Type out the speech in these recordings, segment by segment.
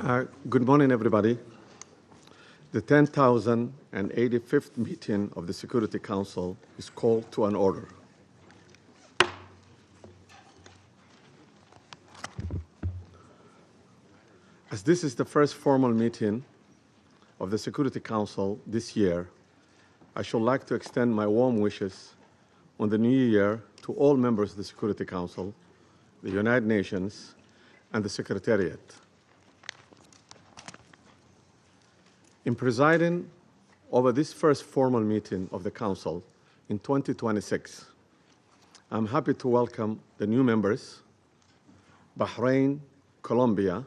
Good morning, everybody. The 10,085th meeting of the Security Council is called to an order. As this is the first formal meeting of the Security Council this year, I should like to extend my warm wishes on the new year to all members of the Security Council, the United Nations, and the Secretariat. In presiding over this first formal meeting of the Council in 2026, I'm happy to welcome the new members, Bahrain, Colombia,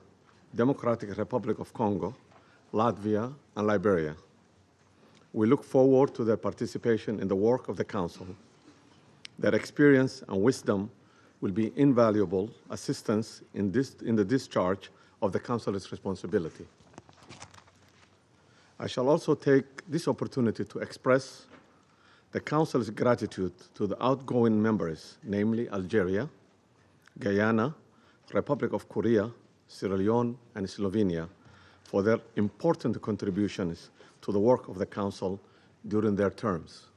Democratic Republic of Congo, Latvia, and Liberia. We look forward to their participation in the work of the Council. Their experience and wisdom will be invaluable assistance in the discharge of the Council's responsibility. I shall also take this opportunity to express the Council's gratitude to the outgoing members, namely Algeria, Guyana, Republic of Korea, Sierra Leone, and Slovenia, for their important contributions to the work of the Council during their terms.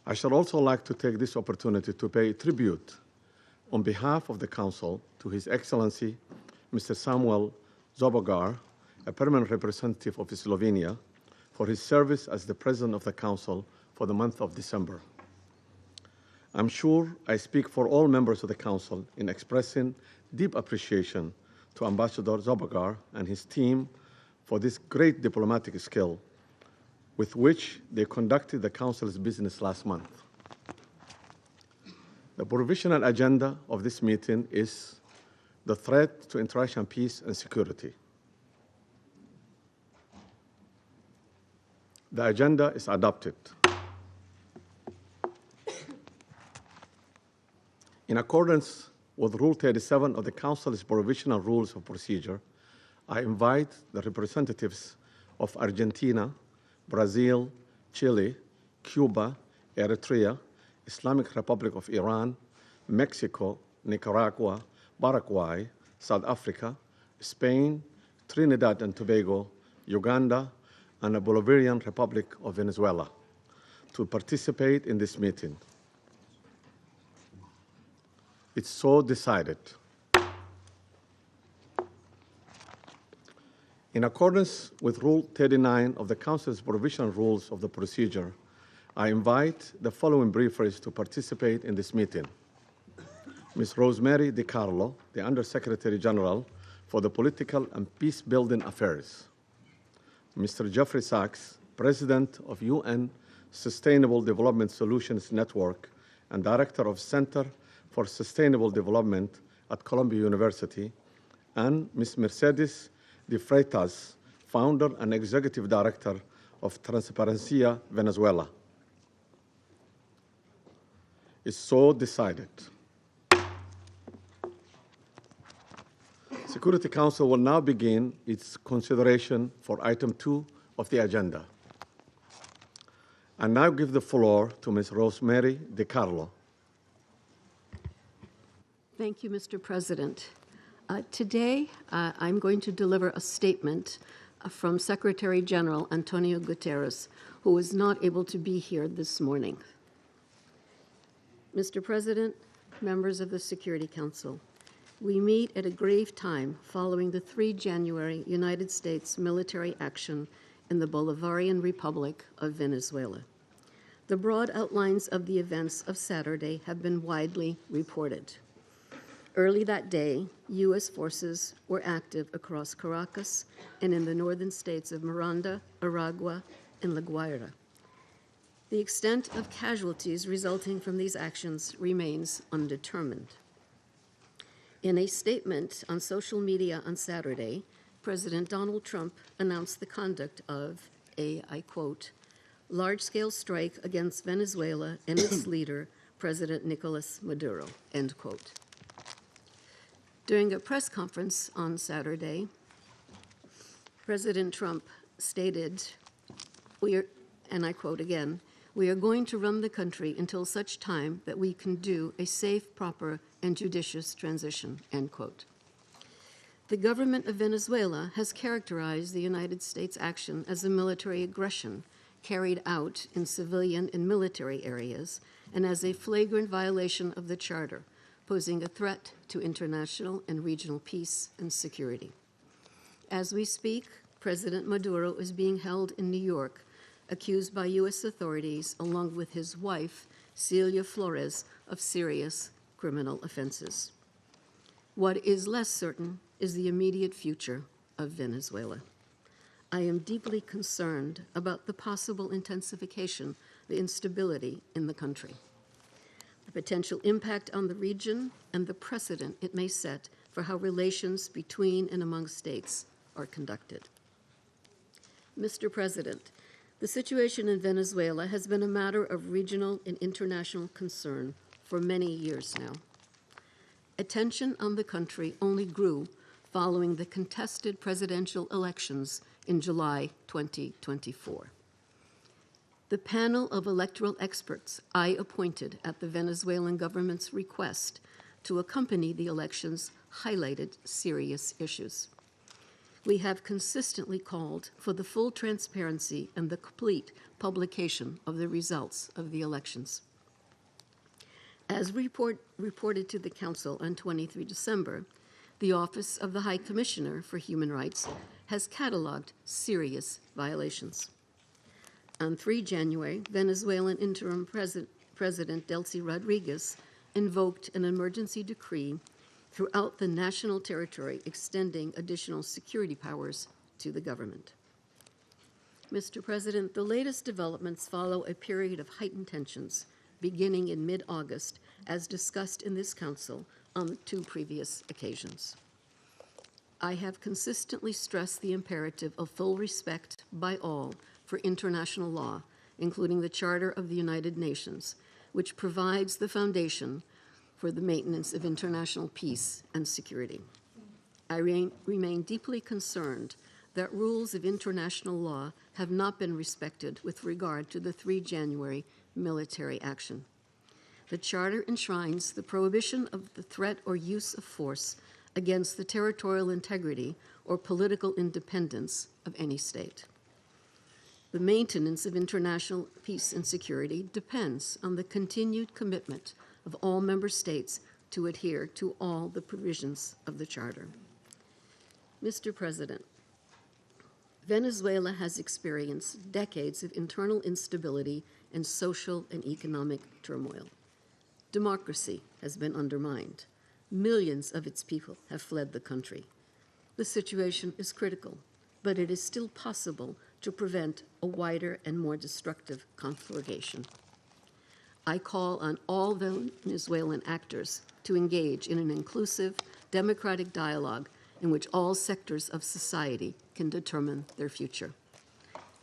I shall also like to take this opportunity to pay tribute on behalf of the Council to His Excellency, Mr. Samuel Zobogar, a permanent representative of Slovenia, for his service as the President of the Council for the month of December. I'm sure I speak for all members of the Council in expressing deep appreciation to Ambassador Zobogar and his team for this great diplomatic skill with which they conducted the Council's business last month. The provisional agenda of this meeting is the threat to international peace and security. The agenda is adopted. In accordance with Rule 37 of the Council's Provisional Rules of Procedure, I invite the representatives of Argentina, Brazil, Chile, Cuba, Eritrea, Islamic Republic of Iran, Mexico, Nicaragua, Paraguay, South Africa, Spain, Trinidad and Tobago, Uganda, and the Bolivarian Republic of Venezuela to participate in this meeting. It's so decided. In accordance with Rule 39 of the Council's Provisional Rules of the Procedure, I invite the following briefers to participate in this meeting. Ms. Rosemary DiCarlo, the Undersecretary General for the Political and Peace-Building Affairs. Mr. Jeffrey Sachs, President of UN Sustainable Development Solutions Network and Director of Center for Sustainable Development at Columbia University, and Ms. Mercedes de Freitas, Founder and Executive Director of Transparencia Venezuela. It's so decided. Security Council will now begin its consideration for item 2 of the agenda. I now give the floor to Ms. Rosemary DiCarlo. Thank you, Mr. President. Today, I'm going to deliver a statement from Secretary General Antonio Guterres, who was not able to be here this morning. Mr. President, members of the Security Council, we meet at a grave time following the 3 January United States military action in the Bolivarian Republic of Venezuela. The broad outlines of the events of Saturday have been widely reported. Early that day, U.S. forces were active across Caracas and in the northern states of Miranda, Aragua, and La Guaira. The extent of casualties resulting from these actions remains undetermined. In a statement on social media on Saturday, President Donald Trump announced the conduct of a, I quote, large-scale strike against Venezuela and its leader, President Nicolas Maduro, end quote. During a press conference on Saturday, President Trump stated, and I quote again, "We are going to run the country until such time that we can do a safe, proper, and judicious transition," end quote. The government of Venezuela has characterized the United States action as a military aggression carried out in civilian and military areas and as a flagrant violation of the Charter, posing a threat to international and regional peace and security. As we speak, President Maduro is being held in New York, accused by U.S. authorities, along with his wife, Celia Flores, of serious criminal offenses. What is less certain is the immediate future of Venezuela. I am deeply concerned about the possible intensification of the instability in the country, the potential impact on the region, and the precedent it may set for how relations between and among states are conducted. Mr. President, the situation in Venezuela has been a matter of regional and international concern for many years now. Attention on the country only grew following the contested presidential elections in July 2024. The panel of electoral experts I appointed at the Venezuelan government's request to accompany the elections highlighted serious issues. We have consistently called for the full transparency and the complete publication of the results of the elections. As reported to the Council on 23 December, the Office of the High Commissioner for Human Rights has cataloged serious violations. On 3 January, Venezuelan interim President Delcy Rodriguez invoked an emergency decree throughout the national territory, extending additional security powers to the government. Mr. President, the latest developments follow a period of heightened tensions beginning in mid-August, as discussed in this Council on 2 previous occasions. I have consistently stressed the imperative of full respect by all for international law, including the Charter of the United Nations, which provides the foundation for the maintenance of international peace and security. I remain deeply concerned that rules of international law have not been respected with regard to the 3 January military action. The Charter enshrines the prohibition of the threat or use of force against the territorial integrity or political independence of any state. The maintenance of international peace and security depends on the continued commitment of all member states to adhere to all the provisions of the Charter. Mr. President, Venezuela has experienced decades of internal instability and social and economic turmoil. Democracy has been undermined. Millions of its people have fled the country. The situation is critical, but it is still possible to prevent a wider and more destructive conflagration. I call on all Venezuelan actors to engage in an inclusive, democratic dialogue in which all sectors of society can determine their future.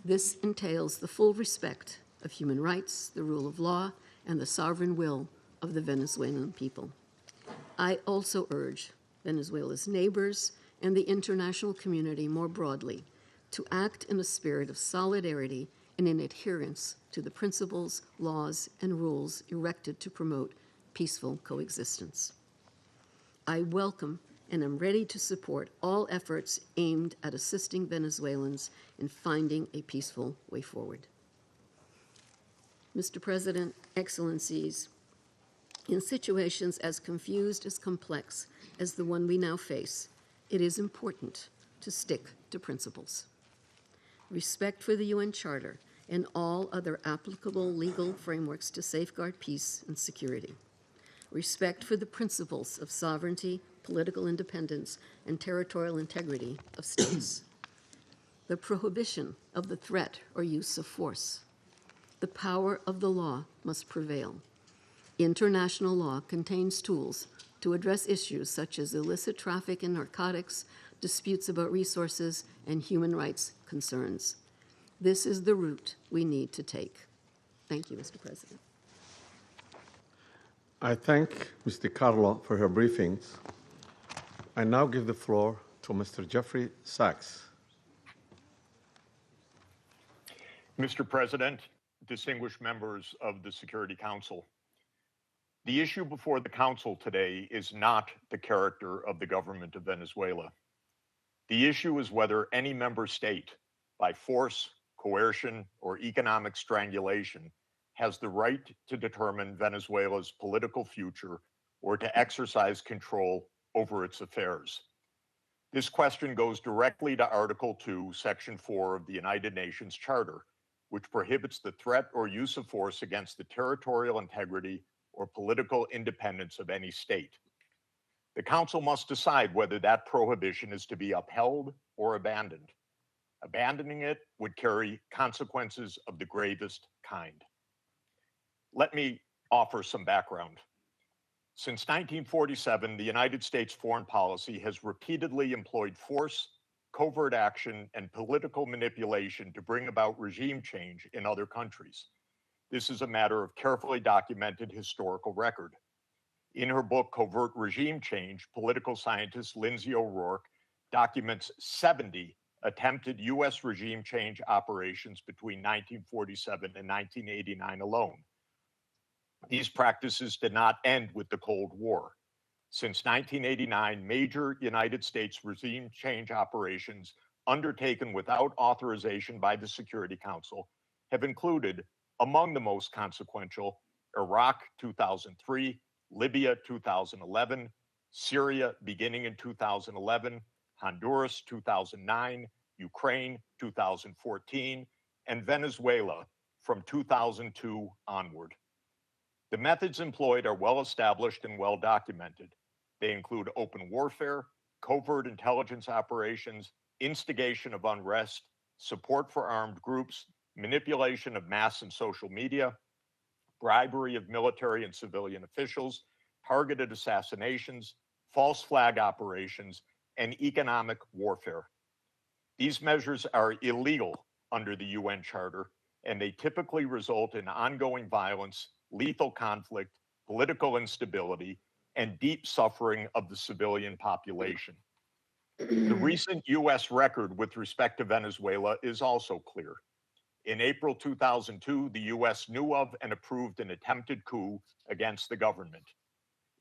This entails the full respect of human rights, the rule of law, and the sovereign will of the Venezuelan people. I also urge Venezuela's neighbors and the international community more broadly to act in a spirit of solidarity and in adherence to the principles, laws, and rules erected to promote peaceful coexistence. I welcome and am ready to support all efforts aimed at assisting Venezuelans in finding a peaceful way forward. Mr. President, Excellencies, in situations as confused as complex as the one we now face, it is important to stick to principles. Respect for the UN Charter and all other applicable legal frameworks to safeguard peace and security. Respect for the principles of sovereignty, political independence, and territorial integrity of states. The prohibition of the threat or use of force. The power of the law must prevail. International law contains tools to address issues such as illicit traffic in narcotics, disputes about resources, and human rights concerns. This is the route we need to take. Thank you, Mr. President. I thank Ms. DiCarlo for her briefings. I now give the floor to Mr. Jeffrey Sachs. Mr. President, distinguished members of the Security Council, the issue before the Council today is not the character of the government of Venezuela. The issue is whether any member state, by force, coercion, or economic strangulation, has the right to determine Venezuela's political future or to exercise control over its affairs. This question goes directly to Article 2, Section 4 of the United Nations Charter, which prohibits the threat or use of force against the territorial integrity or political independence of any state. The Council must decide whether that prohibition is to be upheld or abandoned. Abandoning it would carry consequences of the gravest kind. Let me offer some background. Since 1947, the United States foreign policy has repeatedly employed force, covert action, and political manipulation to bring about regime change in other countries. This is a matter of carefully documented historical record. In her book, Covert Regime Change, political scientist Lindsay O'Rourke documents 70 attempted U.S. regime change operations between 1947 and 1989 alone. These practices did not end with the Cold War. Since 1989, major United States regime change operations undertaken without authorization by the Security Council have included, among the most consequential, Iraq 2003, Libya 2011, Syria beginning in 2011, Honduras 2009, Ukraine 2014, and Venezuela from 2002 onward. The methods employed are well established and well documented. They include open warfare, covert intelligence operations, instigation of unrest, support for armed groups, manipulation of mass and social media, bribery of military and civilian officials, targeted assassinations, false flag operations, and economic warfare. These measures are illegal under the UN Charter, and they typically result in ongoing violence, lethal conflict, political instability, and deep suffering of the civilian population. The recent US record with respect to Venezuela is also clear. In April 2002, the US knew of and approved an attempted coup against the government.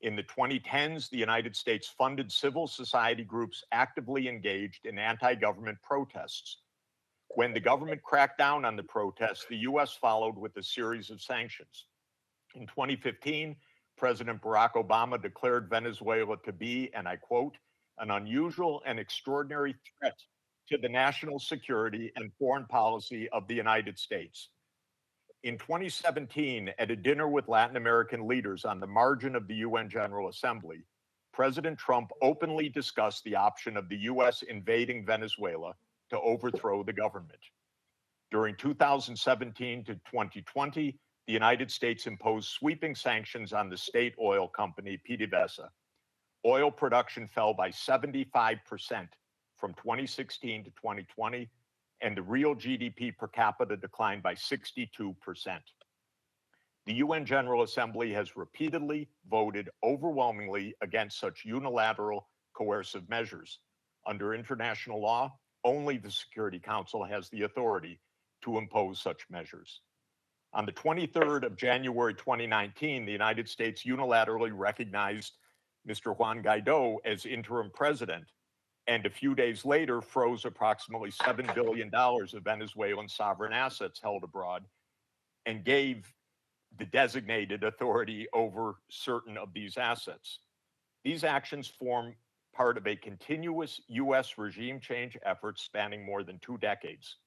In the 2010s, the United States funded civil society groups actively engaged in anti-government protests. When the government cracked down on the protests, the US followed with a series of sanctions. In 2015, President Barack Obama declared Venezuela to be, and I quote, an unusual and extraordinary threat to the national security and foreign policy of the United States. In 2017, at a dinner with Latin American leaders on the margin of the UN General Assembly, President Trump openly discussed the option of the US invading Venezuela to overthrow the government. During 2017 to 2020, the United States imposed sweeping sanctions on the state oil company PDVSA. Oil production fell by 75% from 2016 to 2020, and the real GDP per capita declined by 62%. The UN General Assembly has repeatedly voted overwhelmingly against such unilateral coercive measures. Under international law, only the Security Council has the authority to impose such measures. On the 23rd of January 2019, the United States unilaterally recognized Mr. Juan Guaido as interim president, and a few days later froze approximately $7 billion of Venezuelan sovereign assets held abroad and gave the designated authority over certain of these assets. These actions form part of a continuous US regime change effort spanning more than 2 decades.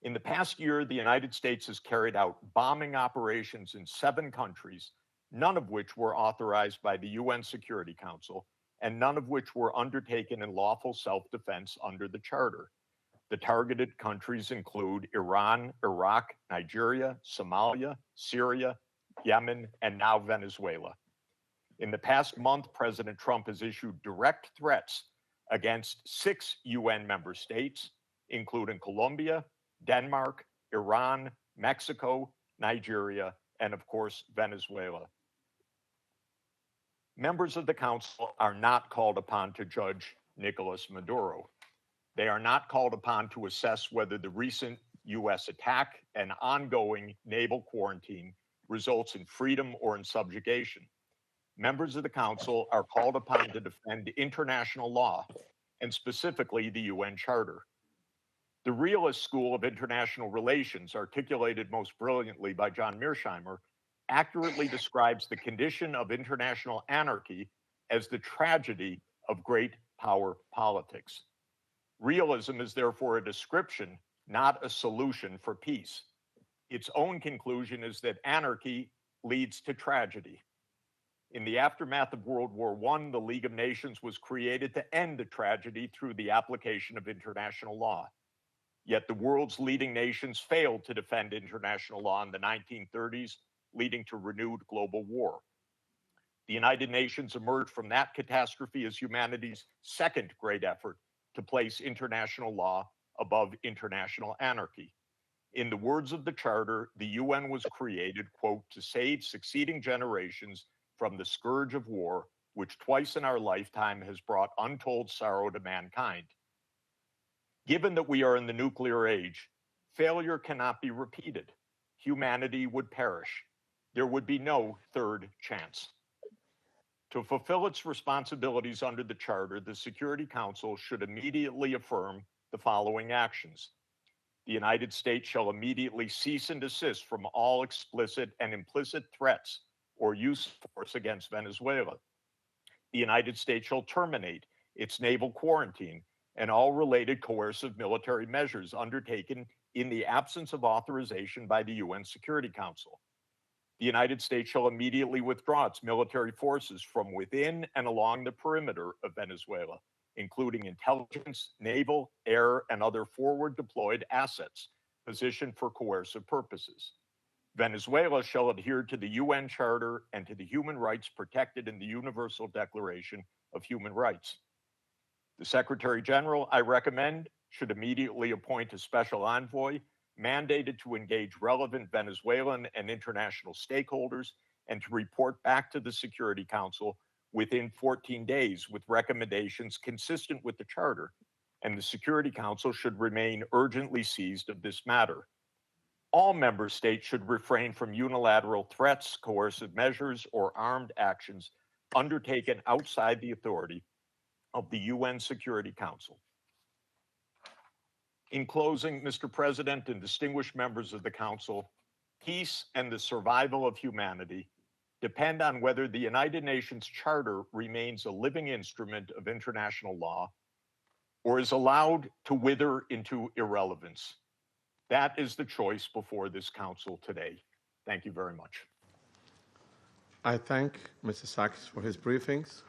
In the past year, the United States has carried out bombing operations in 7 countries, none of which were authorized by the UN Security Council, and none of which were undertaken in lawful self-defense under the Charter. The targeted countries include Iran, Iraq, Nigeria, Somalia, Syria, Yemen, and now Venezuela. In the past month, President Trump has issued direct threats against 6 UN member states, including Colombia, Denmark, Iran, Mexico, Nigeria, and of course, Venezuela. Members of the Council are not called upon to judge Nicolas Maduro. They are not called upon to assess whether the recent US attack and ongoing naval quarantine results in freedom or in subjugation. Members of the Council are called upon to defend international law and specifically the UN Charter. The realist school of international relations, articulated most brilliantly by John Mearsheimer, accurately describes the condition of international anarchy as the tragedy of great power politics. Realism is therefore a description, not a solution for peace. Its own conclusion is that anarchy leads to tragedy. In the aftermath of World War I, the League of Nations was created to end the tragedy through the application of international law. Yet the world's leading nations failed to defend international law in the 1930s, leading to renewed global war. The United Nations emerged from that catastrophe as humanity's second great effort to place international law above international anarchy. In the words of the Charter, the UN was created, quote, to save succeeding generations from the scourge of war, which twice in our lifetime has brought untold sorrow to mankind. Given that we are in the nuclear age, failure cannot be repeated. Humanity would perish. There would be no third chance. To fulfill its responsibilities under the Charter, the Security Council should immediately affirm the following actions. The United States shall immediately cease and desist from all explicit and implicit threats or use of force against Venezuela. The United States shall terminate its naval quarantine and all related coercive military measures undertaken in the absence of authorization by the UN Security Council. The United States shall immediately withdraw its military forces from within and along the perimeter of Venezuela, including intelligence, naval, air, and other forward deployed assets positioned for coercive purposes. Venezuela shall adhere to the UN Charter and to the human rights protected in the Universal Declaration of Human Rights. The Secretary General, I recommend, should immediately appoint a special envoy mandated to engage relevant Venezuelan and international stakeholders and to report back to the Security Council within 14 days with recommendations consistent with the Charter, and the Security Council should remain urgently seized of this matter. All member states should refrain from unilateral threats, coercive measures, or armed actions undertaken outside the authority of the UN Security Council. In closing, Mr. President and distinguished members of the Council, peace and the survival of humanity depend on whether the United Nations Charter remains a living instrument of international law or is allowed to wither into irrelevance. That is the choice before this Council today. Thank you very much. I thank Mr. Sachs for his briefings.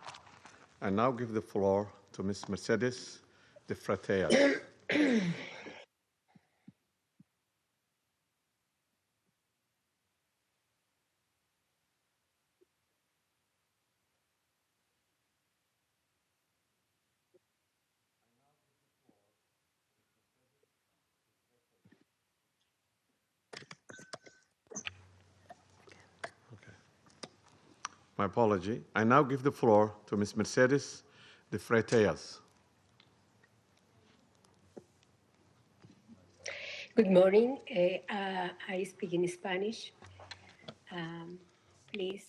I now give the floor to Ms. Mercedes de Freitas. My apology. I now give the floor to Ms. Mercedes de Freitas. Good morning. I speak in Spanish. Please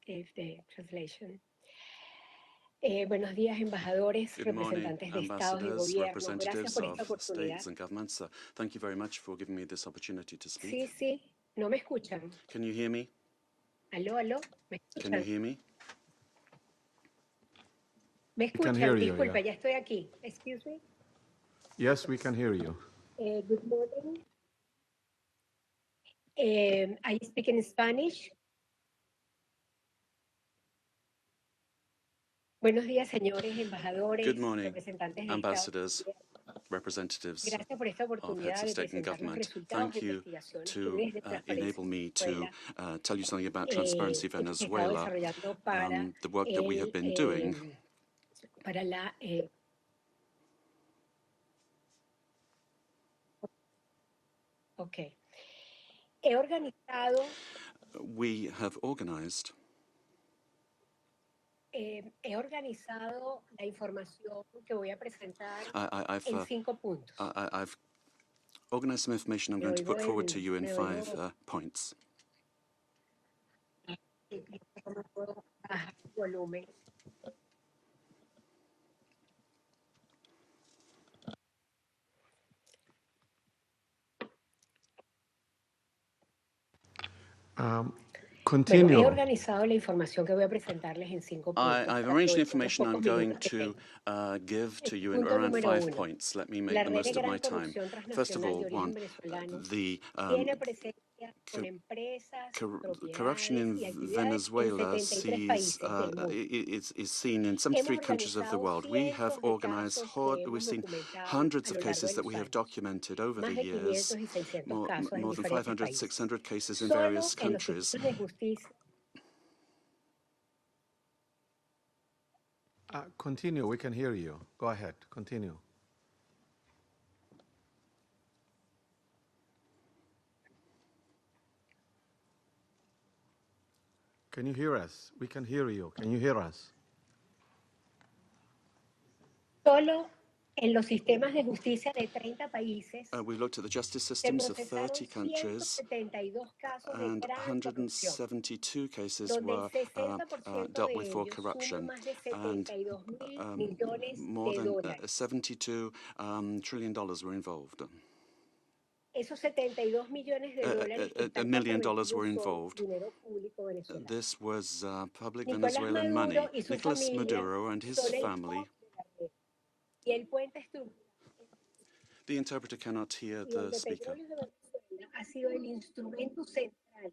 give the translation. Buenos días, embajadores, Good morning, representantes de estados y ambassadors, gobiernos. Gracias representatives por esta of oportunidad. states and governments. Thank you very much for giving me this opportunity to speak. Sí, sí, no me escuchan. Can you hear me? Aló, aló, ¿me Can you escuchan? hear me? ¿Me We can escuchan? hear you, Disculpa, yeah. ya estoy aquí. Excuse me. Yes, we can hear you. Good morning. I speak in Spanish. Buenos días, señores embajadores, Good morning, representantes de ambassadors, estados. representatives Gracias por esta of oportunidad heads of de state and presentar los government. resultados Thank de you investigaciones que to desde Transparencia enable me to Venezuela tell you something about Transparency hemos estado Venezuela, desarrollando para the work that we have been doing. Para la okay. He organizado We have organized la información que voy a presentar I've en 5 puntos. I've organized some information I'm going to put forward to you in 5 points. Volumen. Bueno, he Continue. organizado la información que voy a presentarles en 5 puntos. I've para arranged the aprovechar los information I'm pocos going minutos que to tengo. give to you in Punto around número 5 uno. points. Let me make La the red de most of my gran time. corrupción First of transnacional de all, origen one, venezolano the tiene presencia con empresas, corruption propiedades in y actividades en Venezuela 73 sees, países del mundo. is seen in Hemos 73 countries of the organizado world. We have cientos de organized, casos que we've hemos seen documentado hundreds a of lo largo cases de that los we have años. documented over Más the de years, 500 y 600 more casos en than diferentes 500, países. 600 cases in Solo various en los countries. sistemas de justicia. Continue. We can hear you. Go ahead. Continue. Can you hear us? We can hear you. Can you hear us? Solo en los sistemas de justicia de 30 países We looked at the justice se systems of procesaron 30 countries, 172 casos de and gran corrupción, 172 cases donde el were 60% dealt de with for ellos corruption, suman más de and 72 mil millones more de than dólares. $72 trillion were involved. Esos 72 millones de dólares que $1 están million comprometidos were son involved. dinero público venezolano. This was public Nicolás Venezuelan money. Maduro y su Nicolas familia Maduro and his son el family. core de la red. Y el puente estructural The interpreter cannot hear y the donde speaker. Petróleos de Venezuela ha sido el instrumento central,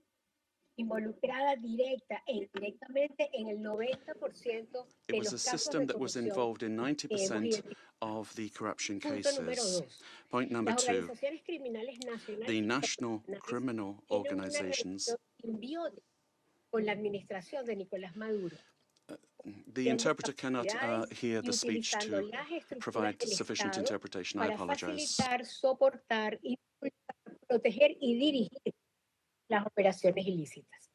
involucrada directa e indirectamente en el 90% It de was a los casos system de that was corrupción involved in que hemos 90% identificado. of the corruption Punto número cases. 2. Point number Las 2, organizaciones criminales nacionales the e national internacionales criminal tienen una organizations. relación simbiótica con la administración de Nicolás Maduro. The interpreter cannot hear the speech to provide sufficient interpretation. I Para apologize. facilitar, soportar, impulsar, proteger y dirigir las operaciones ilícitas.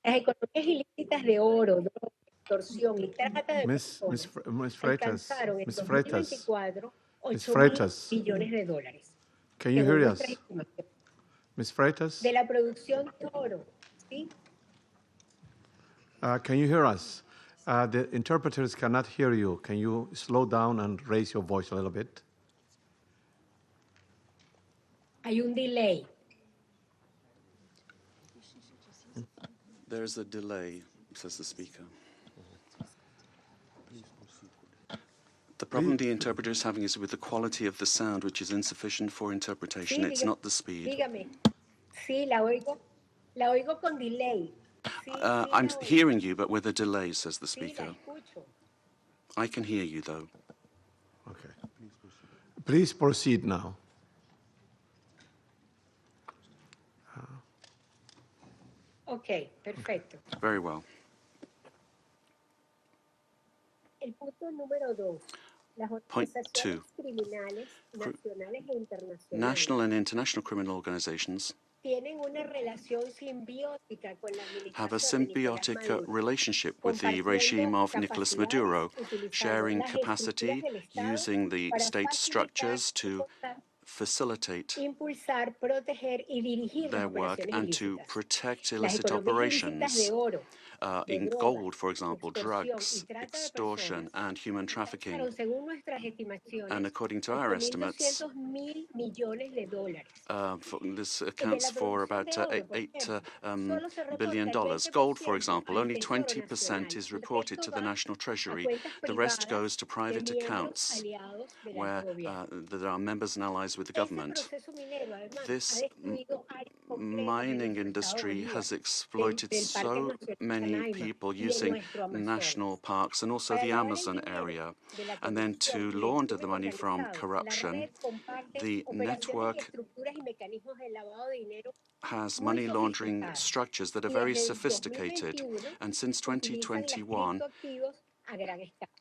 Las economías ilícitas de oro, droga, extorsión y trata de personas Freitas, alcanzaron en Miss Freitas, 2024 Miss 8.000 Freitas, millones de dólares. can you según hear nuestras us? estimaciones. Miss Freitas, De la producción de oro, ¿sí? Can you hear us? The interpreters cannot hear you. Can you slow down and raise your voice a little bit? Hay un delay. There is a delay, says the speaker. The problem the interpreter is having is with the quality of the sound, which is insufficient for interpretation. Sí, It's not the speed. dígame. Sí, la oigo con delay. Sí, sí, I'm la oigo. hearing you, but with a delay, says the Sí, la speaker. escucho. I can hear you, though. Okay. Please proceed now. Ok, perfecto. Very well. El punto número 2. Las Point organizaciones 2. criminales nacionales e internacionales National and international criminal organizations tienen una relación simbiótica con la have a administración de Nicolás symbiotic Maduro, relationship with the regime of Nicolas Maduro, sharing capacity, using the state structures to facilitate impulsar, proteger y dirigir their las work operaciones and to ilícitas. protect Las illicit economías ilícitas operations de oro, de in drogas, gold, for example, extorsión drugs, y trata de extortion, personas, and human trafficking. alcanzaron, según nuestras estimaciones, And according to our estimates, 8.200 mil millones de dólares. this De accounts la for producción about de oro, por $8 ejemplo, solo se billion. reporta el Gold, for 20% example, al only Tesoro 20% Nacional. is El reported resto to the va National a Treasury. cuentas The rest privadas goes to de private miembros accounts aliados del where alto gobierno. there are members and allies with the Ese government. proceso minero, además, This ha destruido áreas completas de mining nuestro Estado industry Bolívar, has exploited del Parque so Nacional many Canaima people y de using nuestro national Amazonas. parks and also Para the lavar el Amazon dinero area. de la And then corrupción to y el launder the crimen money from organizado, la corruption, red comparte the operaciones y network estructuras y mecanismos de lavado de dinero has muy money laundering sofisticados. structures that are Y very desde el sophisticated. 2021 And since utilizan las 2021, criptoactivos a gran escala.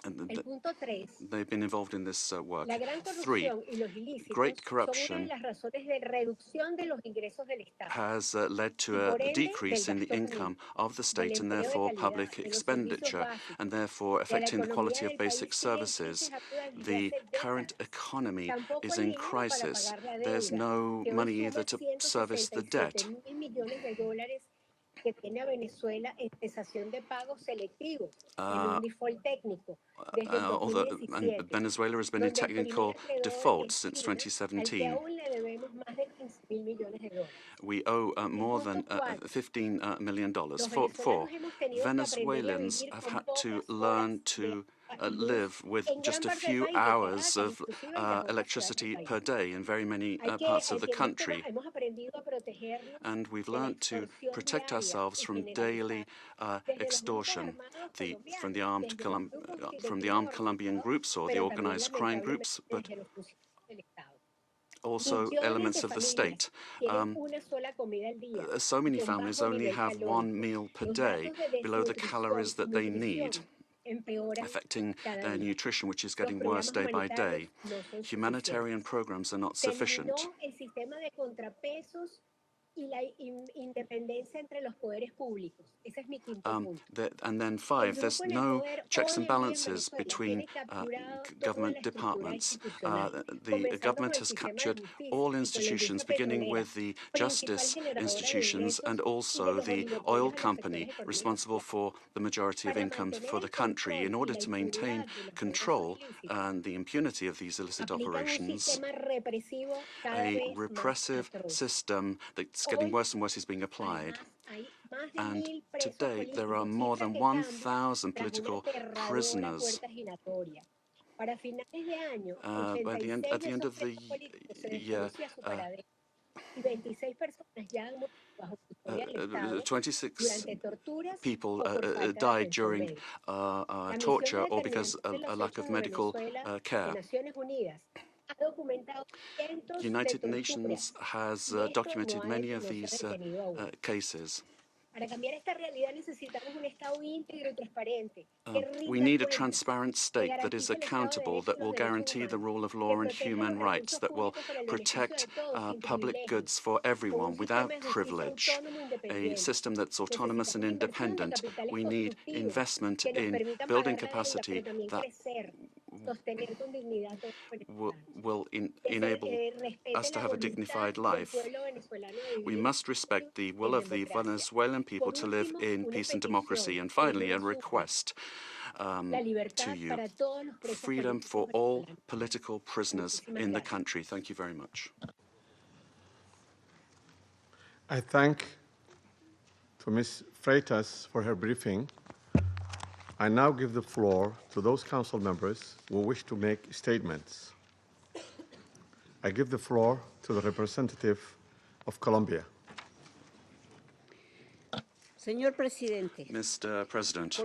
El punto 3. they've been involved in this work. La gran 3, corrupción y los ilícitos great son una de corruption las razones de reducción de los ingresos del Estado has led to y a por ende decrease del in the gasto income público, of the del state and empleo de therefore calidad, public de los servicios expenditure, básicos, and therefore de la affecting the economía quality of del país basic sigue en services. crisis aguda desde The hace current décadas. economy Tampoco is hay in dinero para crisis. pagar la There's deuda, no que hoy money suma either to service the 167 debt. mil millones de dólares que tiene a Venezuela en cesación de pagos selectivos en un default técnico desde el Although 2017, Venezuela has been in donde el primer technical acreedor default es since China, al que 2017. aún le debemos más de 15 We owe more than $15 million. Four, Venezuelans have had to learn to live with just a few hours of electricity per day in very many parts of the country. And we've learned to protect ourselves from daily extortion from the armed Colombian groups or the organized crime groups, but also elements of the state. So many families only have one meal per day below the calories that they need, affecting their nutrition, which is getting worse day by day. Humanitarian programs are not sufficient. And then five, there's no checks and balances between government departments. The government has captured all institutions, beginning with the justice institutions and also the oil company responsible for the majority of income for the country. In order to maintain control and the impunity of these illicit operations, a repressive system that's getting worse and worse is being applied. And today there are more than 1,000 political prisoners. At the end of the year, 26 people died during torture or because of a lack of medical care. The United Nations has documented many of these cases. We need a transparent state that is accountable, that will guarantee the rule of law and human rights, that will protect public goods for everyone without privilege, a system that's autonomous and independent. We need investment in building capacity that will enable us to have a dignified life. We must respect the will of the Venezuelan people to live in peace and democracy. And finally, a request to you: freedom for all political prisoners in the country. Thank you very much. I thank Ms. Freitas for her briefing. I now give the floor to those council members who wish to make statements. I give the floor to the representative of Colombia. Señor Presidente, Mr. President,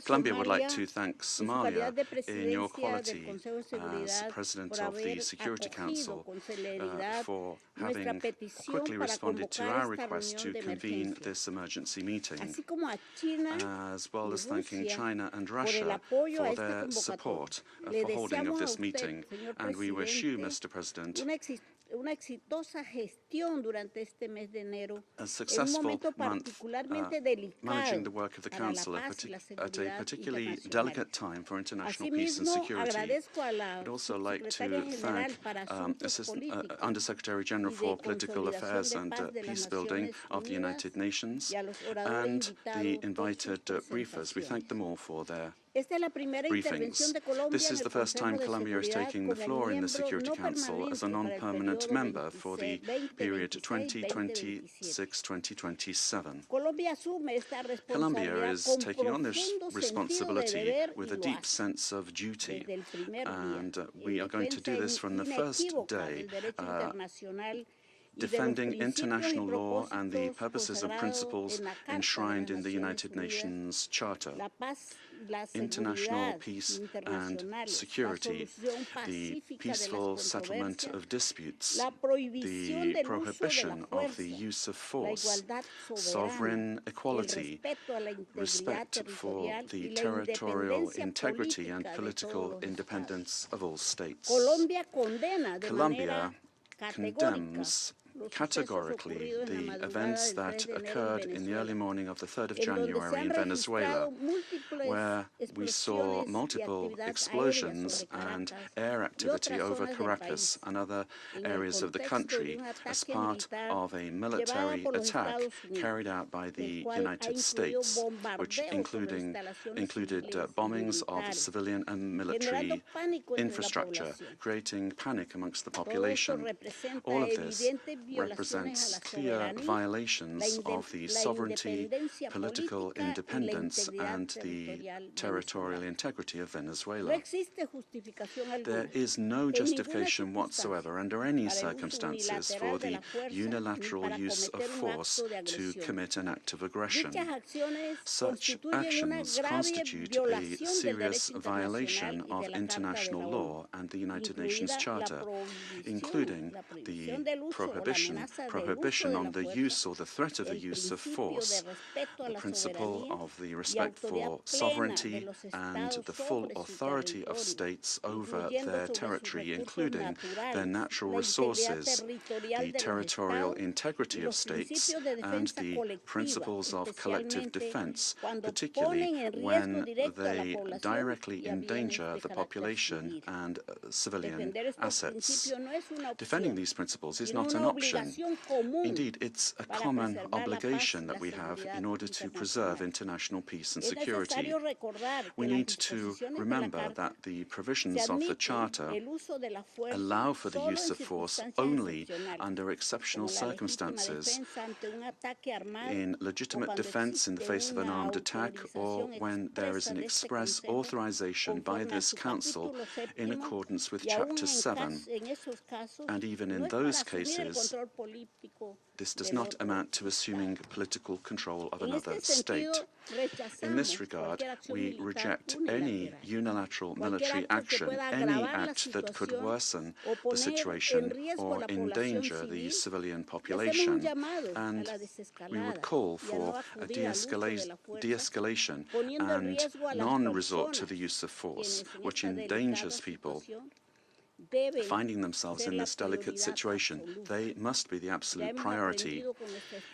Colombia would like to thank Somalia in your quality as President of the Security Council for having quickly responded to our request to convene this emergency meeting, as well as thanking China and Russia for their support for holding of this meeting. And we wish you, Mr. President, una exitosa gestión durante este mes de enero, a successful month delicado managing the work of the Council at a particularly delicate time for international peace and security. I'd also like to thank Under-Secretary General for Political Affairs and Peace Building of the United Nations and the invited briefers. We thank them all for their briefings. This is the first time Colombia is taking the floor in the Security Council as a non-permanent member for the period 2026-2027. Colombia is taking on this responsibility with a deep sense of duty, and we are going to do this from the first day, defending international law and the purposes and principles enshrined in the United Nations Charter. International peace and security, the peaceful settlement of disputes, the prohibition of the use of force, sovereign equality, respect for the territorial integrity and political independence of all states. Colombia condemns categorically the events that occurred in the early morning of the 3rd of January in Venezuela, where we saw multiple explosions and air activity over Caracas and other areas of the country as part of a military attack carried out by the United States, which included bombings of civilian and military infrastructure, creating panic amongst the population. All of this represents clear violations of the sovereignty, political independence, and the territorial integrity of Venezuela. There is no justification whatsoever under any circumstances for the unilateral use of force to commit an act of aggression. Such actions constitute a serious violation of international law and the United Nations Charter, including the prohibition on the use or the threat of the use of force, the principle of the respect for sovereignty and the full authority of states over their territory, including their natural resources, the territorial integrity of states, and the principles of collective defense, particularly when they directly endanger the population and civilian assets. Defending these principles is not an option. Indeed, it's a common obligation that we have in order to preserve international peace and security. We need to remember that the provisions of the Charter allow for the use of force only under exceptional circumstances, in legitimate defense in the face of an armed attack, or when there is an express authorization by this Council in accordance with Chapter 7. And even in those cases, this does not amount to assuming political control of another state. In this regard, we reject any unilateral military action, any act that could worsen the situation or endanger the civilian population, and we would call for a de-escalation and non-resort to the use of force, which endangers people finding themselves in this delicate situation. They must be the absolute priority.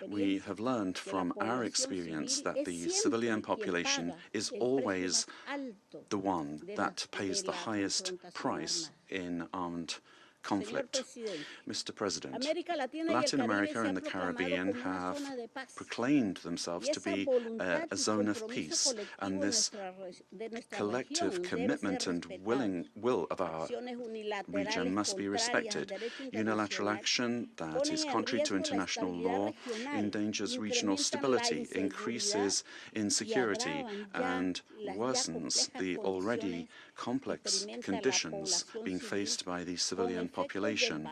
We have learned from our experience that the civilian population is always the one that pays the highest price in armed conflict. Mr. President, Latin America and the Caribbean have proclaimed themselves to be a zone of peace, and this collective commitment and will of our region must be respected. Unilateral action that is contrary to international law endangers regional stability, increases insecurity, and worsens the already complex conditions being faced by the civilian population,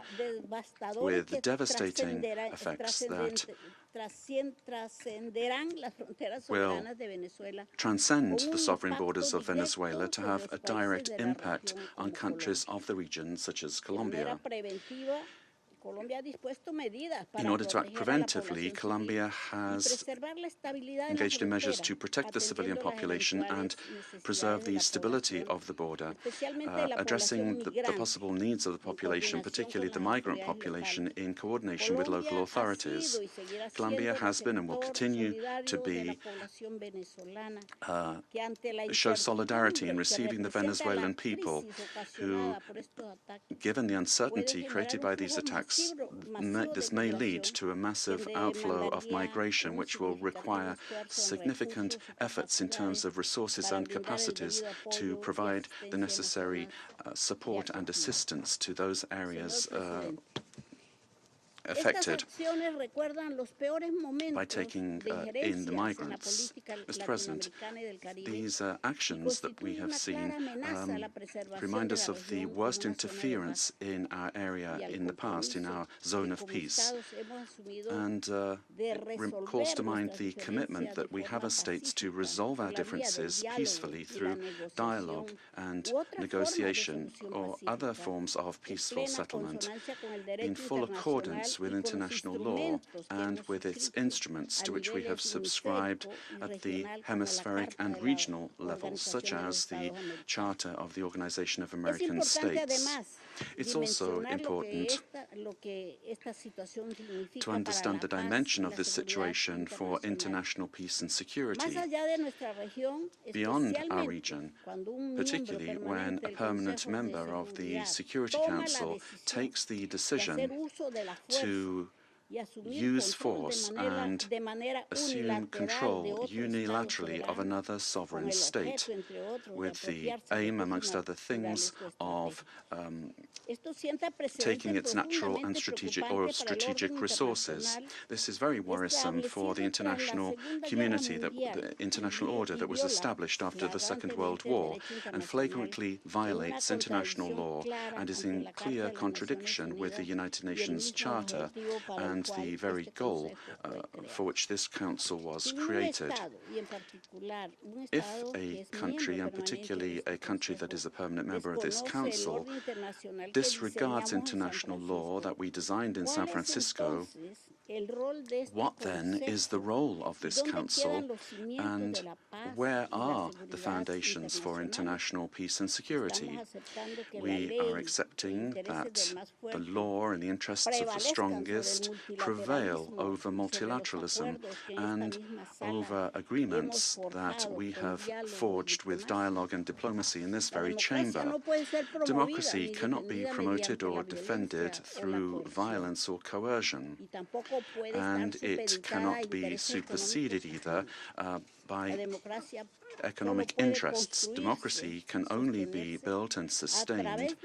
with devastating effects that will transcend the sovereign borders of Venezuela to have a direct impact on countries of the region, such as Colombia. In order to act preventively, Colombia has engaged in measures to protect the civilian population and preserve the stability of the border, addressing the possible needs of the population, particularly the migrant population, in coordination with local authorities. Colombia has been and will continue to be show solidarity in receiving the Venezuelan people who, given the uncertainty created by these attacks, this may lead to a massive outflow of migration, which will require significant efforts in terms of resources and capacities to provide the necessary support and assistance to those areas affected by taking in the migrants. Mr. President, these actions that we have seen remind us of the worst interference in our area in the past, in our zone of peace, and calls to mind the commitment that we have as states to resolve our differences peacefully through dialogue and negotiation or other forms of peaceful settlement in full accordance with international law and with its instruments to which we have subscribed at the hemispheric and regional levels, such as the Charter of the Organization of American States. It's also important to understand the dimension of this situation for international peace and security beyond our region, particularly when a permanent member of the Security Council takes the decision to use force and assume control unilaterally of another sovereign state, with the aim, amongst other things, of taking its natural and strategic resources. This is very worrisome for the international community, the international order that was established after the Second World War, and flagrantly violates international law and is in clear contradiction with the United Nations Charter and the very goal for which this council was created. If a country, and particularly a country that is a permanent member of this council, disregards international law that we designed in San Francisco, what then is the role of this council, and where are the foundations for international peace and security? We are accepting that the law and the interests of the strongest prevail over multilateralism and over agreements that we have forged with dialogue and diplomacy in this very chamber. Democracy cannot be promoted or defended through violence or coercion, and it cannot be superseded either by economic interests. Democracy can only be built and sustained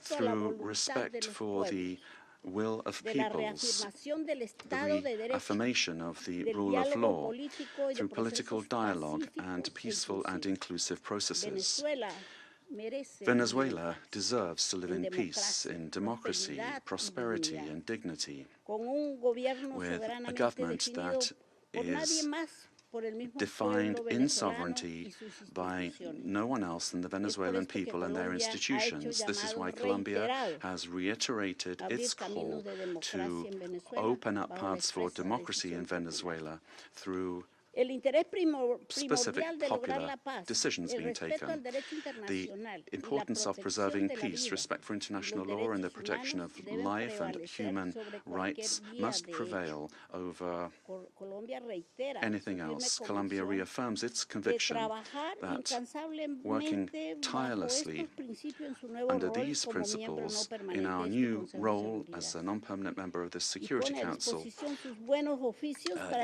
through respect for the will of peoples, the reaffirmation of the rule of law, through political dialogue and peaceful and inclusive processes. Venezuela deserves to live in peace, in democracy, prosperity, and dignity, with a government that is defined in sovereignty by no one else than the Venezuelan people and their institutions. This is why Colombia has reiterated its call to open up paths for democracy in Venezuela through specific popular decisions being taken. The importance of preserving peace, respect for international law, and the protection of life and human rights must prevail over anything else. Colombia reaffirms its conviction that working tirelessly under these principles in our new role as a non-permanent member of the Security Council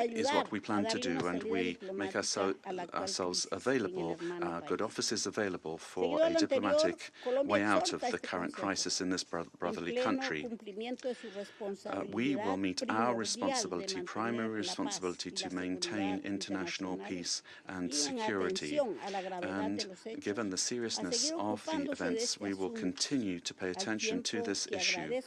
is what we plan to do, and we make ourselves available, good offices available for a diplomatic way out of the current crisis in this brotherly country. We will meet our responsibility, primary responsibility, to maintain international peace and security. And given the seriousness of the events, we will continue to pay attention to this issue.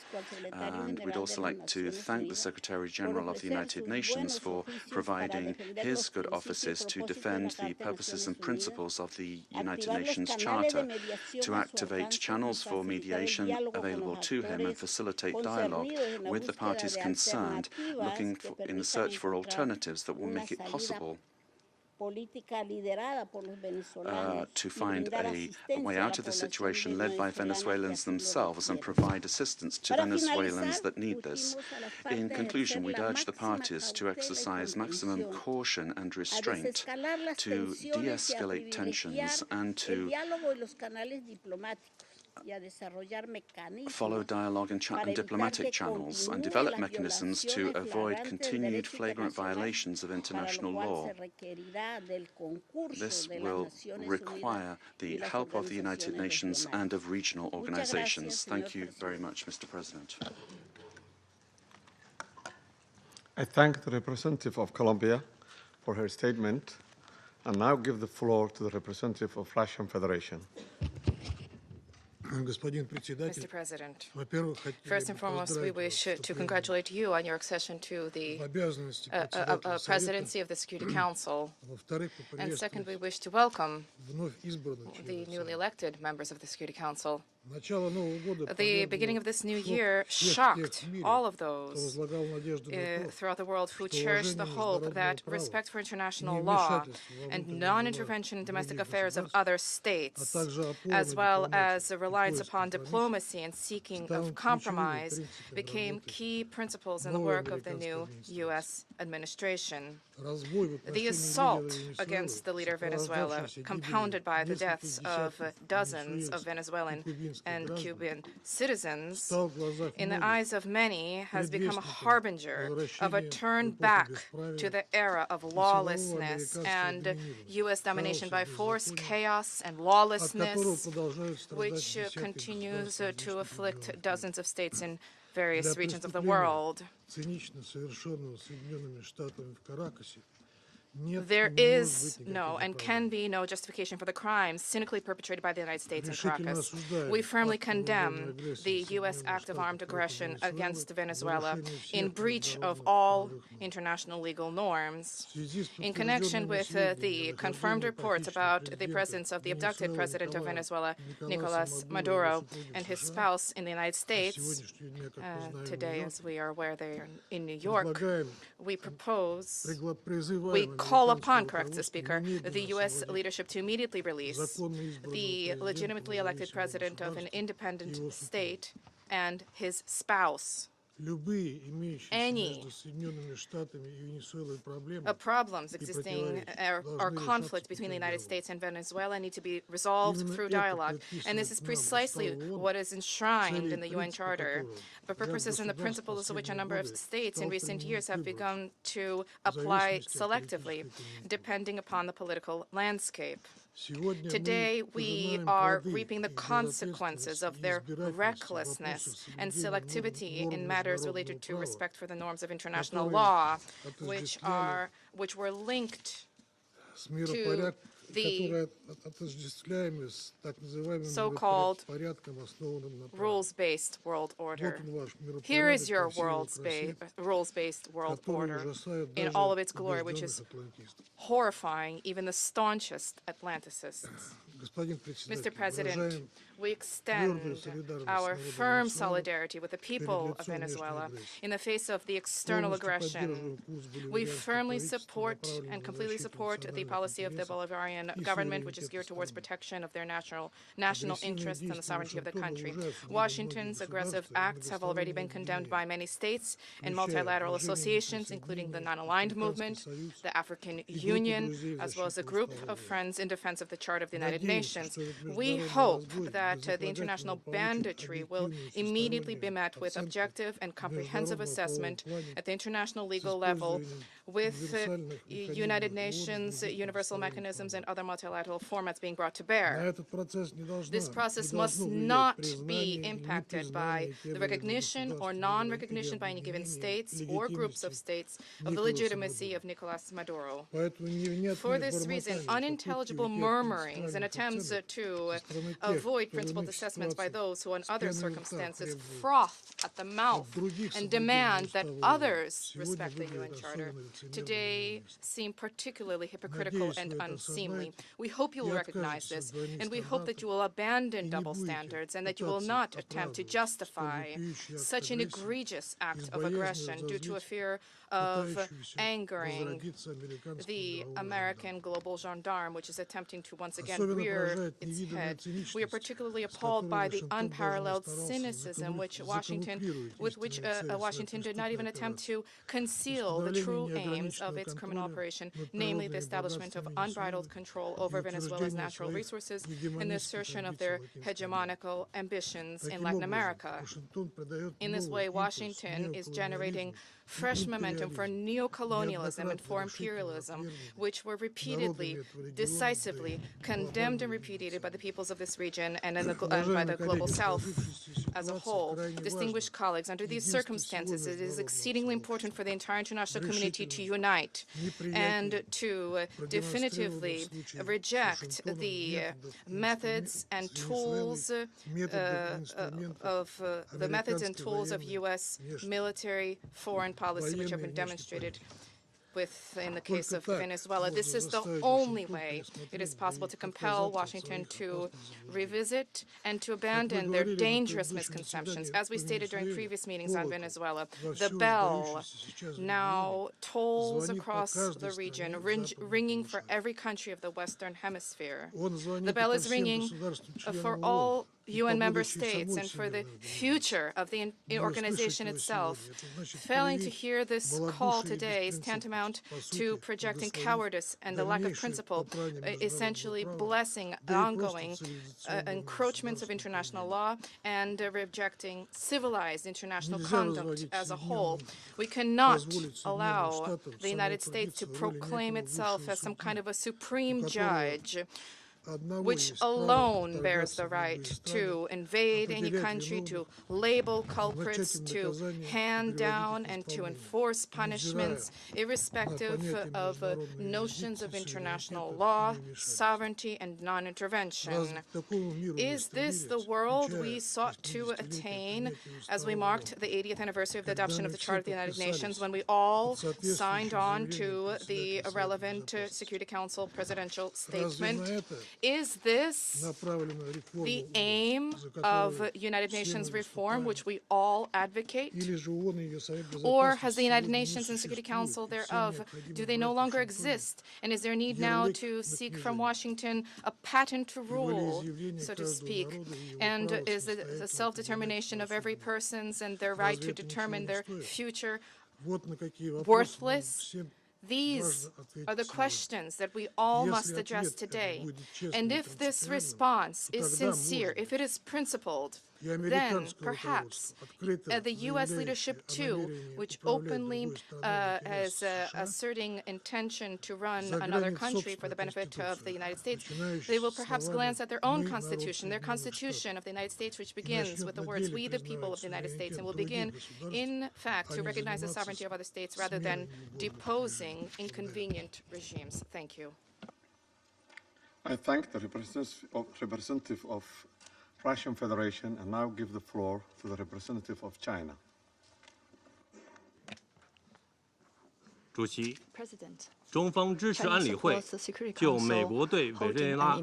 And we'd also like to thank the Secretary General of the United Nations for providing his good offices to defend the purposes and principles of the United Nations Charter, to activate channels for mediation available to him and facilitate dialogue with the parties concerned, looking in the search for alternatives that will make it possible to find a way out of the situation led by Venezuelans themselves and provide assistance to Venezuelans that need this. In conclusion, we'd urge the parties to exercise maximum caution and restraint, to de-escalate tensions and to follow dialogue and diplomatic channels, and develop mechanisms to avoid continued flagrant violations of international law. This will require the help of the United Nations and of regional organizations. Thank you very much, Mr. President. I thank the representative of Colombia for her statement, and now give the floor to the representative of Russian Federation. Mr. President, first and foremost, we wish to congratulate you on your accession to the presidency of the Security Council. And second, we wish to welcome the newly elected members of the Security Council. The beginning of this new year shocked all of those throughout the world who cherished the hope that respect for international law and non-intervention in domestic affairs of other states, as well as reliance reliance upon diplomacy and seeking of compromise became key principles in the work of the new U.S. administration. The assault against the leader of Venezuela, compounded by the deaths of dozens of Venezuelan and Cuban citizens, in the eyes of many, has become a harbinger of a turn back to the era of lawlessness and U.S. domination by force, chaos, and lawlessness, which continues to afflict dozens of states in various regions of the world. There is no and can be no justification for the crimes cynically perpetrated by the United States in Caracas. We firmly condemn the U.S. act of armed aggression against Venezuela in breach of all international legal norms. In connection with the confirmed reports about the presence of the abducted president of Venezuela, Nicolas Maduro, and his spouse in the United States, today, as we are aware, they are in New York, we call upon, corrects the Speaker, the U.S. leadership to immediately release the legitimately elected president of an independent state and his spouse. Any problems existing or conflict between the United States and Venezuela need to be resolved through dialogue. And this is precisely what is enshrined in the UN Charter. The purposes and the principles of which a number of states in recent years have begun to apply selectively, depending upon the political landscape. Today, we are reaping the consequences of their recklessness and selectivity in matters related to respect for the norms of international law, which were linked to the so-called rules-based world order. Here is your rules-based world order in all of its glory, which is horrifying even the staunchest Atlanticists. Mr. President, we extend our firm solidarity with the people of Venezuela in the face of the external aggression. We firmly support and completely support the policy of the Bolivarian government, which is geared towards protection of their national interests and the sovereignty of the country. Washington's aggressive acts have already been condemned by many states and multilateral associations, including the Non-Aligned Movement, the African Union, as well as a group of friends in defense of the Charter of the United Nations. We hope that the international banditry will immediately be met with objective and comprehensive assessment at the international legal level with United Nations, universal mechanisms, and other multilateral formats being brought to bear. This process must not be impacted by the recognition or non-recognition by any given states or groups of states of the legitimacy of Nicolas Maduro. For this reason, unintelligible murmurings and attempts to avoid principled assessments by those who, in other circumstances, froth at the mouth and demand that others respect the UN Charter, today seem particularly hypocritical and unseemly. We hope you will recognize this, and we hope that you will abandon double standards and that you will not attempt to justify such an egregious act of aggression due to a fear of angering the American global gendarme, which is attempting to once again rear its head. We are particularly appalled by the unparalleled cynicism with which Washington did not even attempt to conceal the true aims of its criminal operation, namely the establishment of unbridled control over Venezuela's natural resources and the assertion of their hegemonical ambitions in Latin America. In this way, Washington is generating fresh momentum for neocolonialism and for imperialism, which were repeatedly, decisively condemned and repudiated by the peoples of this region and by the global South as a whole. Distinguished colleagues, under these circumstances, it is exceedingly important for the entire international community to unite and to definitively reject the methods and tools of U.S. military foreign policy, which have been demonstrated in the case of Venezuela. This is the only way it is possible to compel Washington to revisit and to abandon their dangerous misconceptions. As we stated during previous meetings on Venezuela, the bell now tolls across the region, ringing for every country of the Western Hemisphere. The bell is ringing for all UN member states and for the future of the organization itself. Failing to hear this call today is tantamount to projecting cowardice and the lack of principle, essentially blessing ongoing encroachments of international law and rejecting civilized international conduct as a whole. We cannot allow the United States to proclaim itself as some kind of a supreme judge which alone bears the right to invade any country, to label culprits, to hand down and to enforce punishments, irrespective of notions of international law, sovereignty, and non-intervention. Is this the world we sought to attain as we marked the 80th anniversary of the adoption of the Charter of the United Nations, when we all signed on to the relevant Security Council presidential statement? Is this the aim of United Nations reform, which we all advocate? Or has the United Nations and Security Council thereof, do they no longer exist? And is there need now to seek from Washington a patent rule, so to speak? And is the self-determination of every person's and their right to determine their future worthless? These are the questions that we all must address today. And if this response is sincere, if it is principled, then perhaps the U.S. leadership, too, which openly is asserting intention to run another country for the benefit of the United States, they will perhaps glance at their own constitution, their constitution of the United States, which begins with the words, "We the people of the United States," and will begin, in fact, to recognize the sovereignty of other states rather than deposing inconvenient regimes. Thank you. I thank the representative of Russian Federation and now give the floor to the representative of China. President. 中方支持安理会就美国对委内瑞拉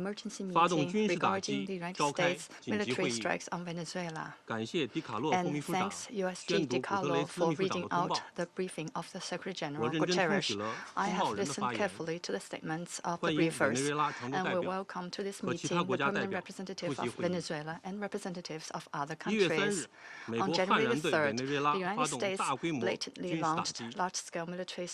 发动军事打击召开紧急会议。感谢迪卡洛副秘书长宣读古特雷斯秘书长的通报。我认真听取了通报人的发言，欢迎委内瑞拉常驻代表和其他国家代表出席会议。1月3日，美国悍然对委内瑞拉发动大规模军事打击，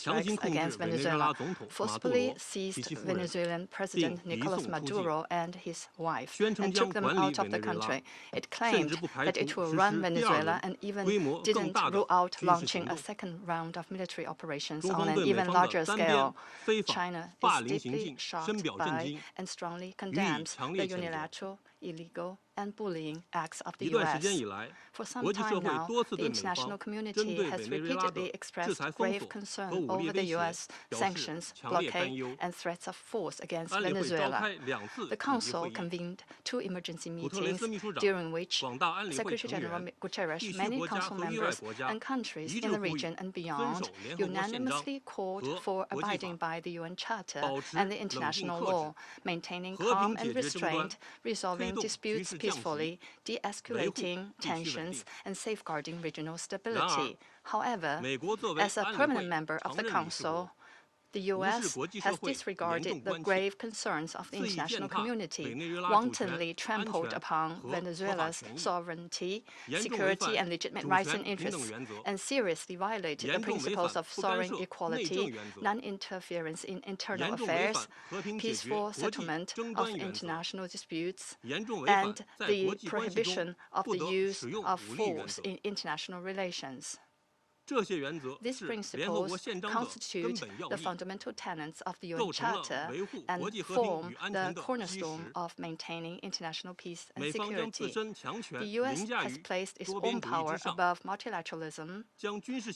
强行控制委内瑞拉总统 forcibly seized Venezuelan President Nicolas Maduro and his wife and took them out of the country. It claimed that it will run Venezuela and even didn't rule out launching a second round of military operations on an even larger scale. China is deeply shocked by and strongly condemns the unilateral, illegal, and bullying acts of the U.S. For some time now, the international community has repeatedly expressed grave concern over the U.S. sanctions, blockade, and threats of force against Venezuela. The Council convened 2 emergency meetings, during which Secretary General Guterres, many Council members, and countries in the region and beyond unanimously called for abiding by the UN Charter and the international law, maintaining calm and restraint, resolving disputes peacefully, de-escalating tensions, and safeguarding regional stability. However, as a permanent member of the Council, the U.S. has disregarded the grave concerns of the international community, wantonly trampled upon Venezuela's sovereignty, security, and legitimate rights and interests, and seriously violated the principles of sovereign equality, non-interference in internal affairs, peaceful settlement of international disputes, and the prohibition of the use of force in international relations. These principles constitute the fundamental tenets of the UN Charter and form the cornerstone of maintaining international peace and security. The U.S. has placed its own power above multilateralism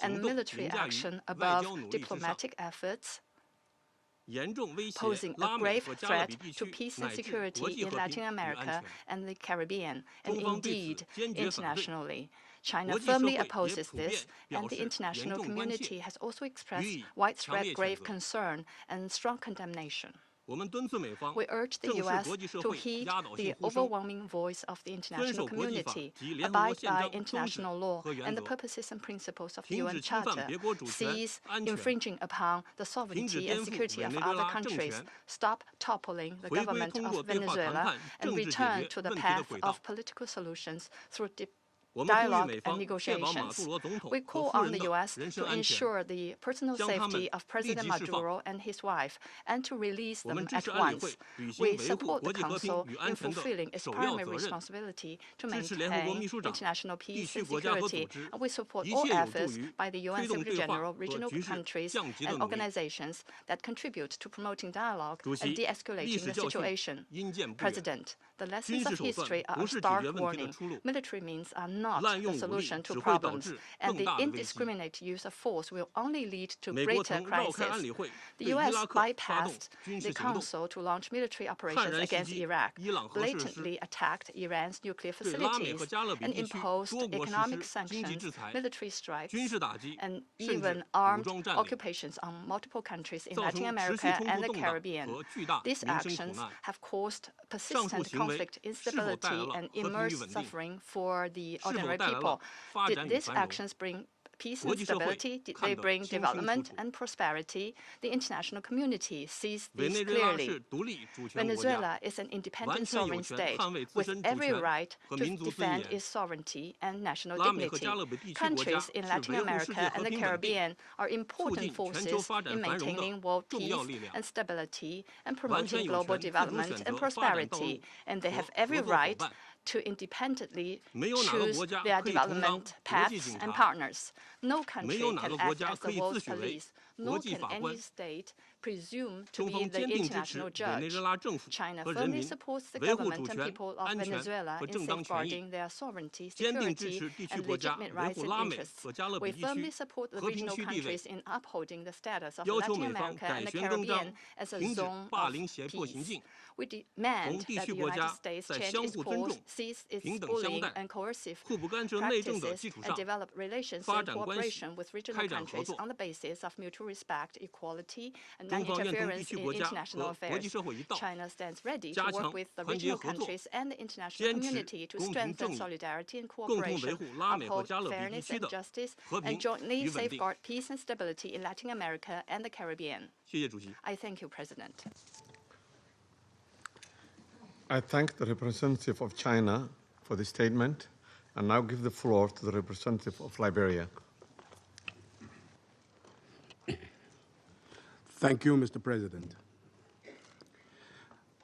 and military action above diplomatic efforts, posing a grave threat to peace and security in Latin America and the Caribbean, and indeed internationally. China firmly opposes this, and the international community has also expressed widespread grave concern and strong condemnation. We urge the U.S. to heed the overwhelming voice of the international community, abide by international law and the purposes and principles of the UN Charter, cease infringing upon the sovereignty and security of other countries, stop toppling the government of Venezuela, and return to the path of political solutions through dialogue and negotiations. We call on the U.S. to ensure the personal safety of President Maduro and his wife and to release them at once. We support the Council in fulfilling its primary responsibility to maintain international peace and security, and we support all efforts by the UN Secretary-General, regional countries, and organizations that contribute to promoting dialogue and de-escalating the situation. President, the lessons of history are a stark warning. Military means are not the solution to problems, and the indiscriminate use of force will only lead to greater crisis. The U.S. bypassed the Council to launch military operations against Iraq, blatantly attacked Iran's nuclear facilities, and imposed economic sanctions, military strikes, and even armed occupations on multiple countries in Latin America and the Caribbean. These actions have caused persistent conflict, instability, and immense suffering for the ordinary people. Did these actions bring peace and stability? Did they bring development and prosperity? The international community sees this clearly. Venezuela is an independent sovereign state with every right to defend its sovereignty and national dignity. Countries in Latin America and the Caribbean are important forces in maintaining world peace and stability and promoting global development and prosperity, and they have every right to independently choose their development paths and partners. No country can act as the world's police, nor can any state presume to be the international judge. China firmly supports the government and people of Venezuela in safeguarding their sovereignty, security, and legitimate rights and interests. We firmly support the regional countries in upholding the status of Latin America and the Caribbean as a zone of peace. We demand that the United States change its course, cease its bullying and coercive practices, and develop relations and cooperation with regional countries on the basis of mutual respect, equality, and non-interference in international affairs. China stands ready to work with the regional countries and the international community to strengthen solidarity and cooperation, uphold fairness and justice, and jointly safeguard peace and stability in Latin America and the Caribbean. I thank you, President. I thank the representative of China for the statement and now give the floor to the representative of Liberia. Thank you, Mr. President.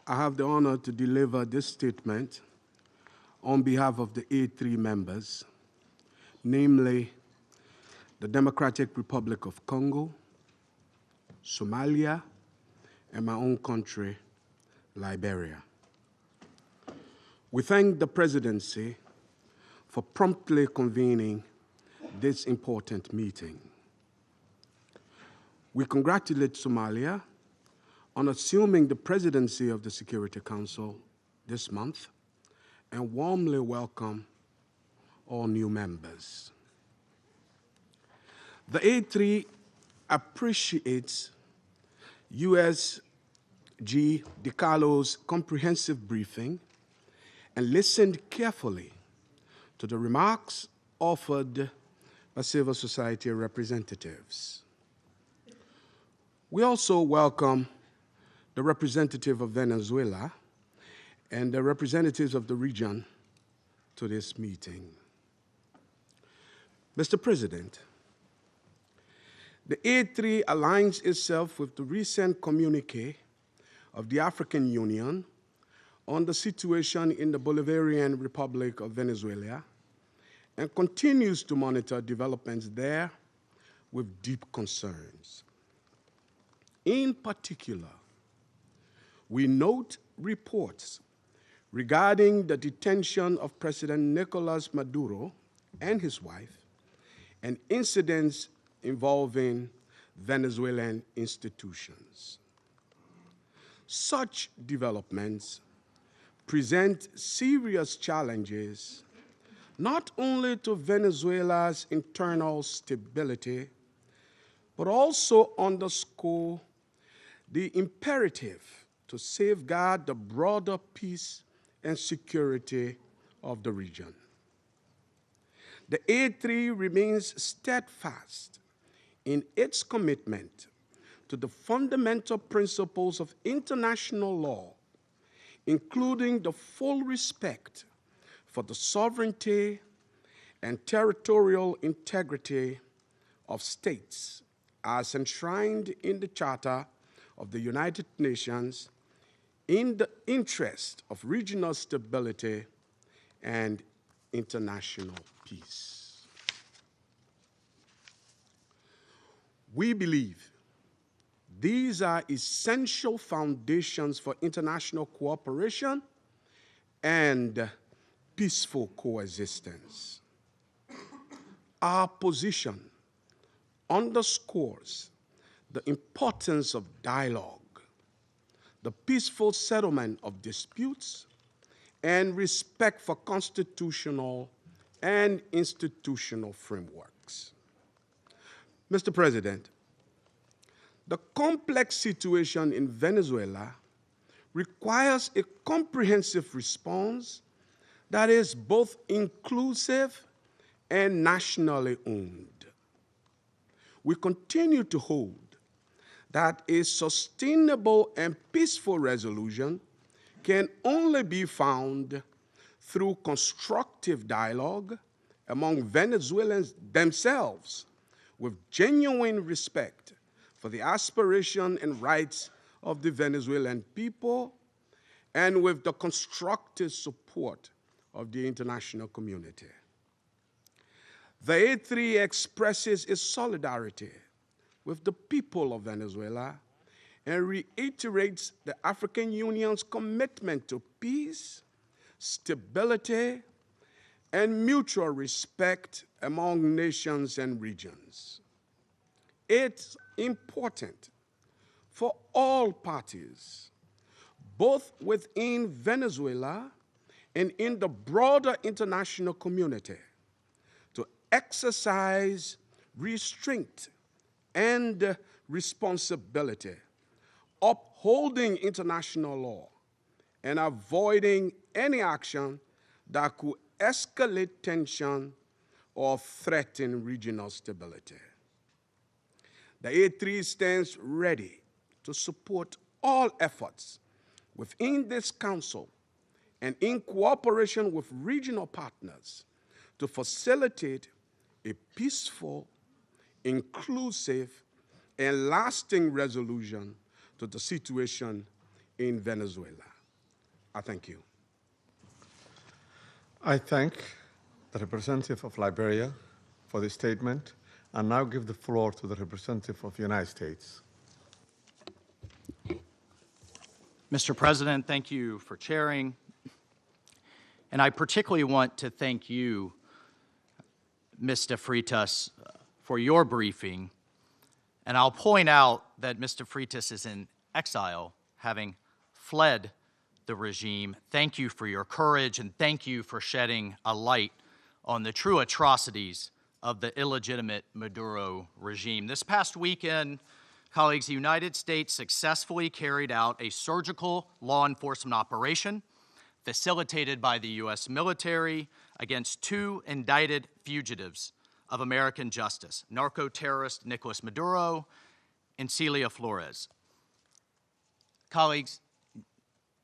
I have the honor to deliver this statement on behalf of the A3 members, namely the Democratic Republic of Congo, Somalia, and my own country, Liberia. We thank the Presidency for promptly convening this important meeting. We congratulate Somalia on assuming the presidency of the Security Council this month and warmly welcome all new members. The A3 appreciates USG DiCarlo's comprehensive briefing and listened carefully to the remarks offered by civil society representatives. We also welcome the representative of Venezuela and the representatives of the region to this meeting. Mr. President, the A3 aligns itself with the recent communiqué of the African Union on the situation in the Bolivarian Republic of Venezuela and continues to monitor developments there with deep concerns. In particular, we note reports regarding the detention of President Nicolas Maduro and his wife and incidents involving Venezuelan institutions. Such developments present serious challenges not only to Venezuela's internal stability, but also underscore the imperative to safeguard the broader peace and security of the region. The A3 remains steadfast in its commitment to the fundamental principles of international law, including the full respect for the sovereignty and territorial integrity of states as enshrined in the Charter of the United Nations in the interest of regional stability and international peace. We believe these are essential foundations for international cooperation and peaceful coexistence. Our position underscores the importance of dialogue, the peaceful settlement of disputes, and respect for constitutional and institutional frameworks. Mr. President, the complex situation in Venezuela requires a comprehensive response that is both inclusive and nationally owned. We continue to hold that a sustainable and peaceful resolution can only be found through constructive dialogue among Venezuelans themselves, with genuine respect for the aspiration and rights of the Venezuelan people, and with the constructive support of the international community. The A3 expresses its solidarity with the people of Venezuela and reiterates the African Union's commitment to peace, stability, and mutual respect among nations and regions. It's important for all parties, both within Venezuela and in the broader international community, to exercise restraint and responsibility, upholding international law and avoiding any action that could escalate tension or threaten regional stability. The A3 stands ready to support all efforts within this Council and in cooperation with regional partners to facilitate a peaceful, inclusive, and lasting resolution to the situation in Venezuela. I thank you. I thank the representative of Liberia for the statement, and now give the floor to the representative of the United States. Mr. President, thank you for chairing. And I particularly want to thank you, Mr. Freitas, for your briefing. And I'll point out that Mr. Freitas is in exile, having fled the regime. Thank you for your courage, and thank you for shedding a light on the true atrocities of the illegitimate Maduro regime. This past weekend, colleagues, the United States successfully carried out a surgical law enforcement operation facilitated by the U.S. military against two indicted fugitives of American justice, narco-terrorist Nicolas Maduro and Celia Flores. Colleagues,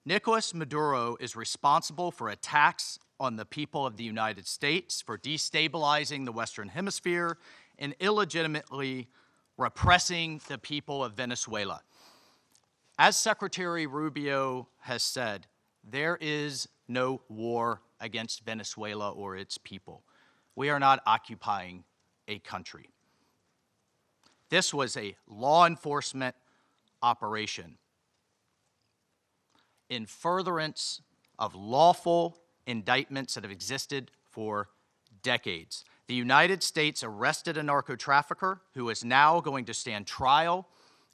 Nicolas Maduro is responsible for attacks on the people of the United States, for destabilizing the Western Hemisphere, and illegitimately repressing the people of Venezuela. As Secretary Rubio has said, there is no war against Venezuela or its people. We are not occupying a country. This was a law enforcement operation in furtherance of lawful indictments that have existed for decades. The United States arrested a narco-trafficker who is now going to stand trial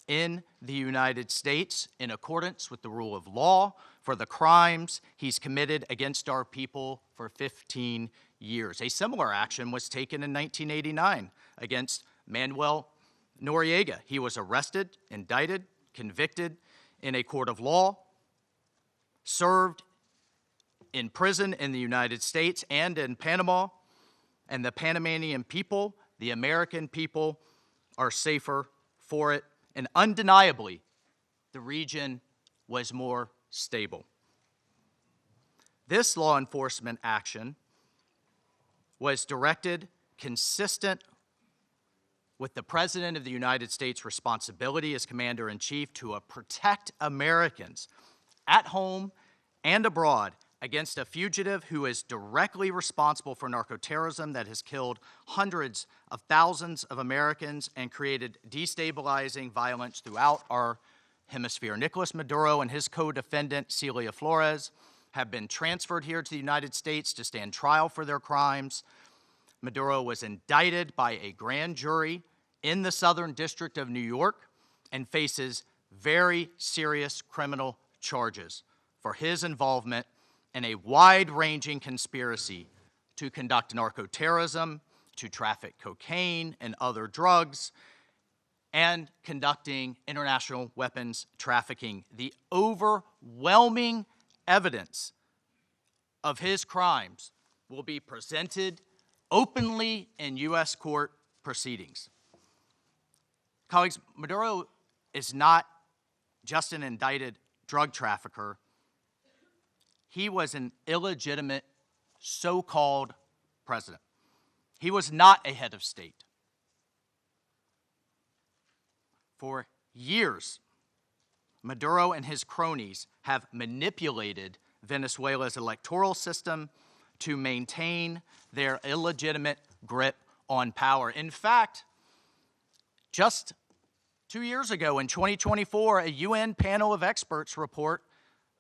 in the United States in accordance with the rule of law for the crimes he's committed against our people for 15 years. A similar action was taken in 1989 against Manuel Noriega. He was arrested, indicted, convicted in a court of law served in prison in the United States and in Panama, and the Panamanian people, the American people, are safer for it. And undeniably, the region was more stable. This law enforcement action was directed, consistent with the President of the United States' responsibility as Commander-in-Chief to protect Americans at home and abroad against a fugitive who is directly responsible for narcoterrorism that has killed hundreds of thousands of Americans and created destabilizing violence throughout our hemisphere. Nicolas Maduro and his co-defendant, Celia Flores, have been transferred here to the United States to stand trial for their crimes. Maduro was indicted by a grand jury in the Southern District of New York and faces very serious criminal charges for his involvement in a wide-ranging conspiracy to conduct narcoterrorism, to traffic cocaine and other drugs, and conducting international weapons trafficking. The overwhelming evidence of his crimes will be presented openly in U.S. court proceedings. Colleagues, Maduro is not just an indicted drug trafficker. He was an illegitimate so-called president. He was not a head of state. For years, Maduro and his cronies have manipulated Venezuela's electoral system to maintain their illegitimate grip on power. In fact, just 2 years ago in 2024, a UN panel of experts report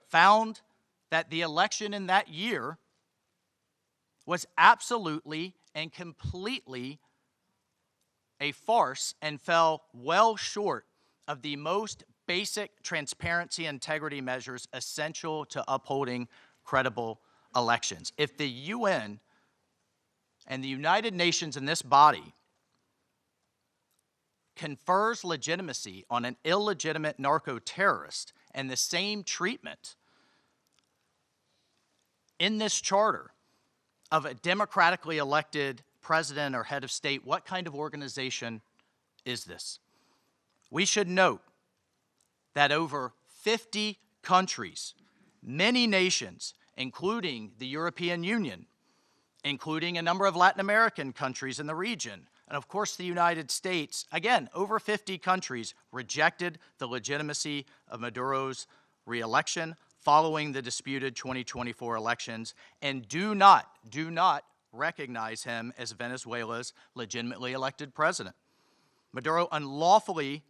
found that the election in that year was absolutely and completely a farce and fell well short of the most basic transparency and integrity measures essential to upholding credible elections. If the UN and the United Nations in this body confers legitimacy on an illegitimate narco-terrorist and the same treatment in this charter of a democratically elected president or head of state, what kind of organization is this? We should note that over 50 countries, many nations, including the European Union, including a number of Latin American countries in the region, and of course the United States, again, over 50 countries rejected the legitimacy of Maduro's re-election following the disputed 2024 elections and do not recognize him as Venezuela's legitimately elected president. Maduro unlawfully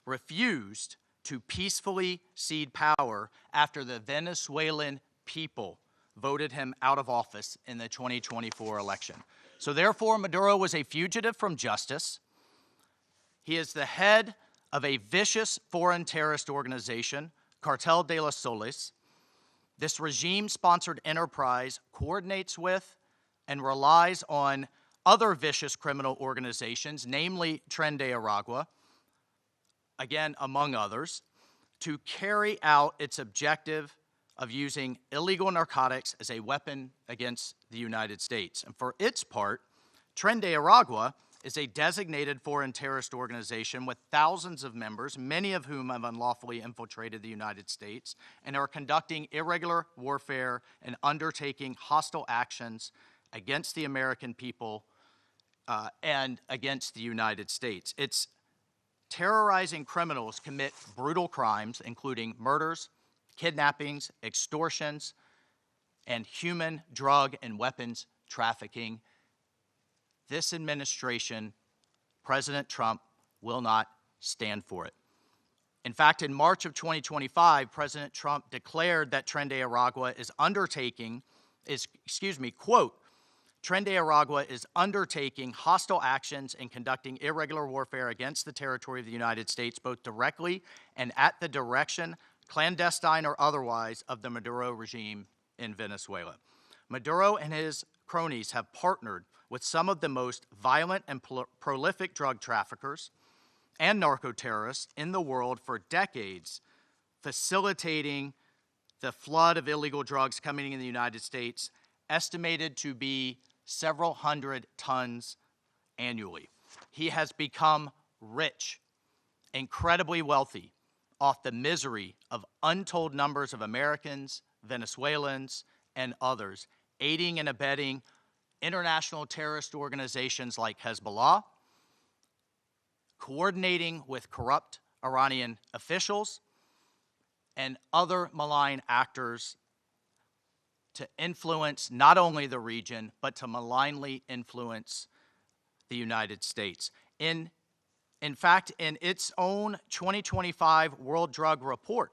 refused to peacefully cede power after the Venezuelan people voted him out of office in the 2024 election. So therefore, Maduro was a fugitive from justice. He is the head of a vicious foreign terrorist organization, Cartel de los Soles. This regime-sponsored enterprise coordinates with and relies on other vicious criminal organizations, namely Tren de Aragua, again, among others, to carry out its objective of using illegal narcotics as a weapon against the United States. And for its part, Tren de Aragua is a designated foreign terrorist organization with thousands of members, many of whom have unlawfully infiltrated the United States and are conducting irregular warfare and undertaking hostile actions against the American people and against the United States. It's terrorizing criminals commit brutal crimes, including murders, kidnappings, extortions, and human, drug, and weapons trafficking. This administration, President Trump, will not stand for it. In fact, in March of 2025, President Trump declared that Tren de Aragua is quote, Tren de Aragua is undertaking hostile actions and conducting irregular warfare against the territory of the United States, both directly and at the direction, clandestine or otherwise, of the Maduro regime in Venezuela. Maduro and his cronies have partnered with some of the most violent and prolific drug traffickers and narco-terrorists in the world for decades, facilitating the flood of illegal drugs coming in the United States, estimated to be several hundred tons annually. He has become rich, incredibly wealthy, off the misery of untold numbers of Americans, Venezuelans, and others, aiding and abetting international terrorist organizations like Hezbollah, coordinating with corrupt Iranian officials, and other malign actors to influence not only the region, but to malignly influence the United States. In fact, in its own 2025 World Drug Report,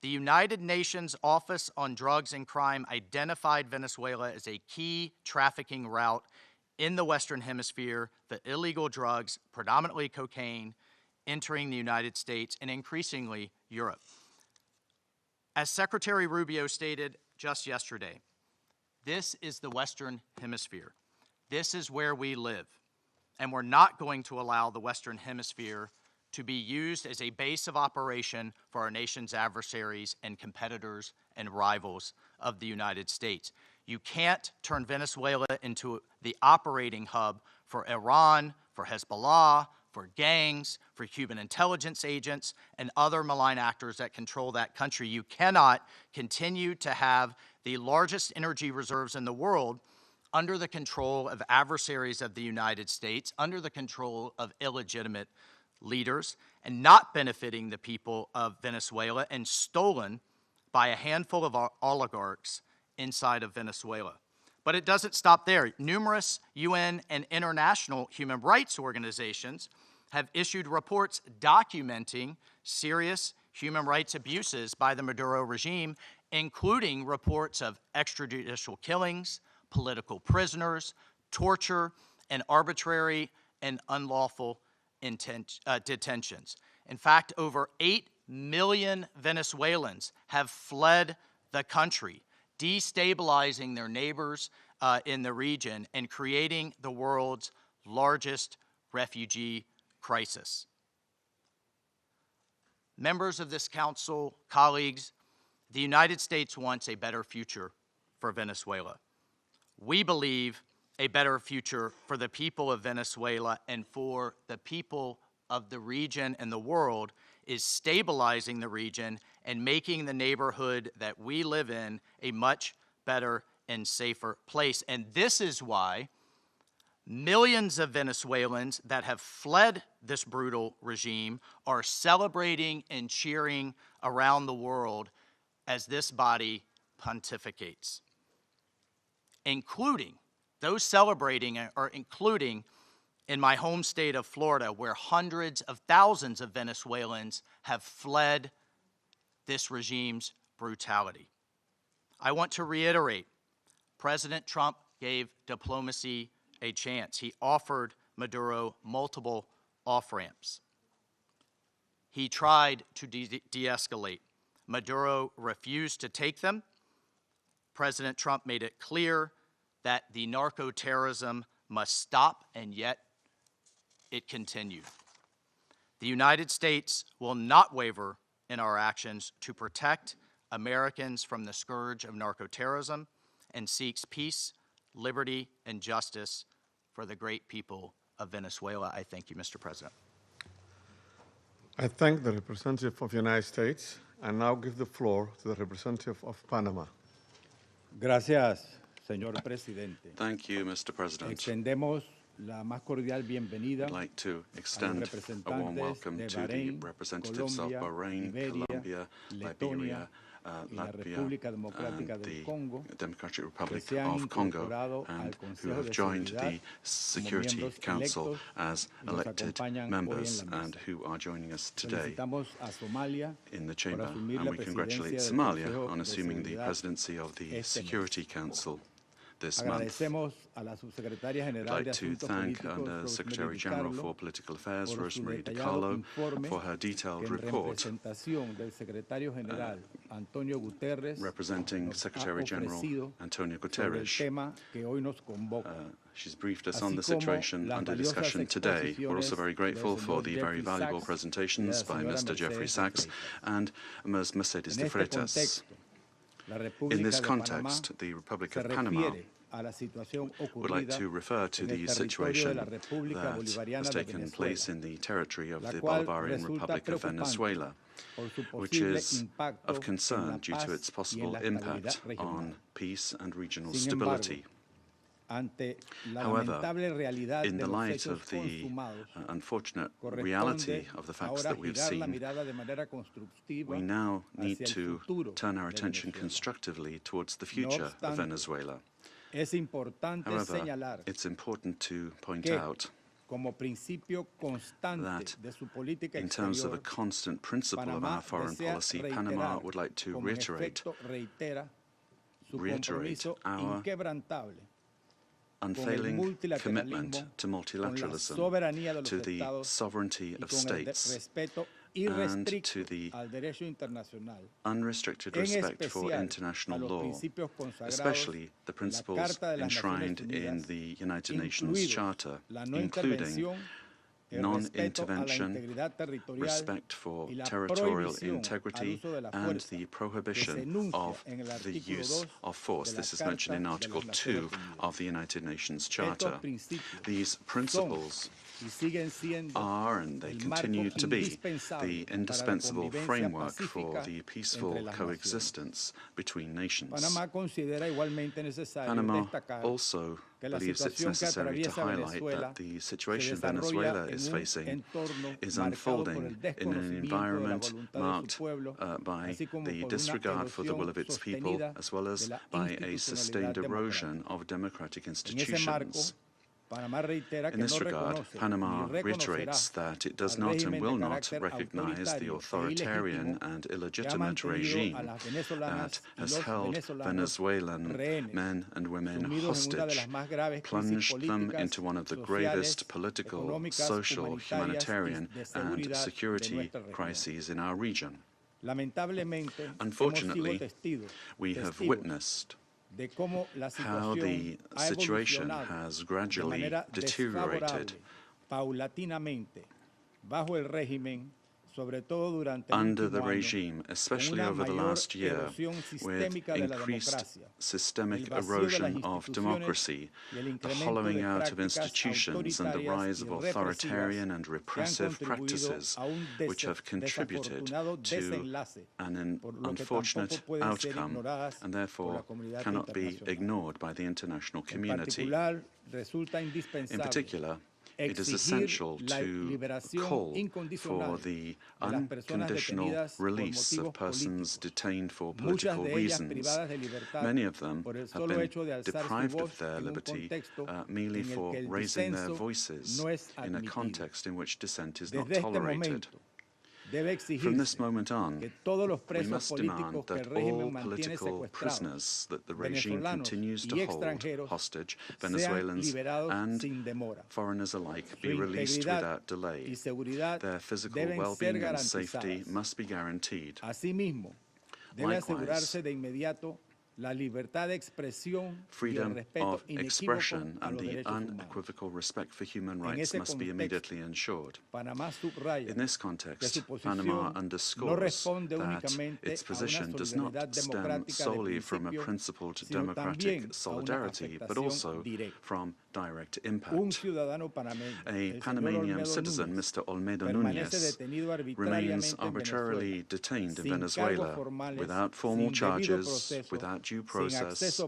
the United Nations Office on Drugs and Crime identified Venezuela as a key trafficking route in the Western Hemisphere for illegal drugs, predominantly cocaine, entering the United States and increasingly Europe. As Secretary Rubio stated just yesterday, this is the Western Hemisphere. This is where we live, and we're not going to allow the Western Hemisphere to be used as a base of operation for our nation's adversaries and competitors and rivals of the United States. You can't turn Venezuela into the operating hub for Iran, for Hezbollah, for gangs, for Cuban intelligence agents, and other malign actors that control that country. You cannot continue to have the largest energy reserves in the world under the control of adversaries of the United States, under the control of illegitimate leaders, and not benefiting the people of Venezuela, and stolen by a handful of oligarchs inside of Venezuela. But it doesn't stop there. Numerous UN and international human rights organizations have issued reports documenting serious human rights abuses by the Maduro regime, including reports of extrajudicial killings, political prisoners, torture, and arbitrary and unlawful detentions. In fact, over 8 million Venezuelans have fled the country, destabilizing their neighbors in the region and creating the world's largest refugee crisis. Members of this council, colleagues, the United States wants a better future for Venezuela. We believe a better future for the people of Venezuela and for the people of the region and the world is stabilizing the region and making the neighborhood that we live in a much better and safer place. And this is why millions of Venezuelans that have fled this brutal regime are celebrating and cheering around the world as this body pontificates, including those celebrating are including in my home state of Florida, where hundreds of thousands of Venezuelans have fled this regime's brutality. I want to reiterate, President Trump gave diplomacy a chance. He offered Maduro multiple off-ramps. He tried to de-escalate. Maduro refused to take them. President Trump made it clear that the narco-terrorism must stop, and yet it continued. The United States will not waver in our actions to protect Americans from the scourge of narco-terrorism and seeks peace, liberty, and justice for the great people of Venezuela. I thank you, Mr. President. I thank the representative of the United States and now give the floor to the representative of Panama. Gracias, señor presidente. Thank you, Mr. President. Extendemos la más cordial bienvenida I'd like to extend a warm welcome to the representatives of Bahrain, Colombia, Liberia, Latvia, and the Democratic Republic of Congo, and who have joined the Security Council as elected members and who are joining us today in the chamber. And we congratulate Somalia on assuming the presidency of the Security Council. this month. I'd like to thank the Secretary General for Political Affairs, Rosemary DiCarlo, for her detailed report representing Secretary General Antonio Guterres. She's briefed us on the situation under discussion today. We're also very grateful for the very valuable presentations by Mr. Jeffrey Sachs and Ms. Mercedes de Freitas. In this context, the Republic of Panama would like to refer to the situation that has taken place in the territory of the Bolivarian Republic of Venezuela, which is of concern due to its possible impact on peace and regional stability. However, in the light of the unfortunate reality of the facts that we've seen, we now need to turn our attention constructively towards the future of Venezuela. However, it's important to point out that in terms of a constant principle of our foreign policy, Panama would like to reiterate our unfailing commitment to multilateralism, to the sovereignty of states, and to the unrestricted respect for international law, especially the principles enshrined in the United Nations Charter, including non-intervention, respect for territorial integrity, and the prohibition of the use of force. This is mentioned in Article 2 of the United Nations Charter. These principles are, and they continue to be, the indispensable framework for the peaceful coexistence between nations. Panama also believes it's necessary to highlight that the situation Venezuela is facing is unfolding in an environment marked by the disregard for the will of its people, as well as by a sustained erosion of democratic institutions. In this regard, Panama reiterates that it does not and will not recognize the authoritarian and illegitimate regime that has held Venezuelan men and women hostage, plunged them into one of the gravest political, social, humanitarian, and security crises in our region. Unfortunately, we have witnessed how the situation has gradually deteriorated under the regime, especially over the last year, with increased systemic erosion of democracy, the hollowing out of institutions, and the rise of authoritarian and repressive practices, which have contributed to an unfortunate outcome and therefore cannot be ignored by the international community. In particular, it is essential to call for the unconditional release of persons detained for political reasons. Many of them have been deprived of their liberty merely for raising their voices in a context in which dissent is not tolerated. From this moment on, we must demand that all political prisoners that the regime continues to hold hostage, Venezuelans and foreigners alike, be released without delay. Their physical well-being and safety must be guaranteed. Likewise, freedom of expression and the unequivocal respect for human rights must be immediately ensured. In this context, Panama underscores that its position does not stem solely from a principled democratic solidarity, but also from direct impact. A Panamanian citizen, Mr. Olmedo Núñez, remains arbitrarily detained in Venezuela without formal charges, without due process,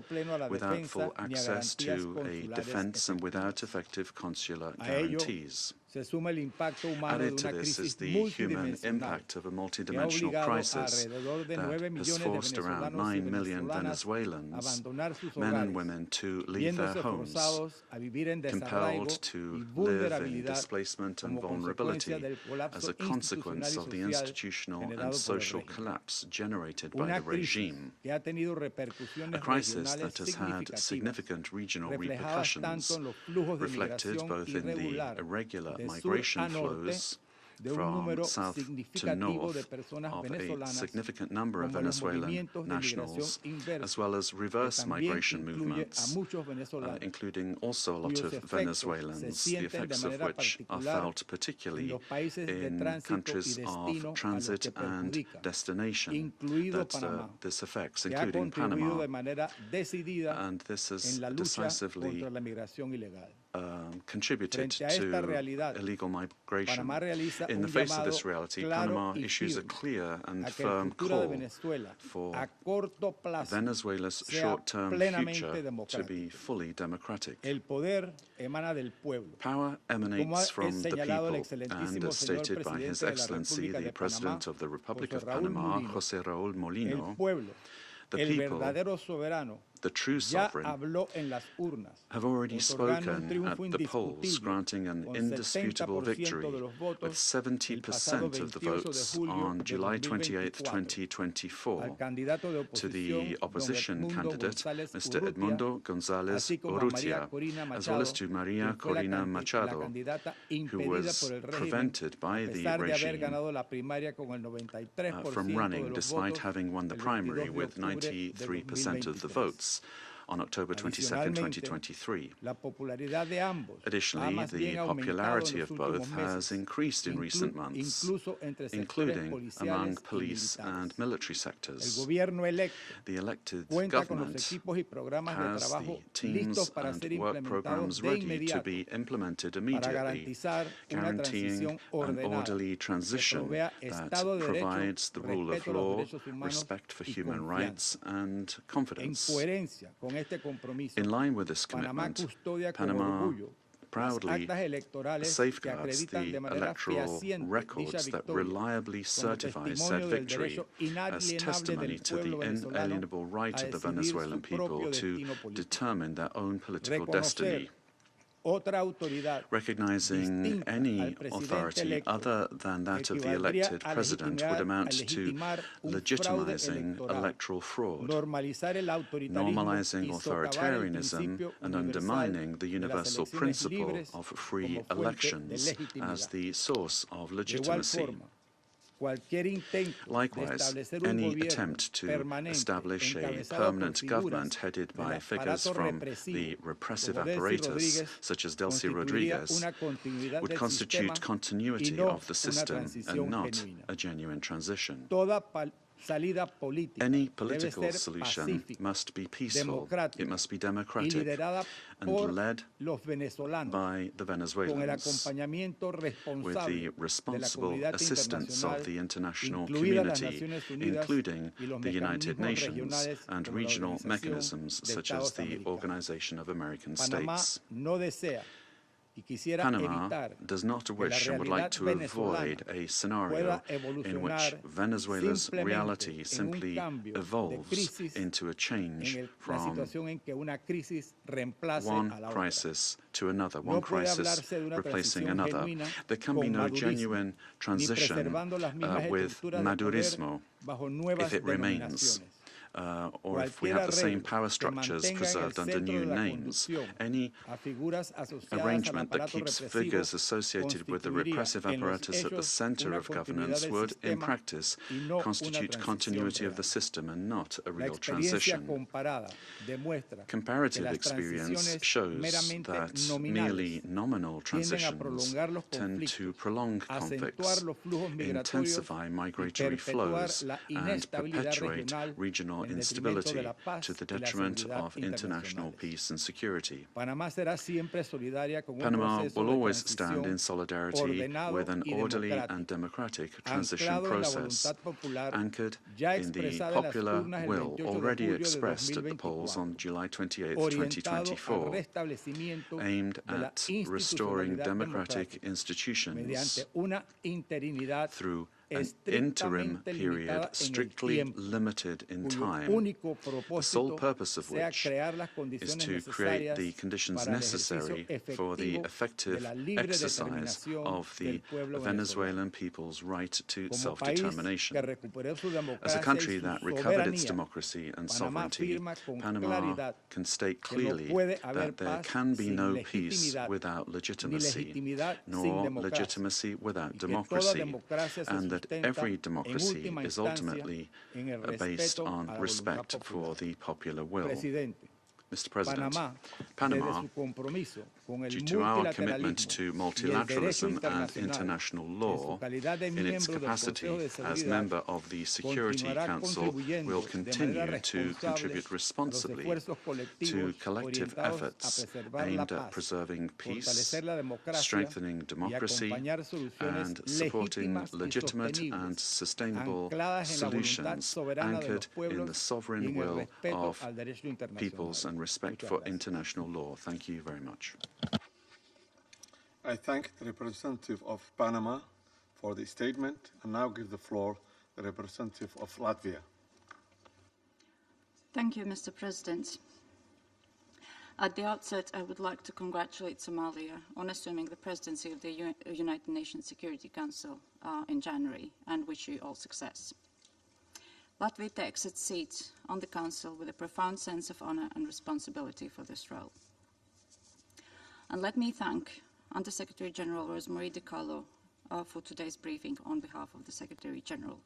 without full access to a defense, and without effective consular guarantees. Added to this is the human impact of a multidimensional crisis that has forced around 9 million Venezuelans, men and women, to leave their homes, compelled to live in displacement and vulnerability as a consequence of the institutional and social collapse generated by the regime. A crisis that has had significant regional repercussions, reflected both in the irregular migration flows from south to north of a significant number of Venezuelan nationals, as well as reverse migration movements, including also a lot of Venezuelans, the effects of which are felt particularly in countries of transit and destination that this affects, including Panama. And this has decisively contributed to illegal migration. In the face of this reality, Panama issues a clear and firm call for Venezuela's short-term future to be fully democratic. Power emanates from the people, and as stated by His Excellency, the President of the Republic of Panama, José Raúl Molino, the people, the true sovereign, have already spoken at the polls, granting an indisputable victory with 70% of the votes on July 28, 2024, to the opposition candidate, Mr. Edmundo González Urrutia, as well as to Maria Corina Machado, who was prevented by the regime from running despite having won the primary with 93% of the votes on October 22, 2023. Additionally, the popularity of both has increased in recent months, including among police and military sectors. The elected government has the teams and work programs ready to be implemented immediately, guaranteeing an orderly transition that provides the rule of law, respect for human rights, and confidence. In line with this commitment, Panama proudly safeguards the electoral records that reliably certify said victory as testimony to the inalienable right of the Venezuelan people to determine their own political destiny. Recognizing any authority other than that of the elected president would amount to legitimizing electoral fraud, normalizing authoritarianism, and undermining the universal principle of free elections as the source of legitimacy. Likewise, any attempt to establish a permanent government headed by figures from the repressive apparatus, such as Delcy Rodriguez, would constitute continuity of the system and not a genuine transition. Any political solution must be peaceful, it must be democratic, and led by the Venezuelans, with the responsible assistance of the international community, including the United Nations and regional mechanisms such as the Organization of American States. Panama does not wish and would like to avoid a scenario in which Venezuela's reality simply evolves into a change from one crisis to another, one crisis replacing another. There can be no genuine transition with Madurismo if it remains. Or if we have the same power structures preserved under new names. Any arrangement that keeps figures associated with the repressive apparatus at the center of governance would, in practice, constitute continuity of the system and not a real transition. Comparative experience shows that merely nominal transitions tend to prolong conflicts, intensify migratory flows, and perpetuate regional instability to the detriment of international peace and security. Panama will always stand in solidarity with an orderly and democratic transition process, anchored in the popular will already expressed at the polls on July 28, 2024, aimed at restoring democratic institutions through an interim period strictly limited in time, the sole purpose of which is to create the conditions necessary for the effective exercise of the Venezuelan people's right to self-determination. As a country that recovered its democracy and sovereignty, Panama can state clearly that there can be no peace without legitimacy, nor legitimacy without democracy, and that every democracy is ultimately based on respect for the popular will. Mr. President, Panama, due to our commitment to multilateralism and international law, in its capacity as member of the Security Council, will continue to contribute responsibly to collective efforts aimed at preserving peace, strengthening democracy, and supporting legitimate and sustainable solutions anchored in the sovereign will of peoples and respect for international law. Thank you very much. I thank the representative of Panama for the statement and now give the floor to the representative of Latvia. Thank you, Mr. President. At the outset, I would like to congratulate Somalia on assuming the presidency of the United Nations Security Council in January and wish you all success. Latvia takes its seat on the Council with a profound sense of honor and responsibility for this role. And let me thank Under-Secretary General Rosemary DiCarlo for today's briefing on behalf of the Secretary General,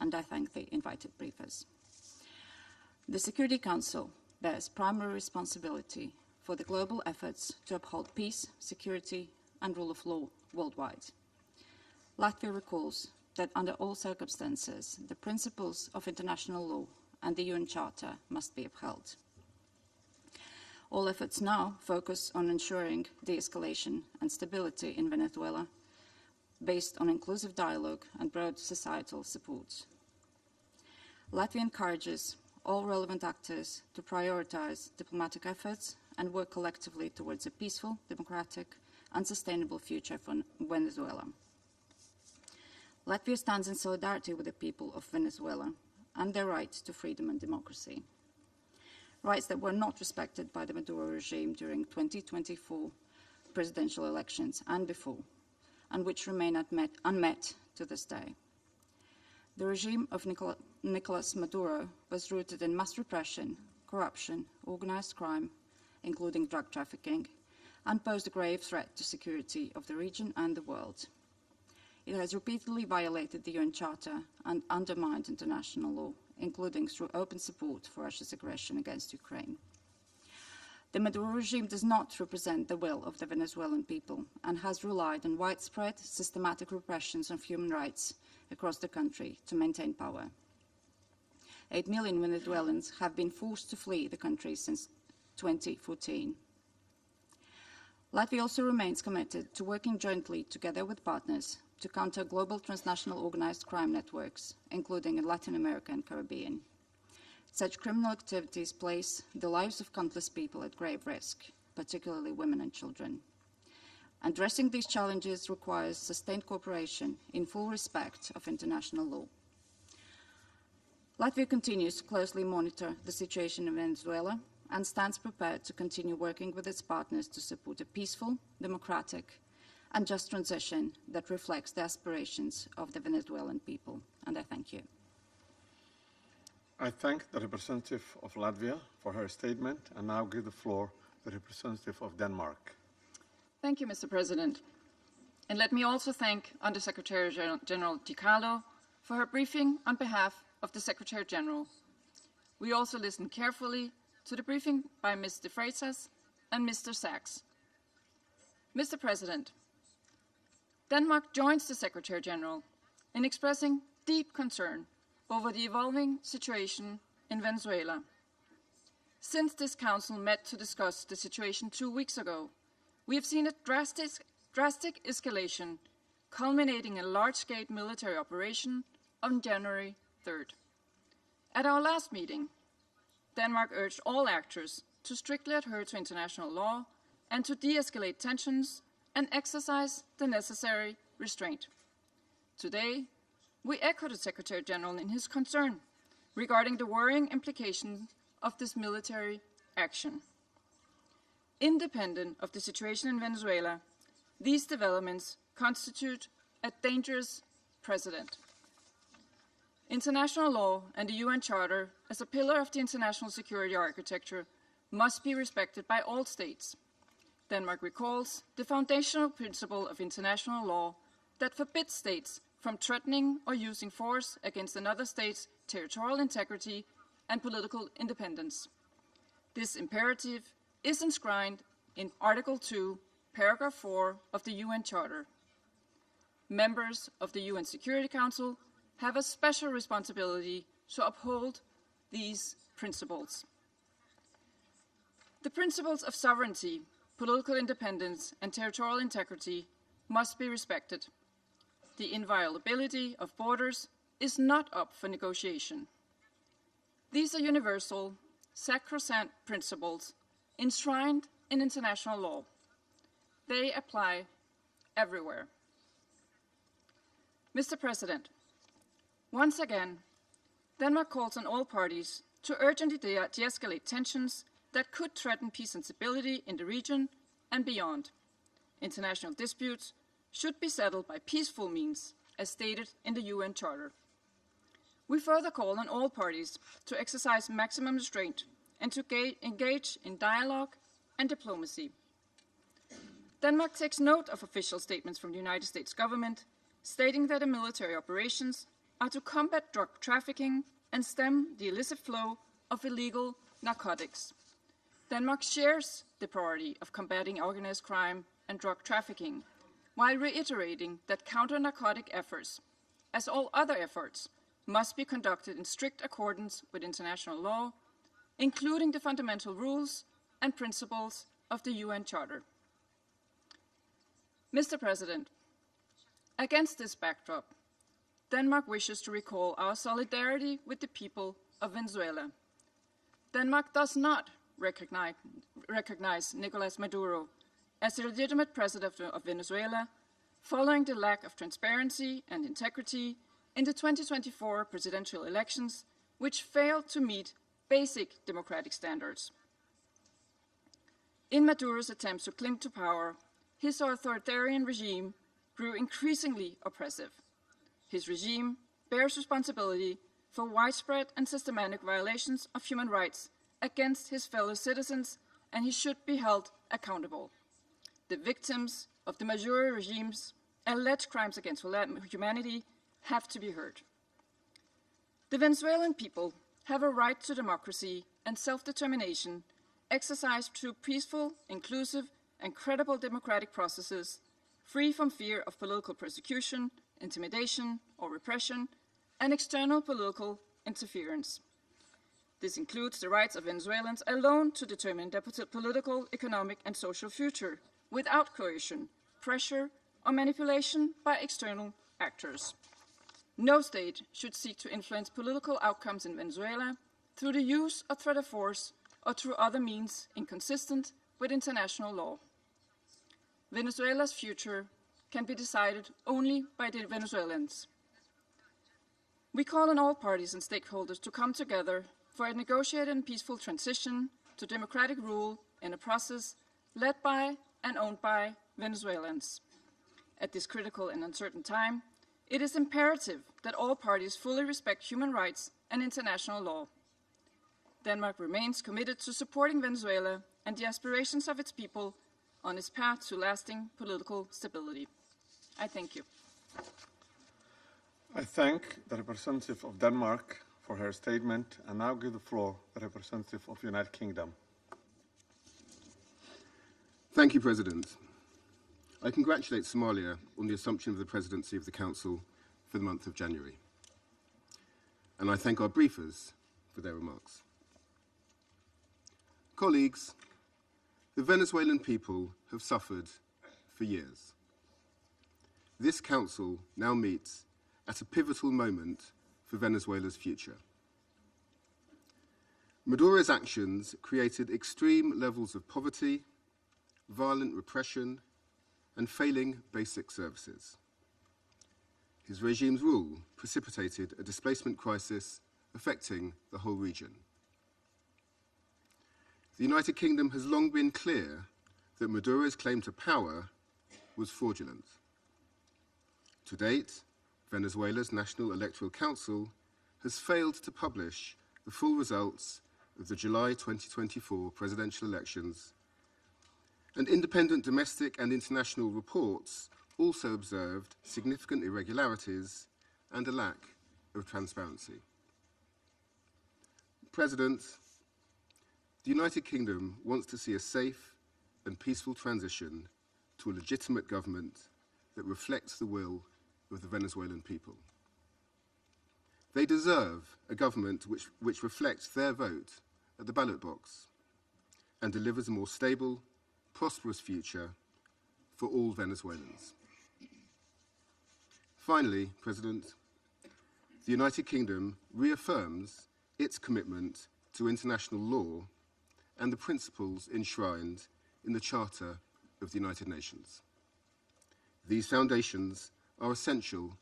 and I thank the invited briefers. The Security Council bears primary responsibility for the global efforts to uphold peace, security, and rule of law worldwide. Latvia recalls that under all circumstances, the principles of international law and the UN Charter must be upheld. All efforts now focus on ensuring de-escalation and stability in Venezuela based on inclusive dialogue and broad societal support. Latvia encourages all relevant actors to prioritize diplomatic efforts and work collectively towards a peaceful, democratic, and sustainable future for Venezuela. Latvia stands in solidarity with the people of Venezuela and their right to freedom and democracy, rights that were not respected by the Maduro regime during 2024 presidential elections and before, and which remain unmet to this day. The regime of Nicolas Maduro was rooted in mass repression, corruption, organized crime, including drug trafficking, and posed a grave threat to security of the region and the world. It has repeatedly violated the UN Charter and undermined international law, including through open support for Russia's aggression against Ukraine. The Maduro regime does not represent the will of the Venezuelan people and has relied on widespread, systematic repressions of human rights across the country to maintain power. 8 million Venezuelans have been forced to flee the country since 2014. Latvia also remains committed to working jointly together with partners to counter global transnational organized crime networks, including in Latin America and Caribbean. Such criminal activities place the lives of countless people at grave risk, particularly women and children. Addressing these challenges requires sustained cooperation in full respect of international law. Latvia continues to closely monitor the situation in Venezuela and stands prepared to continue working with its partners to support a peaceful, democratic, and just transition that reflects the aspirations of the Venezuelan people. And I thank you. I thank the representative of Latvia for her statement and now give the floor to the representative of Denmark. Thank you, Mr. President. And let me also thank Under-Secretary General DiCarlo for her briefing on behalf of the Secretary General. We also listened carefully to the briefing by Mr. Freitas and Mr. Sachs. Mr. President, Denmark joins the Secretary General in expressing deep concern over the evolving situation in Venezuela. Since this council met to discuss the situation 2 weeks ago, we have seen a drastic escalation, culminating in a large-scale military operation on January 3rd. At our last meeting, Denmark urged all actors to strictly adhere to international law and to de-escalate tensions and exercise the necessary restraint. Today, we echo the Secretary General in his concern regarding the worrying implications of this military action. Independent of the situation in Venezuela, these developments constitute a dangerous precedent. International law and the UN Charter, as a pillar of the international security architecture, must be respected by all states. Denmark recalls the foundational principle of international law that forbids states from threatening or using force against another state's territorial integrity and political independence. This imperative is enshrined in Article 2, Paragraph 4 of the UN Charter. Members of the UN Security Council have a special responsibility to uphold these principles. The principles of sovereignty, political independence, and territorial integrity must be respected. The inviolability of borders is not up for negotiation. These are universal, sacrosanct principles enshrined in international law. They apply everywhere. Mr. President, once again, Denmark calls on all parties to urgently de-escalate tensions that could threaten peace and stability in the region and beyond. International disputes should be settled by peaceful means, as stated in the UN Charter. We further call on all parties to exercise maximum restraint and to engage in dialogue and diplomacy. Denmark takes note of official statements from the United States government stating that the military operations are to combat drug trafficking and stem the illicit flow of illegal narcotics. Denmark shares the priority of combating organized crime and drug trafficking, while reiterating that counter-narcotic efforts, as all other efforts, must be conducted in strict accordance with international law, including the fundamental rules and principles of the UN Charter. Mr. President, against this backdrop, Denmark wishes to recall our solidarity with the people of Venezuela. Denmark does not recognize Nicolas Maduro as the legitimate president of Venezuela following the lack of transparency and integrity in the 2024 presidential elections, which failed to meet basic democratic standards. In Maduro's attempts to cling to power, his authoritarian regime grew increasingly oppressive. His regime bears responsibility for widespread and systematic violations of human rights against his fellow citizens, and he should be held accountable. The victims of the Maduro regime's alleged crimes against humanity have to be heard. The Venezuelan people have a right to democracy and self-determination exercised through peaceful, inclusive, and credible democratic processes, free from fear of political persecution, intimidation, or repression, and external political interference. This includes the rights of Venezuelans alone to determine their political, economic, and social future without coercion, pressure, or manipulation by external actors. No state should seek to influence political outcomes in Venezuela through the use or threat of force or through other means inconsistent with international law. Venezuela's future can be decided only by the Venezuelans. We call on all parties and stakeholders to come together for a negotiated and peaceful transition to democratic rule in a process led by and owned by Venezuelans. At this critical and uncertain time, it is imperative that all parties fully respect human rights and international law. Denmark remains committed to supporting Venezuela and the aspirations of its people on its path to lasting political stability. I thank you. I thank the representative of Denmark for her statement, and now give the floor to the representative of the United Kingdom. Thank you, President. I congratulate Somalia on the assumption of the presidency of the Council for the month of January. And I thank our briefers for their remarks. Colleagues, the Venezuelan people have suffered for years. This Council now meets at a pivotal moment for Venezuela's future. Maduro's actions created extreme levels of poverty, violent repression, and failing basic services. His regime's rule precipitated a displacement crisis affecting the whole region. The United Kingdom has long been clear that Maduro's claim to power was fraudulent. To date, Venezuela's National Electoral Council has failed to publish the full results of the July 2024 presidential elections, and independent domestic and international reports also observed significant irregularities and a lack of transparency. President, the United Kingdom wants to see a safe and peaceful transition to a legitimate government that reflects the will of the Venezuelan people. They deserve a government which reflects their vote at the ballot box and delivers a more stable, prosperous future for all Venezuelans. Finally, President, the United Kingdom reaffirms its commitment to international law and the principles enshrined in the Charter of the United Nations. These foundations are essential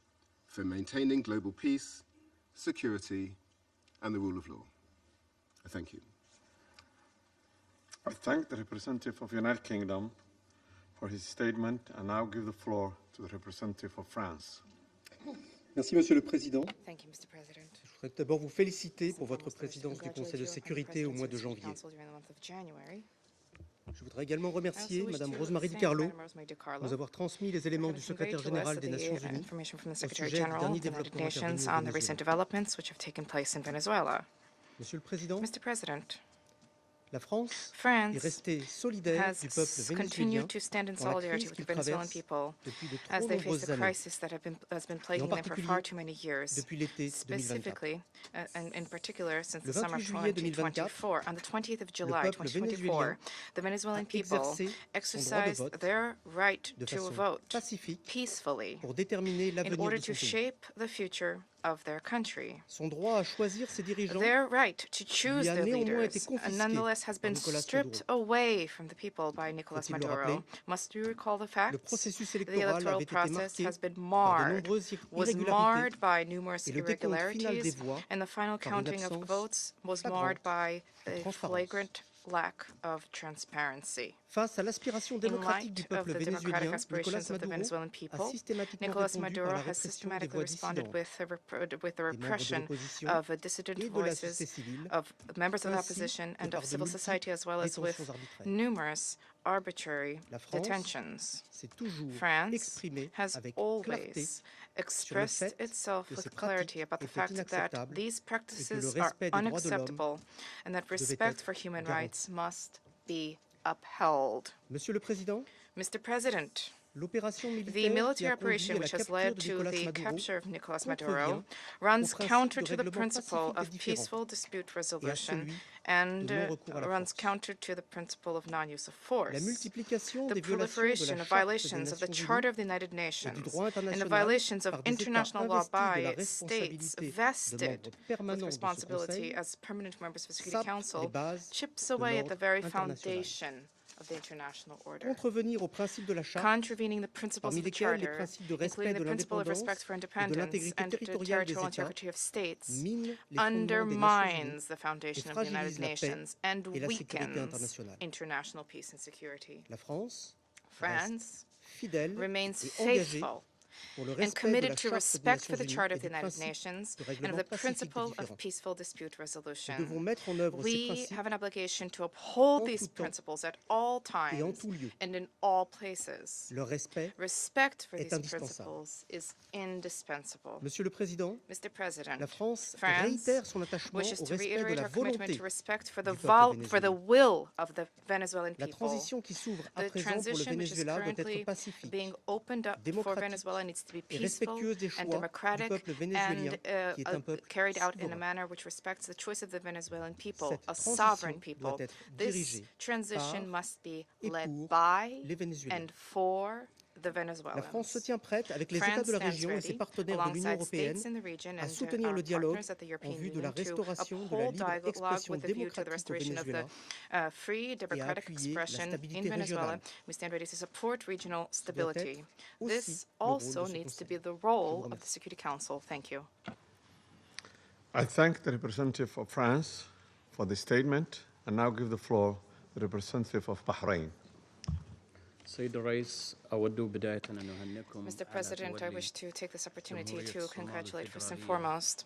for maintaining global peace, security, and the rule of law. I thank you. I thank the representative of the United Kingdom for his statement and now give the floor to the representative of France. Merci, Monsieur le Président. Thank you, Mr. President. Je voudrais d'abord vous féliciter pour votre présidence du Conseil de sécurité au mois de janvier. Je voudrais également remercier Madame Rosemary DiCarlo de nous avoir transmis les éléments du secrétaire général des Nations Unies au sujet du dernier développement intervenu au Venezuela. Monsieur le Président, la France est restée solidaire du peuple vénézuélien dans la crise qu'il traverse depuis de trop nombreuses années, et en particulier depuis l'été 2024. Le 28 juillet 2024, le peuple vénézuélien a exercé son droit de vote de façon pacifique pour déterminer l'avenir de son pays. Son droit à choisir ses dirigeants lui a néanmoins été confisqué has been stripped away from the people by Nicolas Maduro. Must you recall the facts? The electoral process has been marred by numerous irregularities, and the final counting of votes was marred by a flagrant lack of transparency. Face à l'aspiration démocratique du peuple vénézuélien, Nicolas Maduro has systematically responded with the repression of dissident voices, of members of the opposition and of civil society, as well as with numerous arbitrary detentions. France has always expressed itself with clarity about the fact that these practices are unacceptable and that respect for human rights must be upheld. Mr. President, the military operation which has led to the capture of Nicolas Maduro runs counter to the principle of peaceful dispute resolution and runs counter to the principle of non-use of force. The proliferation of violations of the Charter of the United Nations and the violations of international law by states vested with responsibility as permanent members of the Security Council chips away at the very foundation of the international order, contravening the principles of the Charter, including the principle of respect for independence and territorial integrity of states, undermines the foundation of the United Nations and weakens international peace and security. France remains faithful and committed to respect for the Charter of the United Nations and of the principle of peaceful dispute resolution. We have an obligation to uphold these principles at all times and in all places. Respect for these principles is indispensable. Mr. President, France wishes to reiterate our commitment to respect for the will of the Venezuelan people. The transition which is currently being opened up for Venezuela needs to be peaceful and democratic and carried out in a manner which respects the choice of the Venezuelan people, a sovereign people. This transition must be led by and for the Venezuelans. La France se tient prête avec les États de la région et ses partenaires de l'Union européenne à soutenir le dialogue en vue de la restauration de la libre expression démocratique au Venezuela free, et à democratic appuyer la expression in stabilité Venezuela. régionale. We stand ready to support regional stability. aussi This le rôle also de ce needs to Conseil. be the role of the Security Council. Thank you. I thank the representative of France for the statement and now give the floor to the representative of Bahrain. Mr. President, I wish to take this opportunity to congratulate first and foremost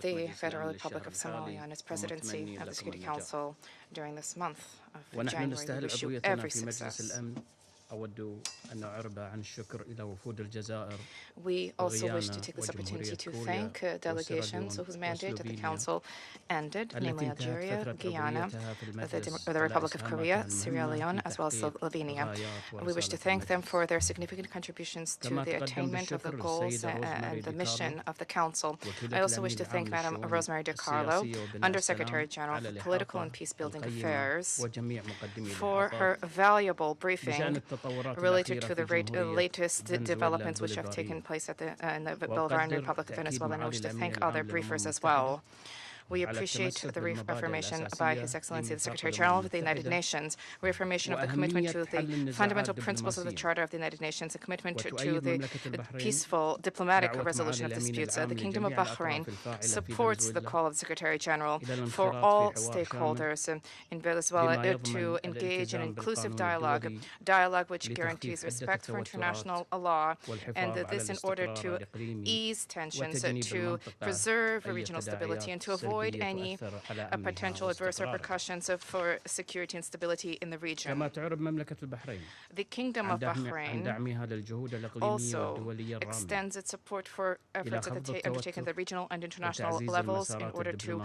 the Federal Republic of Somalia on its presidency of the Security Council during this month of January. We wish you every success. We also wish to take this opportunity to thank delegations whose mandate of the Council ended, namely Algeria, Guyana, the Republic of Korea, Sierra Leone, as well as Slovenia. We wish to thank them for their significant contributions to the attainment of the goals and the mission of the Council. I also wish to thank Madam Rosemary DiCarlo, Undersecretary General for Political and Peace-Building Affairs, for her valuable briefing related to the latest developments which have taken place in the Bolivarian Republic of Venezuela, and I wish to thank other briefers as well. We appreciate the reaffirmation by His Excellency the Secretary General of the United Nations, reaffirmation of the commitment to the fundamental principles of the Charter of the United Nations, a commitment to the peaceful diplomatic resolution of disputes. The Kingdom of Bahrain supports the call of the Secretary General for all stakeholders in Venezuela to engage in inclusive dialogue which guarantees respect for international law, and this in order to ease tensions, to preserve regional stability, and to avoid any potential adverse repercussions for security and stability in the region. The Kingdom of Bahrain also extends its support for efforts undertaken at the regional and international levels in order to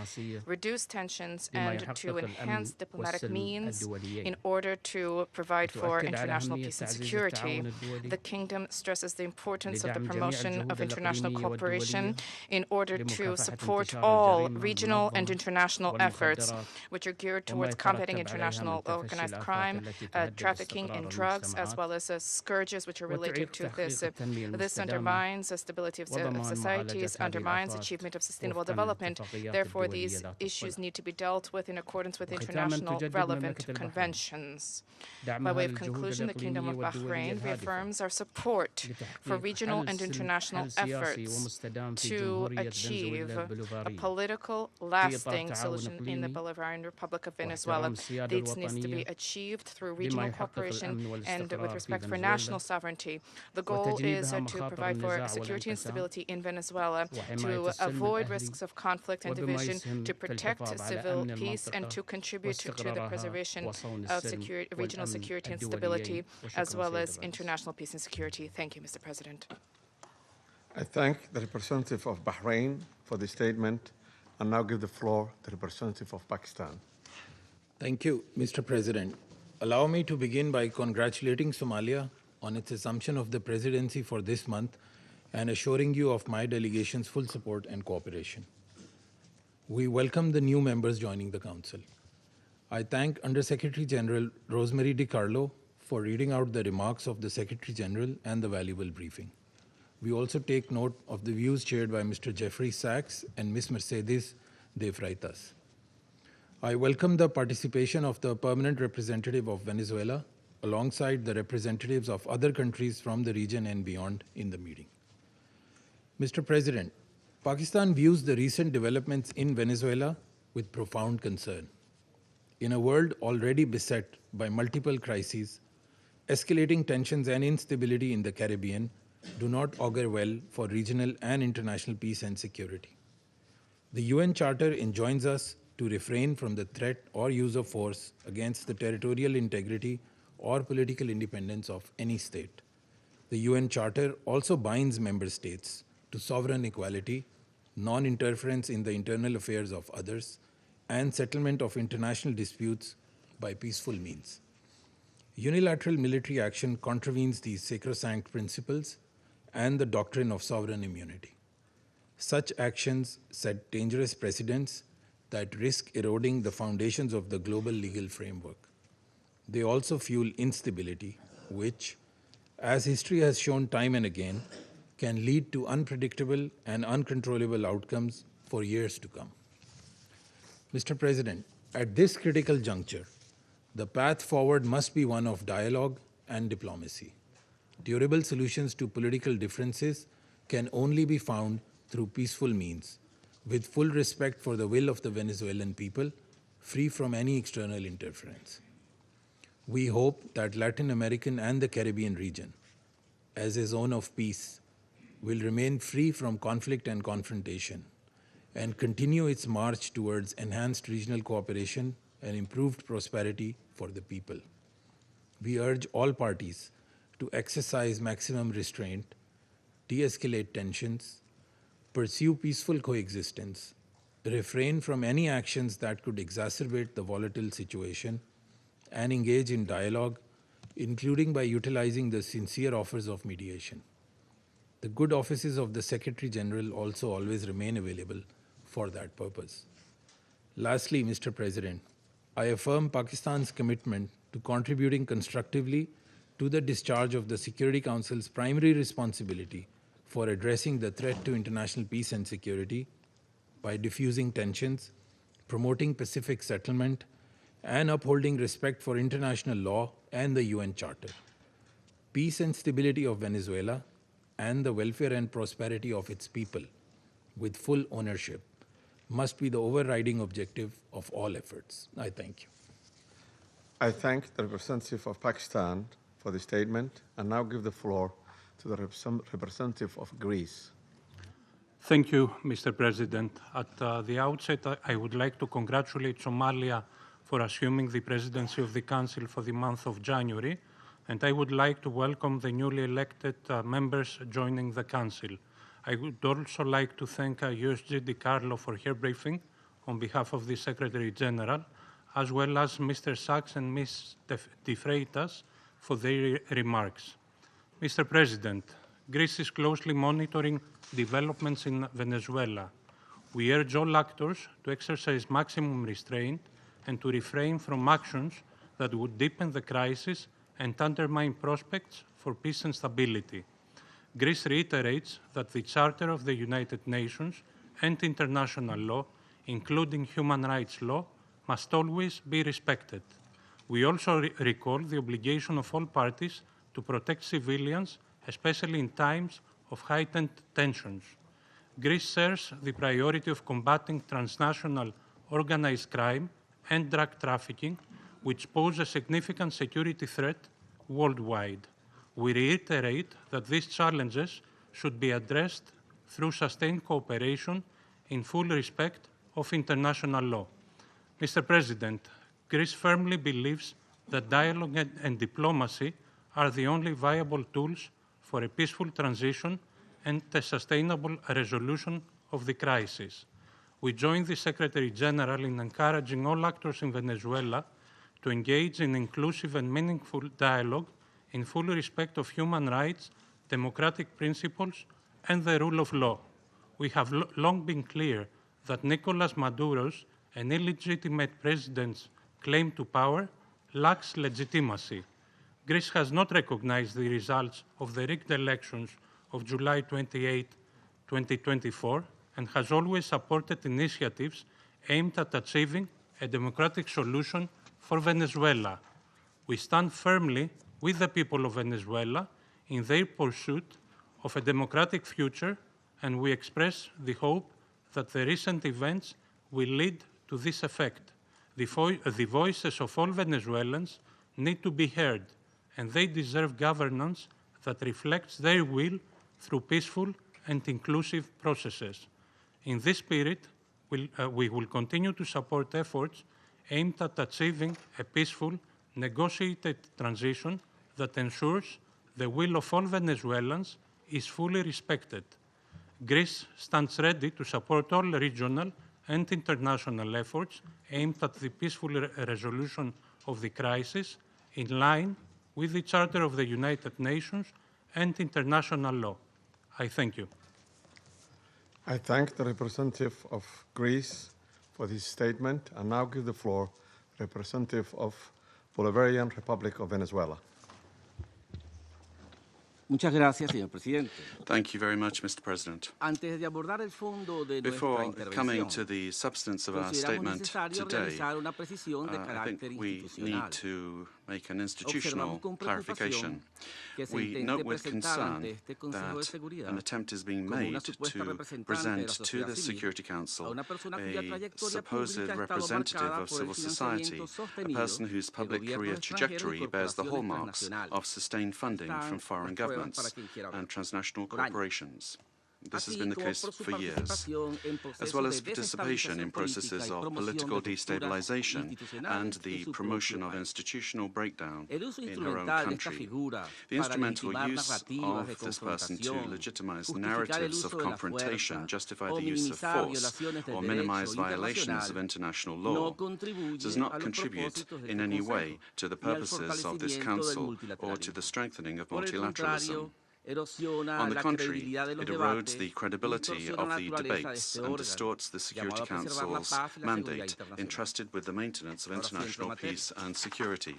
reduce tensions and to enhance diplomatic means in order to provide for international peace and security. The Kingdom stresses the importance of the promotion of international cooperation in order to support all regional and international efforts which are geared towards combating international organized crime, trafficking in drugs, as well as scourges which are related to this. This undermines the stability of societies, undermines achievement of sustainable development. Therefore, these issues need to be dealt with in accordance with international relevant conventions. By way of conclusion, the Kingdom of Bahrain reaffirms our support for regional and international efforts to achieve a political, lasting solution in the Bolivarian Republic of Venezuela. This needs to be achieved through regional cooperation and with respect for national sovereignty. The goal is to provide for security and stability in Venezuela, to avoid risks of conflict and division, to protect civil peace, and to contribute to the preservation of regional security and stability, as well as international peace and security. Thank you, Mr. President. I thank the representative of Bahrain for the statement and now give the floor to the representative of Pakistan. Thank you, Mr. President. Allow me to begin by congratulating Somalia on its assumption of the presidency for this month and assuring you of my delegation's full support and cooperation. We welcome the new members joining the Council. I thank Undersecretary General Rosemary DiCarlo for reading out the remarks of the Secretary General and the valuable briefing. We also take note of the views shared by Mr. Jeffrey Sachs and Ms. Mercedes de Freitas. I welcome the participation of the permanent representative of Venezuela alongside the representatives of other countries from the region and beyond in the meeting. Mr. President, Pakistan views the recent developments in Venezuela with profound concern. In a world already beset by multiple crises, escalating tensions and instability in the Caribbean do not augur well for regional and international peace and security. The UN Charter enjoins us to refrain from the threat or use of force against the territorial integrity or political independence of any state. The UN Charter also binds member states to sovereign equality, non-interference in the internal affairs of others, and settlement of international disputes by peaceful means. Unilateral military action contravenes these sacrosanct principles and the doctrine of sovereign immunity. Such actions set dangerous precedents that risk eroding the foundations of the global legal framework. They also fuel instability, which, as history has shown time and again, can lead to unpredictable and uncontrollable outcomes for years to come. Mr. President, at this critical juncture, the path forward must be one of dialogue and diplomacy. Durable solutions to political differences can only be found through peaceful means, with full respect for the will of the Venezuelan people, free from any external interference. We hope that Latin American and the Caribbean region, as a zone of peace, will remain free from conflict and confrontation and continue its march towards enhanced regional cooperation and improved prosperity for the people. We urge all parties to exercise maximum restraint, de-escalate tensions, pursue peaceful coexistence, refrain from any actions that could exacerbate the volatile situation, and engage in dialogue, including by utilizing the sincere offers of mediation. The good offices of the Secretary General also always remain available for that purpose. Lastly, Mr. President, I affirm Pakistan's commitment to contributing constructively to the discharge of the Security Council's primary responsibility for addressing the threat to international peace and security by diffusing tensions, promoting pacific settlement, and upholding respect for international law and the UN Charter. Peace and stability of Venezuela and the welfare and prosperity of its people, with full ownership, must be the overriding objective of all efforts. I thank you. I thank the representative of Pakistan for the statement and now give the floor to the representative of Greece. Thank you, Mr. President. At the outset, I would like to congratulate Somalia for assuming the presidency of the Council for the month of January, and I would like to welcome the newly elected members joining the Council. I would also like to thank USG DiCarlo for her briefing on behalf of the Secretary General, as well as Mr. Sachs and Ms. Freitas for their remarks. Mr. President, Greece is closely monitoring developments in Venezuela. We urge all actors to exercise maximum restraint and to refrain from actions that would deepen the crisis and undermine prospects for peace and stability. Greece reiterates that the Charter of the United Nations and international law, including human rights law, must always be respected. We also recall the obligation of all parties to protect civilians, especially in times of heightened tensions. Greece shares the priority of combating transnational organized crime and drug trafficking, which pose a significant security threat worldwide. We reiterate that these challenges should be addressed through sustained cooperation in full respect of international law. Mr. President, Greece firmly believes that dialogue and diplomacy are the only viable tools for a peaceful transition and a sustainable resolution of the crisis. We join the Secretary General in encouraging all actors in Venezuela to engage in inclusive and meaningful dialogue in full respect of human rights, democratic principles, and the rule of law. We have long been clear that Nicolas Maduro's and illegitimate president's claim to power lacks legitimacy. Greece has not recognized the results of the rigged elections of July 28, 2024, and has always supported initiatives aimed at achieving a democratic solution for Venezuela. We stand firmly with the people of Venezuela in their pursuit of a democratic future, and we express the hope that the recent events will lead to this effect. The voices of all Venezuelans need to be heard, and they deserve governance that reflects their will through peaceful and inclusive processes. In this spirit, we will continue to support efforts aimed at achieving a peaceful, negotiated transition that ensures the will of all Venezuelans is fully respected. Greece stands ready to support all regional and international efforts aimed at the peaceful resolution of the crisis in line with the Charter of the United Nations and international law. I thank you. I thank the representative of Greece for this statement and now give the floor to the representative of Bolivarian Republic of Venezuela. Muchas gracias, señor presidente. Thank you very much, Mr. President. Antes de abordar el fondo de Before coming to the substance of our statement today, I think we need to make an institutional clarification. We note with concern that an attempt is being made to present to the Security Council a supposed representative of civil society, a person whose public career trajectory bears the hallmarks of sustained funding from foreign governments and transnational corporations. This has been the case for years, as well as participation in processes of political destabilization and the promotion of institutional breakdown in her own country. The instrumental use of this person to legitimize narratives of confrontation, justify the use of force, or minimize violations of international law does not contribute in any way to the purposes of this Council or to the strengthening of multilateralism. On the contrary, it erodes the credibility of the debates and distorts the Security Council's mandate entrusted with the maintenance of international peace and security.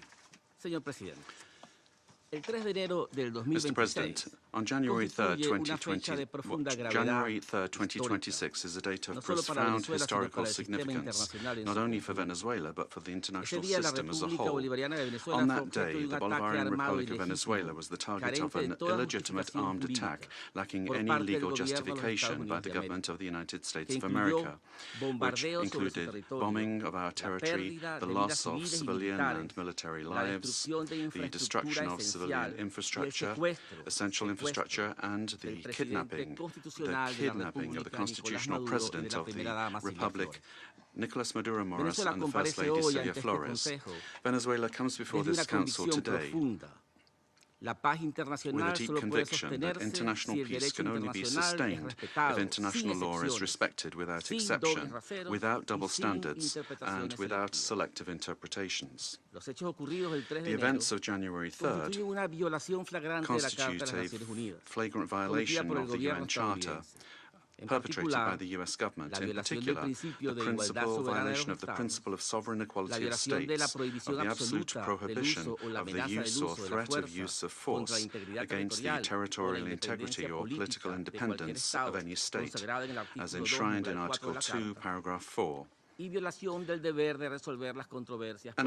Mr. President, on January 3rd, 2026 is a date of profound historical significance, not only for Venezuela, but for the international system as a whole. On that day, the Bolivarian Republic of Venezuela was the target of an illegitimate armed attack, lacking any legal justification by the government of the United States of America, which included bombing of our territory, the loss of civilian and military lives, the destruction of civilian infrastructure, essential infrastructure, and the kidnapping of the constitutional president of the Republic, Nicolas Maduro Moros, and the First Lady Silvia Flores. Venezuela comes before this Council today with a deep conviction that international peace can only be sustained if international law is respected without exception, without double standards, and without selective interpretations. The events of January 3rd constitute a flagrant violation of the UN Charter, perpetrated by the U.S. government, in particular, the violation of the principle of sovereign equality of states, of the absolute prohibition of the use or threat of use of force against the territorial integrity or political independence of any state, as enshrined in Article 2, Paragraph 4. And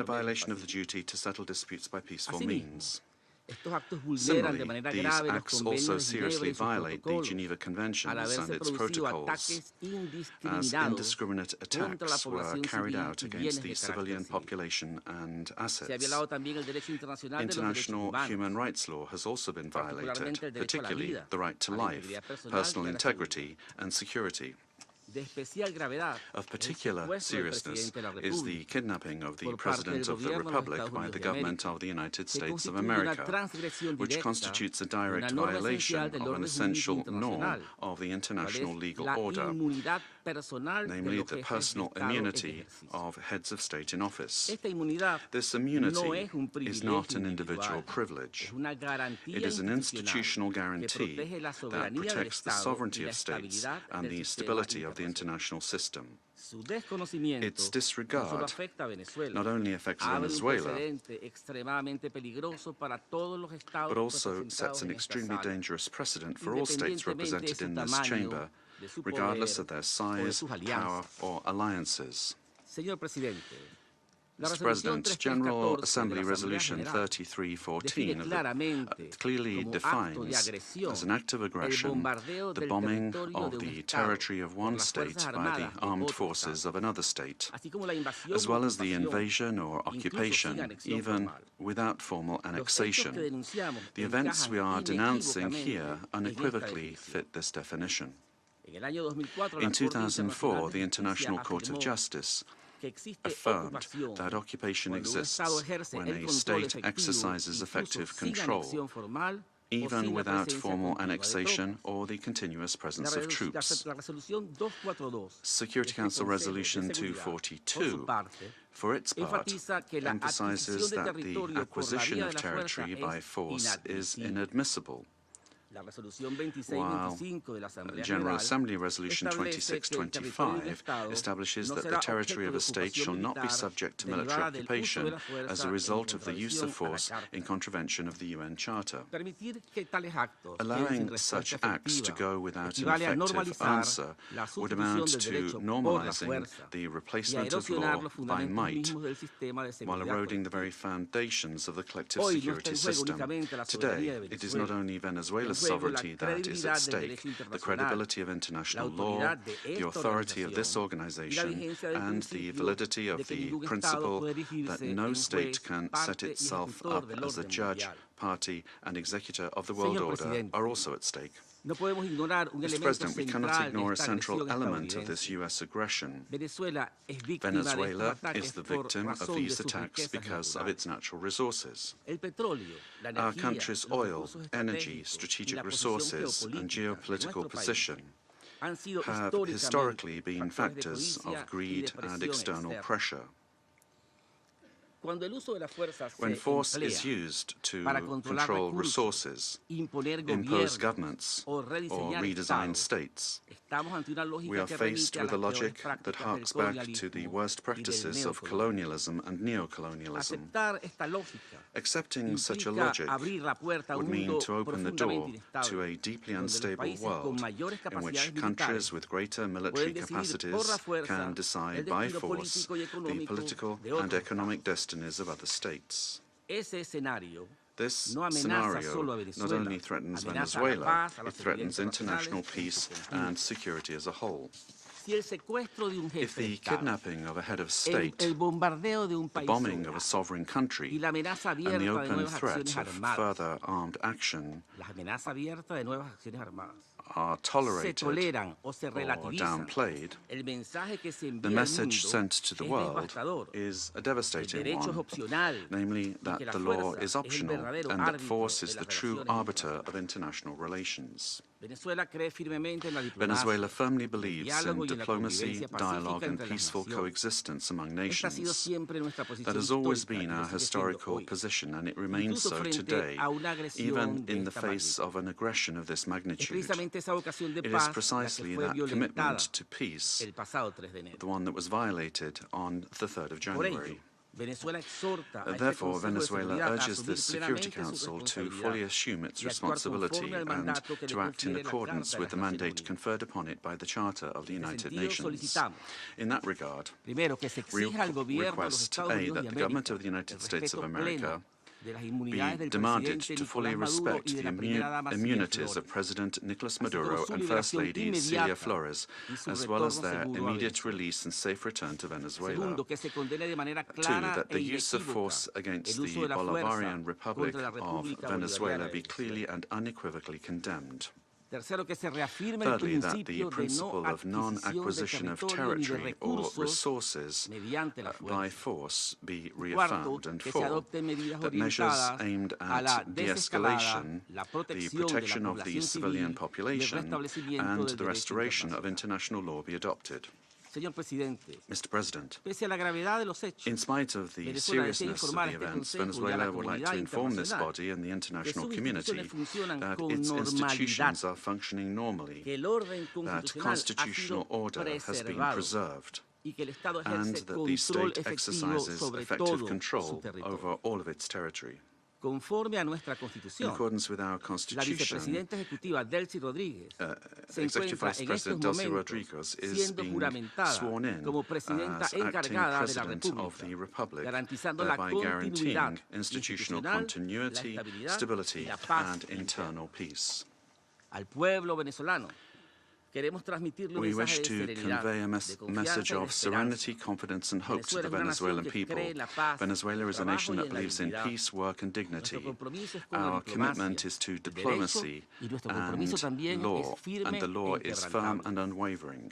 a violation of the duty to settle disputes by peaceful means. Similarly, these acts also seriously violate the Geneva Conventions and its protocols, as indiscriminate attacks were carried out against the civilian population and assets. International human rights law has also been violated, particularly the right to life, personal integrity, and security. Of particular seriousness is the kidnapping of the President of the Republic by the government of the United States of America, which constitutes a direct violation of an essential norm of the international legal order, namely the personal immunity of heads of state in office. This immunity is not an individual privilege. It is an institutional guarantee that protects the sovereignty of states and the stability of the international system. Its disregard not only affects Venezuela, but also sets an extremely dangerous precedent for all states represented in this chamber, regardless of their size, power, or alliances. Mr. President, General Assembly Resolution 3314 clearly defines as an act of aggression the bombing of the territory of one state by the armed forces of another state, as well as the invasion or occupation, even without formal annexation. The events we are denouncing here unequivocally fit this definition. In 2004, the International Court of Justice affirmed that occupation exists when a state exercises effective control, even without formal annexation or the continuous presence of troops. Security Council Resolution 242, for its part, emphasizes that the acquisition of territory by force is inadmissible. while General Assembly Resolution 2625 establishes that the territory of a state shall not be subject to military occupation as a result of the use of force in contravention of the UN Charter. Allowing such acts to go without an effective answer would amount to normalizing the replacement of law by might, while eroding the very foundations of the collective security system. Today, it is not only Venezuela's sovereignty that is at stake, the credibility of international law, the authority of this organization, and the validity of the principle that no state can set itself up as a judge, party, and executor of the world order are also at stake. Mr. President, we cannot ignore a central element of this U.S. aggression. Venezuela is the victim of these attacks because of its natural resources. Our country's oil, energy, strategic resources, and geopolitical position have historically been factors of greed and external pressure. When force is used to control resources, impose governments, or redesign states, we are faced with a logic that harks back to the worst practices of colonialism and neocolonialism. Accepting such a logic would mean to open the door to a deeply unstable world in which countries with greater military capacities can decide by force the political and economic destinies of other states. This scenario not only threatens Venezuela, it threatens international peace and security as a whole. If the kidnapping of a head of state, the bombing of a sovereign country, and the open threat of further armed action are tolerated or downplayed, the message sent to the world is a devastating one, namely that the law is optional and that force is the true arbiter of international relations. Venezuela firmly believes in diplomacy, dialogue, and peaceful coexistence among nations. That has always been our historical position, and it remains so today, even in the face of an aggression of this magnitude. It is precisely that commitment to peace, the one that was violated on the 3rd of January. Therefore, Venezuela urges the Security Council to fully assume its responsibility and to act in accordance with the mandate conferred upon it by the Charter of the United Nations. In that regard, we request A, that the government of the United States of America be demanded to fully respect the immunities of President Nicolas Maduro and First Lady Celia Flores, as well as their immediate release and safe return to Venezuela. 2, that the use of force against the Bolivarian Republic of Venezuela be clearly and unequivocally condemned. Thirdly, that the principle of non-acquisition of territory or resources by force be reaffirmed. And 4, that measures aimed at de-escalation, the protection of the civilian population, and the restoration of international law be adopted. Mr. President, in spite of the seriousness of the events, Venezuela would like to inform this body and the international community that its institutions are functioning normally, that constitutional order has been preserved, and that the state exercises effective control over all of its territory. In accordance with our Constitution, Executive Vice President Delcy Rodriguez is being sworn in as acting President of the Republic, thereby guaranteeing institutional continuity, stability, and internal peace. We wish to convey a message of serenity, confidence, and hope to the Venezuelan people. Venezuela is a nation that believes in peace, work, and dignity. Our commitment is to diplomacy and law, and the law is firm and unwavering.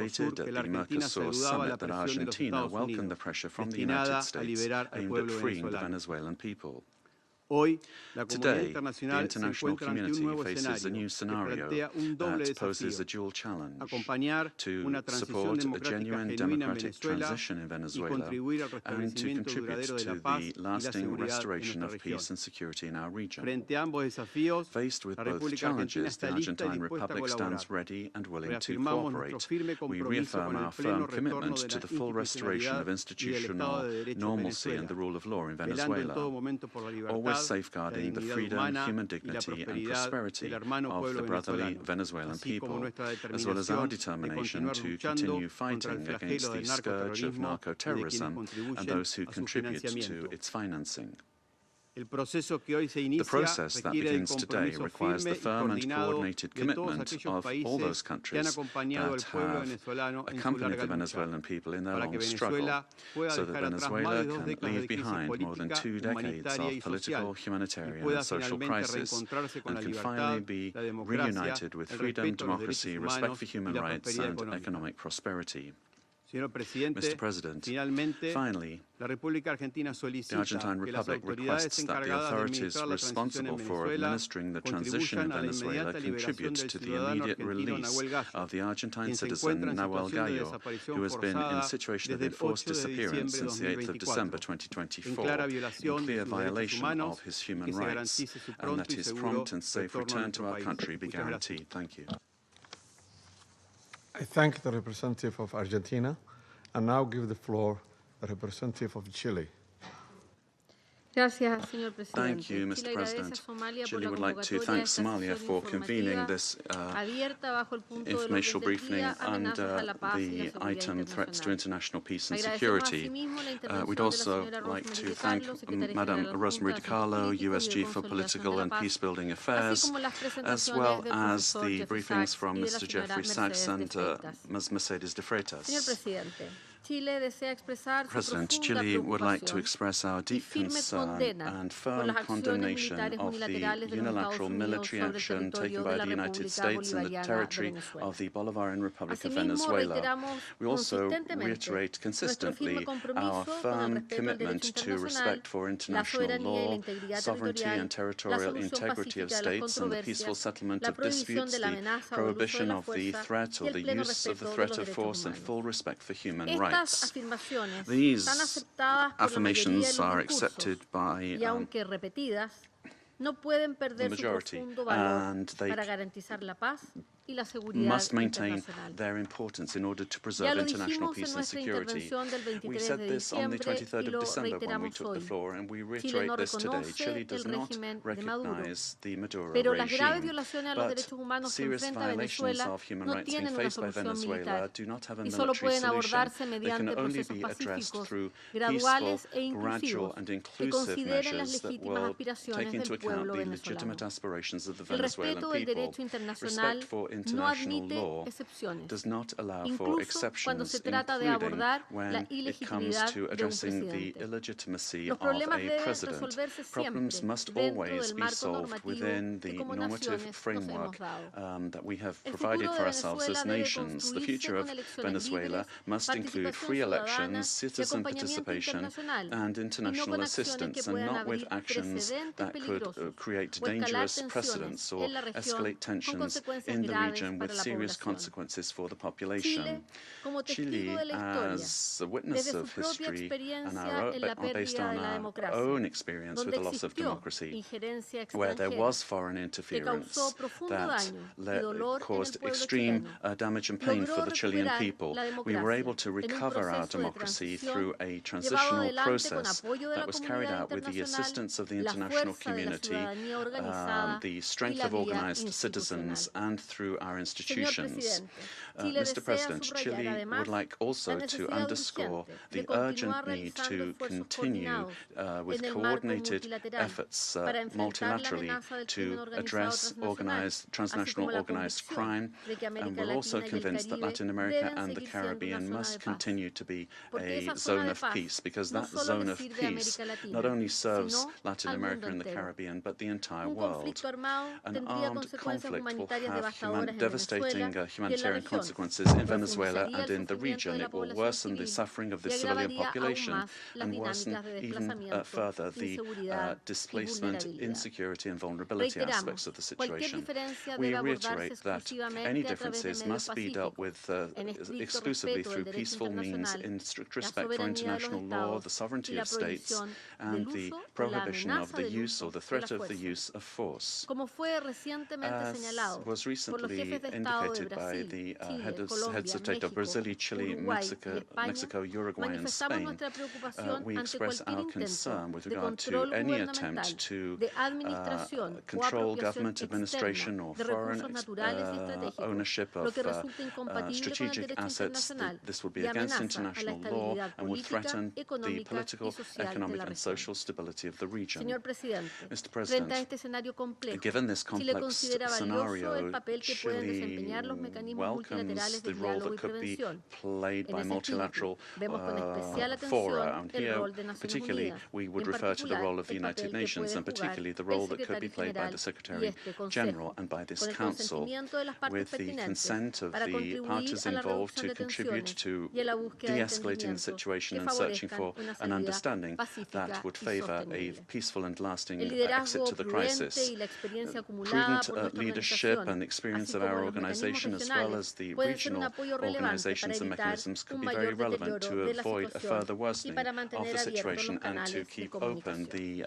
stated at the Mercosur summit that Argentina welcomed the pressure from the United States aimed at freeing the Venezuelan people. Today, the international community faces a new scenario that poses a dual challenge: to support a genuine democratic transition in Venezuela and to contribute to the lasting restoration of peace and security in our region. Faced with both challenges, the Argentine Republic stands ready and willing to cooperate. We reaffirm our firm commitment to the full restoration of institutional normalcy and the rule of law in Venezuela, always safeguarding the freedom, human dignity and prosperity of the brotherly Venezuelan people, as well as our determination to continue fighting against the scourge of narco-terrorism and those who contribute to its financing. The process that begins today requires the firm and coordinated commitment of all those countries that have accompanied the Venezuelan people in their long struggle, so that Venezuela can leave behind more than 2 decades of political, humanitarian, and social crisis, and can finally be reunited with freedom, democracy, respect for human rights, and economic prosperity. Mr. President, finally, the Argentine Republic requests that the authorities responsible for administering the transition in Venezuela contribute to the immediate release of the Argentine citizen Nahuel Gallo, who has been in a situation of enforced disappearance since the 8th of December 2024, in clear violation of his human rights, and that his prompt and safe return to our country be guaranteed. Thank you. I thank the representative of Argentina and now give the floor to the representative of Chile. Thank you, Mr. President. Chile would like to thank Somalia for convening this informational briefing under the item Threats to International Peace and Security. We'd also like to thank Madam Rosemary DiCarlo, USG for Political and Peacebuilding Affairs, as well as the briefings from Mr. Jeffrey Sachs and Ms. Mercedes de Freitas. President, Chile would like to express our deep concern and firm condemnation of the unilateral military action taken by the United States in the territory of the Bolivarian Republic of Venezuela. We also reiterate consistently our firm commitment to respect for international law, sovereignty and territorial integrity of states, and the peaceful settlement of disputes, the prohibition of the threat or the use of the threat of force, and full respect for human rights. These affirmations are accepted by the majority, and they must maintain their importance in order to preserve international peace and security. We said this on the 23rd of December when we took the floor, and we reiterate this today. Chile does not recognize the Maduro regime, but serious violations of human rights being faced by Venezuela do not have a military solution. They can only be addressed through peaceful, gradual, and inclusive measures that will take into account the legitimate aspirations of the Venezuelan people. Respect for international law does not allow for exceptions, including when it comes to addressing the illegitimacy of a president. Problems must always be solved within the normative framework that we have provided for ourselves as nations. The future of Venezuela must include free elections, citizen participation, and international assistance, and not with actions that could create dangerous precedents or escalate tensions in the region with serious consequences for the population. Chile, as a witness of history and based on our own experience with the loss of democracy, where there was foreign interference that caused extreme damage and pain for the Chilean people, we were able to recover our democracy through a transitional process that was carried out with the assistance of the international community, the strength of organized citizens, and through our institutions. Mr. President, Chile would like also to underscore the urgent need to continue with coordinated efforts multilaterally to address transnational organized crime, and we're also convinced that Latin America and the Caribbean must continue to be a zone of peace, because that zone of peace not only serves Latin America and the Caribbean, but the entire world. An armed conflict will have devastating humanitarian consequences in Venezuela and in the region. It will worsen the suffering of the civilian population and worsen even further the displacement, insecurity, and vulnerability aspects of the situation. We reiterate that any differences must be dealt with exclusively through peaceful means, in strict respect for international law, the sovereignty of states, and the prohibition of the use or the threat of the use of force. As was recently indicated by the heads of state of Brazil, Chile, Mexico, Uruguay, and Spain, we express our concern with regard to any attempt to control government administration or foreign ownership of strategic assets. This would be against international law and would threaten the political, economic, and social stability of the region. Mr. President, given this complex scenario, Chile welcomes the role that could be played by multilateral fora. And here, particularly, we would refer to the role of the United Nations, and particularly the role that could be played by the Secretary General and by this Council, with the consent of the parties involved to contribute to de-escalating the situation and searching for an understanding that would favor a peaceful and lasting exit to the crisis. Prudent leadership and experience of our organization, as well as the regional organizations and mechanisms, could be very relevant to avoid a further worsening of the situation and to keep open the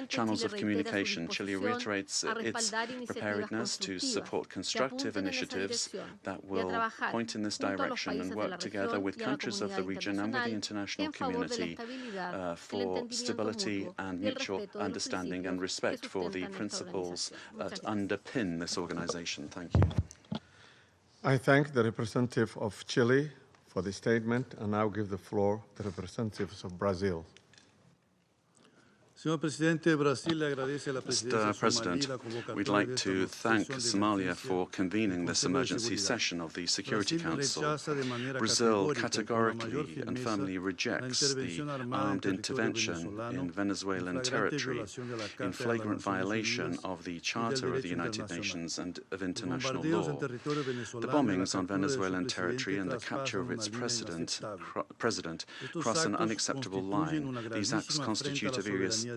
channels of communication. Chile reiterates its preparedness to support constructive initiatives that will point in this direction and work together with countries of the region and with the international community for stability and mutual understanding and respect for the principles that underpin this organization. Thank you. I thank the representative of Chile for the statement and now give the floor to the representatives of Brazil. Mr. President, we'd like to thank Somalia for convening this emergency session of the Security Council. Brazil categorically and firmly rejects the armed intervention in Venezuelan territory in flagrant violation of the Charter of the United Nations and of international law. The bombings on Venezuelan territory and the capture of its president cross an unacceptable line. These acts constitute a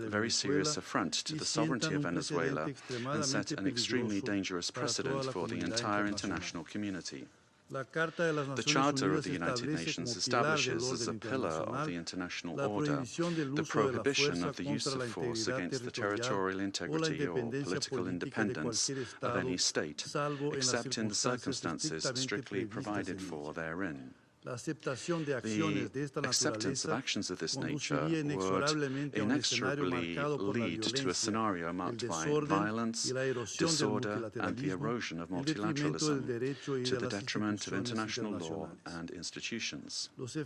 very serious affront to the sovereignty of Venezuela and set an extremely dangerous precedent for the entire international community. The Charter of the United Nations establishes as a pillar of the international order the prohibition of the use of force against the territorial integrity or political independence of any state, except in the circumstances strictly provided for therein. The acceptance of actions of this nature would inexorably lead to a scenario marked by violence, disorder, and the erosion of multilateralism to the detriment of international law and institutions. The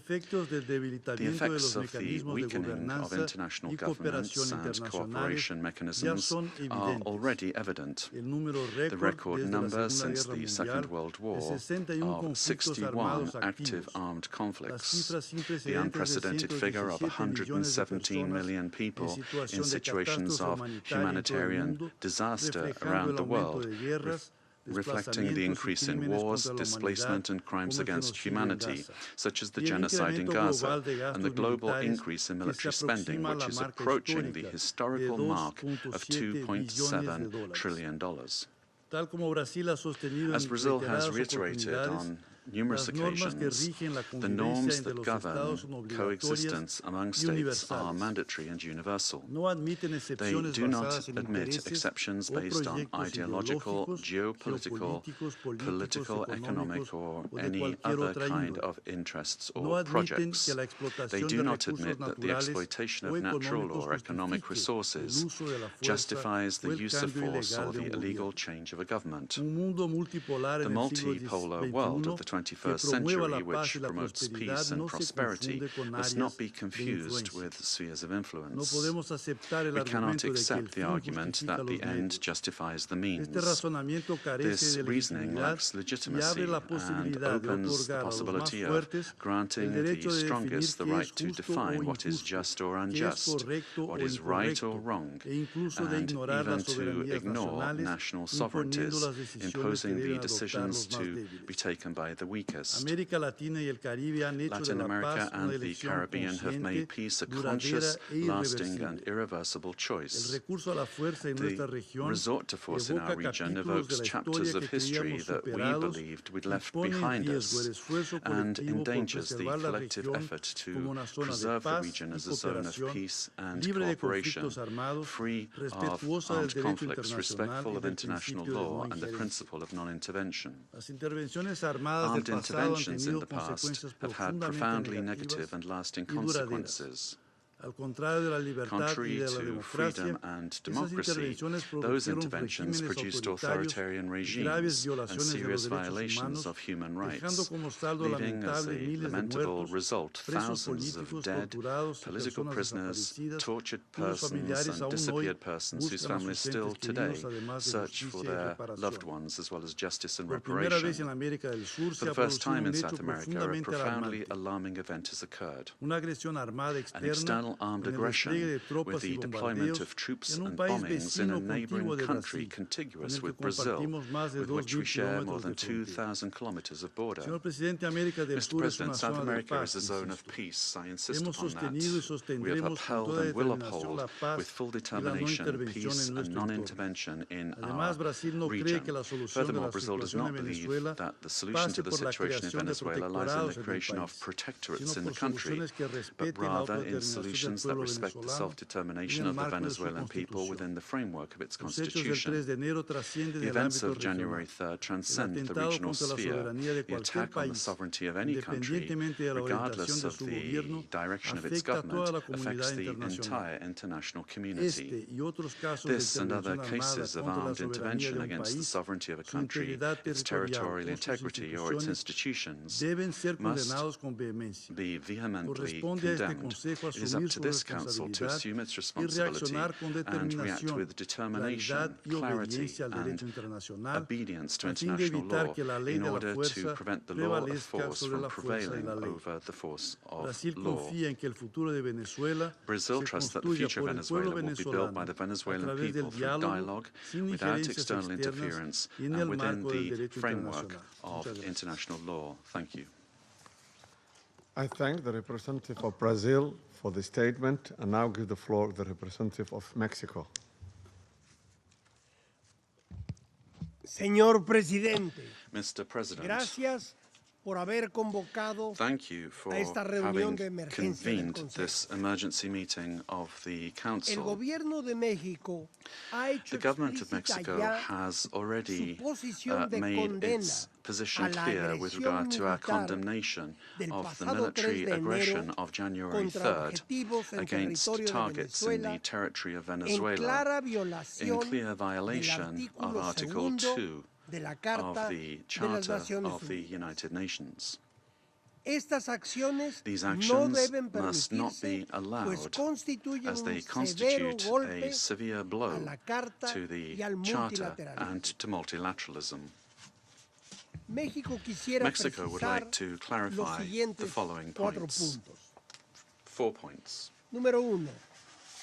effects of the weakening of international governance and cooperation mechanisms are already evident. The record number since the Second World War of 61 active armed conflicts, the unprecedented figure of 117 million people in situations of humanitarian disaster around the world, reflecting the increase in wars, displacement, and crimes against humanity, such as the genocide in Gaza, and the global increase in military spending, which is approaching the historical mark of $2.7 trillion. As Brazil has reiterated on numerous occasions, the norms that govern coexistence among states are mandatory and universal. They do not admit exceptions based on ideological, geopolitical, political, economic, or any other kind of interests or projects. They do not admit that the exploitation of natural or economic resources justifies the use of force or the illegal change of a government. The multipolar world of the 21st century, which promotes peace and prosperity, must not be confused with spheres of influence. We cannot accept the argument that the end justifies the means. This reasoning lacks legitimacy and opens the possibility of granting the strongest the right to define what is just or unjust, what is right or wrong, and even to ignore national sovereignties, imposing the decisions to be taken by the the weakest. Latin America and the Caribbean have made peace a conscious, lasting, and irreversible choice. The resort to force in our region evokes chapters of history that we believed we'd left behind us and endangers the collective effort to preserve the region as a zone of peace and cooperation, free of armed conflicts, respectful of international law and the principle of non-intervention. Armed interventions in the past have had profoundly negative and lasting consequences. Contrary to freedom and democracy, those interventions produced authoritarian regimes and serious violations of human rights, leaving as a lamentable result thousands of dead, political prisoners, tortured persons, and disappeared persons whose families still today search for their loved ones, as well as justice and reparation. For the first time in South America, a profoundly alarming event has occurred. An external armed aggression with the deployment of troops and bombings in a neighboring country contiguous with Brazil, with which we share more than 2,000 kilometers of border. Mr. President, South America is a zone of peace. I insist upon that. We have upheld and will uphold with full determination peace and non-intervention in our region. Furthermore, Brazil does not believe that the solution to the situation in Venezuela lies in the creation of protectorates in the country, but rather in solutions that respect the self-determination of the Venezuelan people within the framework of its constitution. The events of January 3rd transcend the regional sphere. The attack on the sovereignty of any country, regardless of the direction of its government, affects the entire international community. This and other cases of armed intervention against the sovereignty of a country, its territorial integrity, or its institutions must be vehemently condemned. It is up to this Council to assume its responsibility and react with determination, clarity, and obedience to international law in order to prevent the law of force from prevailing over the force of law. Brazil trusts that the future of Venezuela will be built by the Venezuelan people through dialogue, without external interference, and within the framework of international law. Thank you. I thank the representative of Brazil for the statement and now give the floor to the representative of Mexico. Señor Presidente, Mr. President, gracias por haber convocado thank you for a esta reunión de having emergencia del convened Consejo. this emergency meeting of the El Council. gobierno de México ha hecho The government of explícita Mexico ya has already su posición de made condena its position a la clear with agresión regard to our militar condemnation del of the pasado 3 military de enero aggression of January contra 3rd objetivos en against territorio de targets in Venezuela the territory of en Venezuela, clara in violación clear del violation of artículo Article 2 de la Carta of the de las Charter Naciones of the Unidas. United Nations. Estas acciones These no actions deben must not permitirse, be pues allowed, constituyen as they un severo constitute golpe a severe a blow la Carta to the y al Charter multilateralismo. and to multilateralism. México quisiera Mexico would precisar like to los clarify the siguientes following 4 points. puntos. 4 points. Número 1.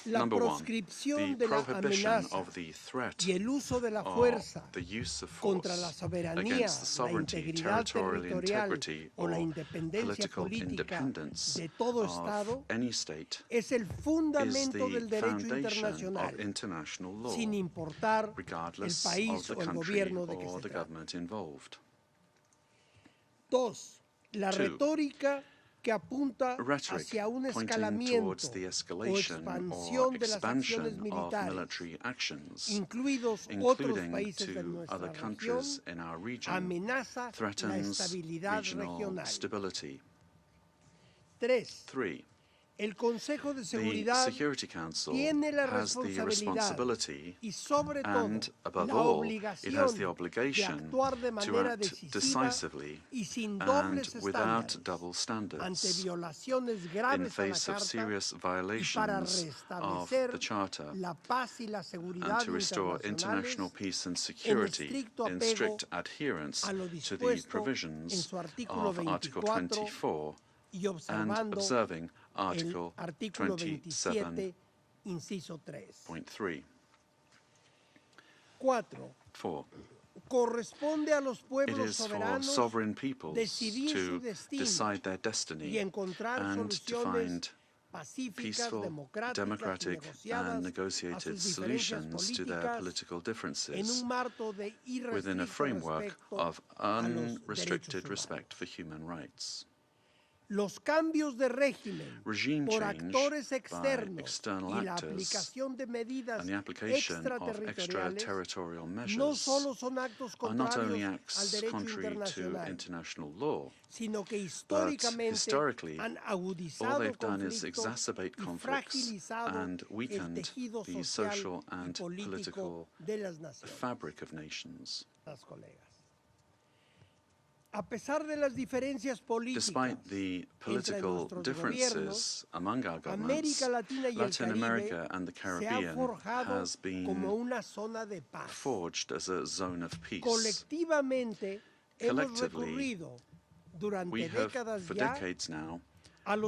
La Number 1, proscripción the de la prohibition amenaza of the threat y el uso de la or fuerza the use of contra la force soberanía, against the la sovereignty, integridad territorial territorial integrity, o la or independencia political política independence de todo of Estado any state es el is fundamento the del derecho foundation internacional, of international law, sin importar el regardless of país the o el country gobierno de que or se the trate. government involved. 2. La 2. retórica que apunta Rhetoric hacia un pointing escalamiento towards the o escalation or expansión de las expansion acciones of militares, military actions, incluidos otros including países de to nuestra other región, countries in our region, amenaza la threatens estabilidad regional regional. stability. 3. 3. El Consejo de The Seguridad Security Council tiene la has the responsabilidad responsibility y sobre todo and, above la all, it has the obligación de obligation actuar de to manera act decisiva decisively y sin and dobles without estándares double ante standards violaciones in graves a la face of Carta serious y para violations of restablecer the Charter la paz y la and seguridad to restore international internacionales peace and en security estricto in apego strict adherence a lo to the dispuesto en provisions su artículo of Article 24 24 y and observando observing el Article artículo 27, 27.3. inciso 3. 4. It is for sovereign peoples to decide their destiny and to find peaceful, democratic, and negotiated solutions to their political differences within a framework of unrestricted respect for human rights. Regime change by external actors and the application of extraterritorial measures are not only acts contrary to international law, but historically, all they've done is exacerbate conflicts and weakened the social and political fabric of nations. Despite the political differences among our governments, Latin America and the Caribbean has been forged as a zone of peace. Collectively, we have, for decades now,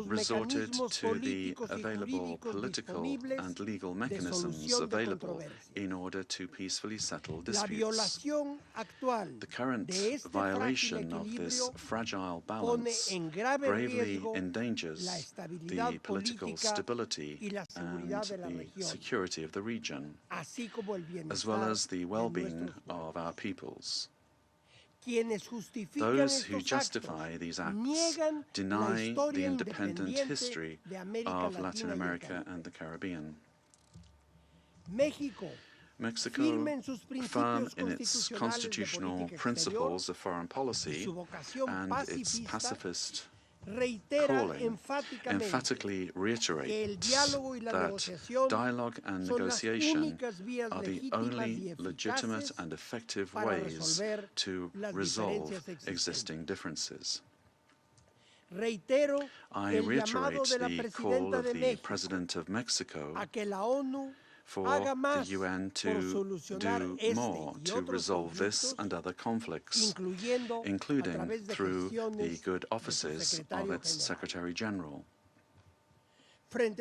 resorted to the available political and legal mechanisms available in order to peacefully settle disputes. The current violation of this fragile balance gravely endangers the political stability and the security of the region, as well as the well-being of our peoples. Those who justify these acts deny the independent history of Latin America and the Caribbean. Mexico, firm in its constitutional principles of foreign policy and its pacifist calling, emphatically reiterates that dialogue and negotiation are the only legitimate and effective ways to resolve existing differences. I reiterate the call of the President of Mexico for the UN to do more to resolve this and other conflicts, including through the good offices of its Secretary General. In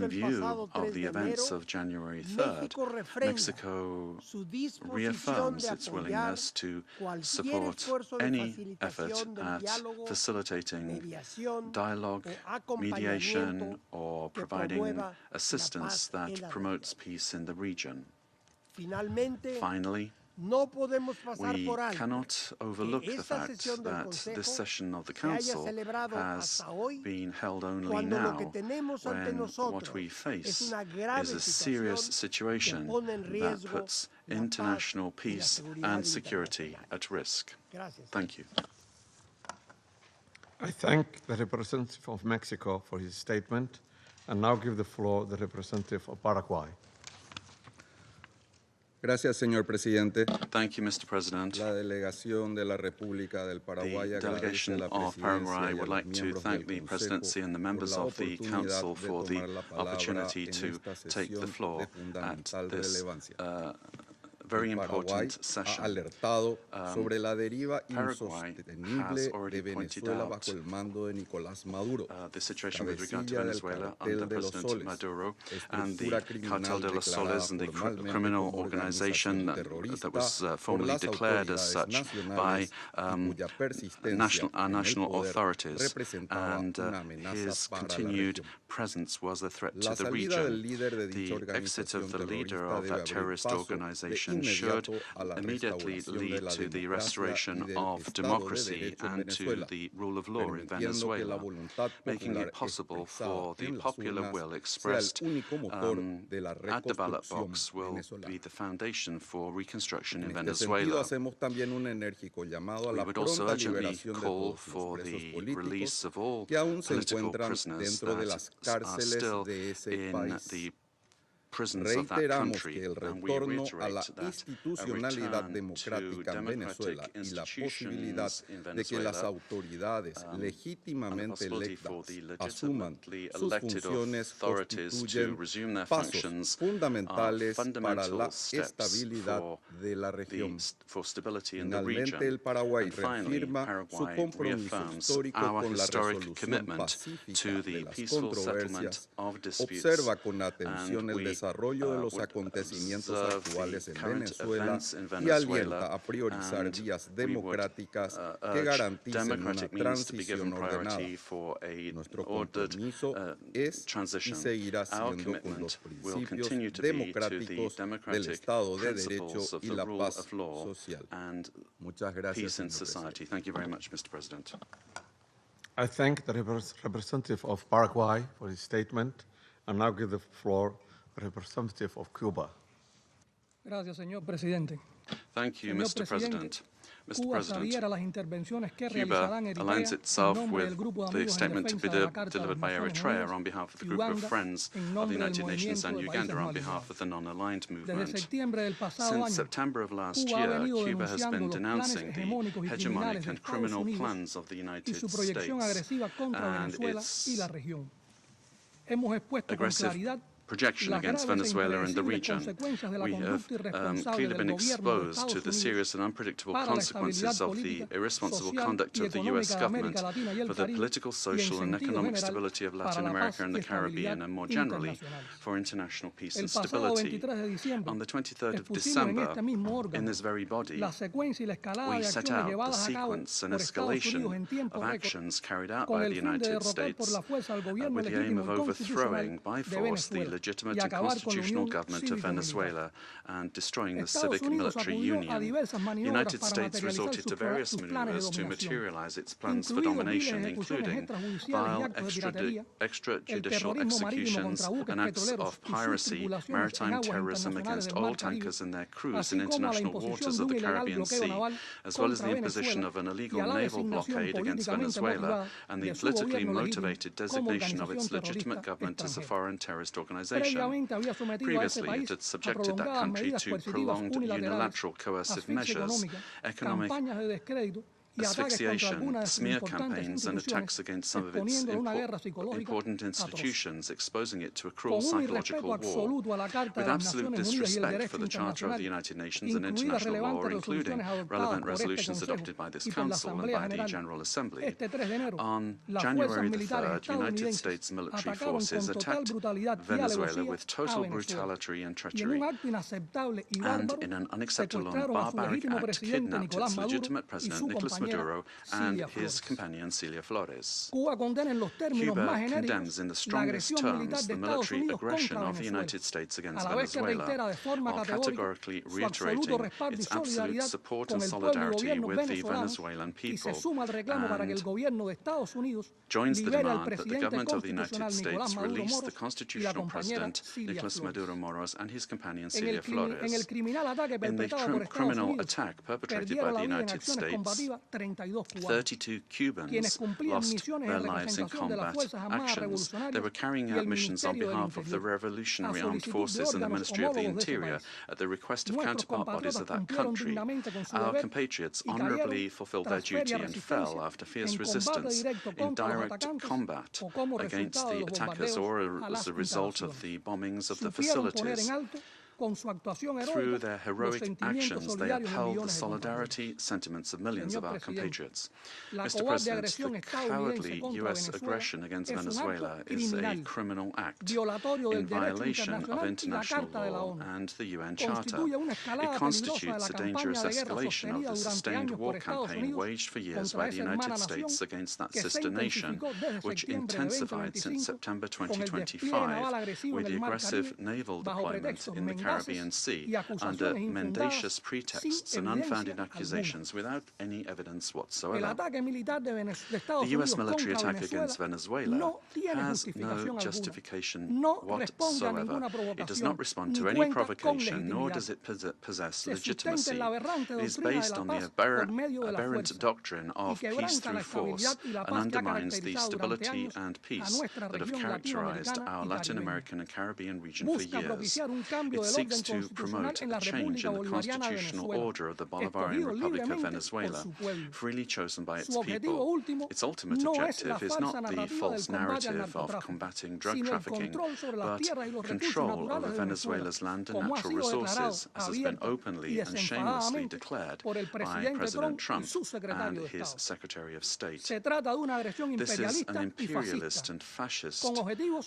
view of the events of January 3rd, Mexico reaffirms its willingness to support any effort at facilitating dialogue, mediation, or providing assistance that promotes peace in the region. Finally, we cannot overlook the fact that this session of the Council has been held only now, when what we face is a serious situation that puts international peace and security at risk. Thank you. I thank the representative of Mexico for his statement, and now give the floor to the representative of Paraguay. Gracias, señor presidente. Thank you, Mr. President. La delegación de la República del Paraguay the delegation of Paraguay would like to thank the Presidency and the members of the Council for the opportunity to take the floor at this very important session. Sobre la deriva insostenible de Venezuela bajo el mando de Nicolás Maduro. The situation with regard to Venezuela under President Maduro and the Cartel de los Soles and the criminal organization that was formally declared as such by our national authorities, and his continued presence was a threat to the region. The exit of the leader of that terrorist organization should immediately lead to the restoration of democracy and to the rule of law in Venezuela, making it possible for the popular will expressed at the ballot box will be the foundation for reconstruction in Venezuela. We would also urgently call for the release of all political prisoners that are still in the prisons of that country, and we reiterate that a return to democratic institutions in Venezuela and the possibility for the legitimately elected authorities to resume their functions are fundamental steps for stability in the region. And finally, Paraguay reaffirms our historic commitment to the peaceful settlement of disputes, and we desarrollo de los acontecimientos actuales en Venezuela y alienta a priorizar vías democráticas que garanticen una transición ordenada. Nuestro compromiso es y seguirá siendo con los principios democráticos del Estado de Derecho y la paz social. Muchas gracias, señor presidente. Thank you very much, Mr. President. I thank the representative of Paraguay for his statement, and now give the floor to the representative of Cuba. Gracias, señor presidente. Thank you, Mr. President. Mr. President, Cuba aligns itself with the statement to be delivered by Eritrea on behalf of the group of friends of the United Nations and Uganda on behalf of the non-aligned movement. Since September of last year, Cuba has been denouncing the hegemonic and criminal plans of the United States and its aggressive projection against Venezuela and the region. We have clearly been exposed to the serious and unpredictable consequences of the irresponsible conduct of the U.S. government for the political, social, and economic stability of Latin America and the Caribbean, and more generally, for international peace and stability. On the 23rd of December, in this very body, we set out the sequence and escalation of actions carried out by the United States with the aim of overthrowing by force the legitimate and constitutional government of Venezuela and destroying the civic and military union. The United States resorted to various maneuvers to materialize its plans for domination, including vile extrajudicial executions and acts of piracy, maritime terrorism against oil tankers and their crews in international waters of the Caribbean Sea, as well as the imposition of an illegal naval blockade against Venezuela and the politically motivated designation of its legitimate government as a foreign terrorist organization. Previously, it had subjected that country to prolonged unilateral coercive measures, economic asphyxiation, smear campaigns, and attacks against some of its important institutions, exposing it to a cruel psychological war. With absolute disrespect for the Charter of the United Nations and international law, including relevant resolutions adopted by this Council and by the General Assembly, on January the 3rd, United States military forces attacked Venezuela with total brutality and treachery, and in an unacceptable and barbaric act kidnapped its legitimate president, Nicolas Maduro, and his companion Celia Flores. Cuba condemns in the strongest terms the military aggression of the United States against Venezuela, while categorically reiterating its absolute support and solidarity with the Venezuelan people, and joins the demand that the government of the United States release the constitutional president, Nicolas Maduro Moros, and his companion Celia Flores. In the criminal attack perpetrated by the United States, 32 Cubans lost their lives in combat actions. They were carrying out missions on behalf of the Revolutionary Armed Forces and the Ministry of the Interior at the request of counterpart bodies of that country. Our compatriots honorably fulfilled their duty and fell after fierce resistance in direct combat against the attackers or as a result of the bombings of the facilities. Through their heroic actions, they upheld the solidarity sentiments of millions of our compatriots. Mr. President, the cowardly U.S. aggression against Venezuela is a criminal act in violation of international law and the UN Charter. It constitutes a dangerous escalation of the sustained war campaign waged for years by the United States against that sister nation, which intensified since September 2025 with the aggressive naval deployment in the Caribbean Sea under mendacious pretexts and unfounded accusations without any evidence whatsoever. The U.S. military attack against Venezuela has no justification whatsoever. It does not respond to any provocation, nor does it possess legitimacy. It is based on the aberrant doctrine of peace through force and undermines the stability and peace that have characterized our Latin American and Caribbean region for years. It seeks to promote a change in the constitutional order of the Bolivarian Republic of Venezuela, freely chosen by its people. Its ultimate objective is not the false narrative of combating drug trafficking, but control over Venezuela's land and natural resources, as has been openly and shamelessly declared by President Trump and his Secretary of State. This is an imperialist and fascist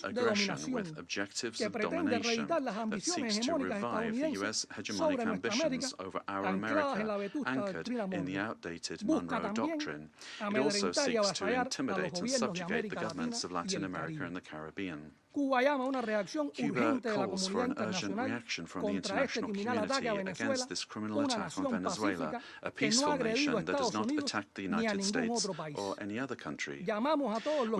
aggression with objectives of domination that seeks to revive the U.S. hegemonic ambitions over our America, anchored in the outdated Monroe Doctrine. It also seeks to intimidate and subjugate the governments of Latin America and the Caribbean. Cuba calls for an urgent reaction from the international community against this criminal attack on Venezuela, a peaceful nation that does not attack the United States or any other country. We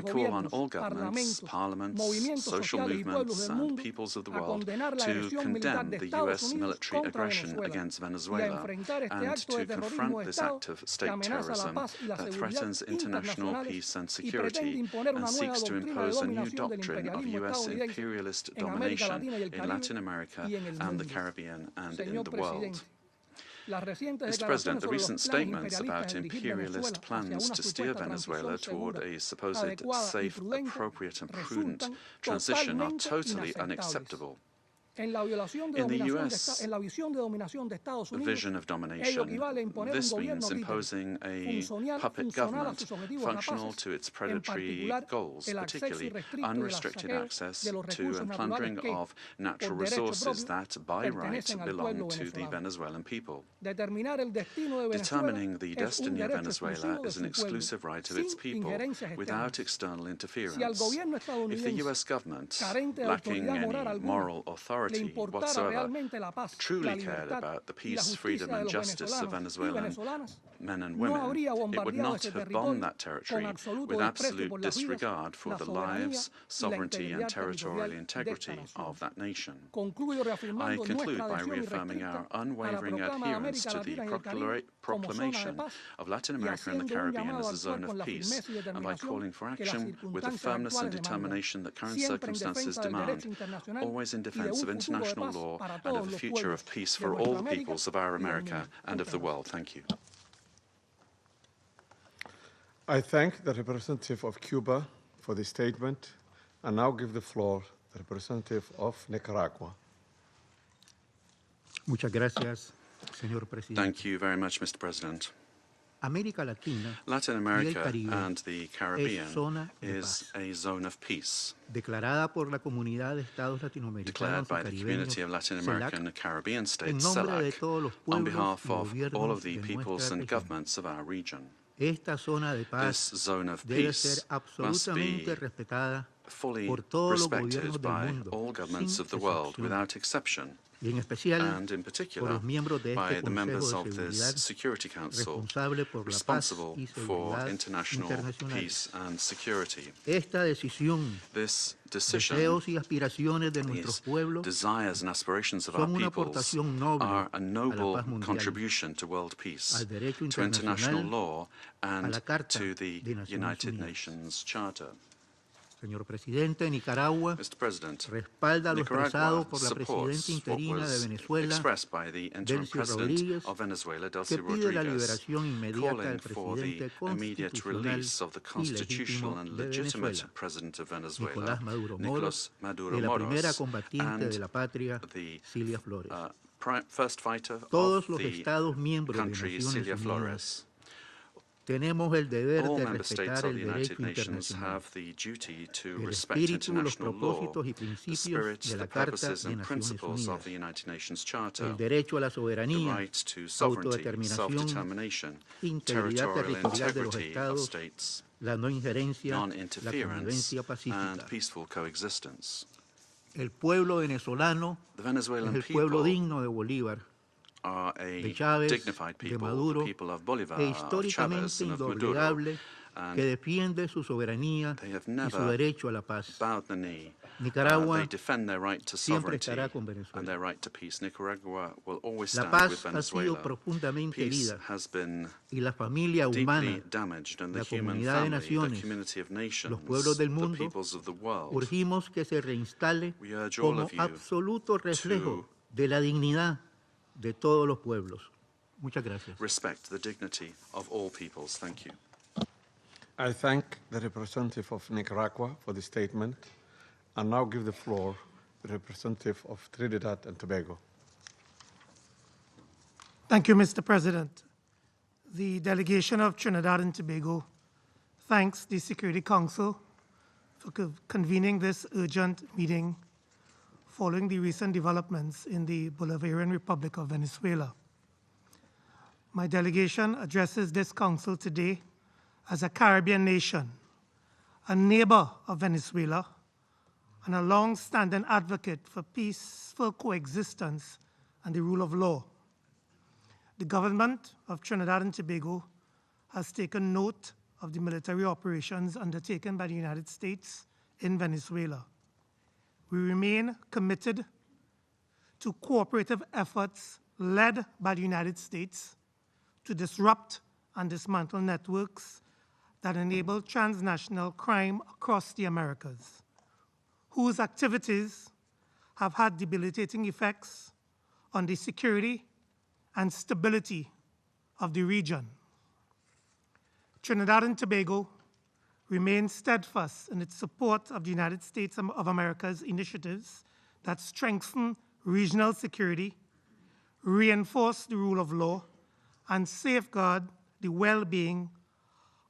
call on all governments, parliaments, social movements, and peoples of the world to condemn the U.S. military aggression against Venezuela and to confront this act of state terrorism that threatens international peace and security and seeks to impose a new doctrine of U.S. imperialist domination in Latin America and the Caribbean and in the world. Mr. President, the recent statements about imperialist plans to steer Venezuela toward a supposed safe, appropriate and prudent transition are totally unacceptable. In the U.S. vision of domination, this means imposing a puppet government functional to its predatory goals, particularly unrestricted access to and plundering of natural resources that, by right, belong to the Venezuelan people. Determining the destiny of Venezuela is an exclusive right of its people without external interference. If the U.S. government, lacking any moral authority whatsoever, truly cared about the peace, freedom and justice of Venezuelan men and women, it would not have bombed that territory with absolute disregard for the lives, sovereignty and territorial integrity of that nation. I conclude by reaffirming our unwavering adherence to the proclamation of Latin America and the Caribbean as a zone of peace, and by calling for action with the firmness and determination that current circumstances demand, always in defense of international law and of a future of peace for all the peoples of our America and of the world. Thank you. I thank the representative of Cuba for the statement and now give the floor to the representative of Nicaragua. Muchas gracias, señor presidente. Thank you very much, Mr. President. Latin America and the Caribbean is a zone of peace, declared by the Community of Latin American and Caribbean States, CELAC, on behalf of all of the peoples and governments of our region. This zone of peace must be fully respected by all governments of the world without exception, and in particular by the members of this Security Council responsible for international peace and security. This decision, these desires and aspirations of our peoples are a noble contribution to world peace, to international law, and to the United Nations Charter. Señor Presidente, Nicaragua respalda lo expresado por la presidenta interina de Venezuela, Delcy Rodríguez, que pide la liberación inmediata del presidente constitucional y legítimo de Venezuela, Nicolás Maduro Moros, y la primera combatiente de la patria, Cilia Flores. Todos los Estados miembros de Naciones Unidas tenemos el deber de respetar el derecho internacional, el espíritu, los propósitos y principios de la Carta de Naciones Unidas, el derecho a la soberanía, autodeterminación, integridad territorial de los Estados, la no injerencia, la convivencia pacífica. El pueblo venezolano es el pueblo digno de Bolívar, de Chávez, de Maduro, e históricamente indoblegable que defiende su soberanía y su derecho a la paz. Nicaragua siempre estará con Venezuela. La paz ha sido profundamente herida y la familia humana, la comunidad de naciones, los pueblos del mundo, urgimos que se reinstale como absoluto reflejo de la dignidad de todos los pueblos. Muchas gracias. Respect the dignity of all peoples. Thank you. I thank the representative of Nicaragua for the statement, and now give the floor to the representative of Trinidad and Tobago. Thank you, Mr. President. The delegation of Trinidad and Tobago thanks the Security Council for convening this urgent meeting following the recent developments in the Bolivarian Republic of Venezuela. My delegation addresses this council today as a Caribbean nation, a neighbor of Venezuela, and a long-standing advocate for peaceful coexistence and the rule of law. The government of Trinidad and Tobago has taken note of the military operations undertaken by the United States in Venezuela. We remain committed to cooperative efforts led by the United States to disrupt and dismantle networks that enable transnational crime across the Americas, whose activities have had debilitating effects on the security and stability of the region. Trinidad and Tobago remains steadfast in its support of the United States of America's initiatives that strengthen regional security, reinforce the rule of law, and safeguard the well-being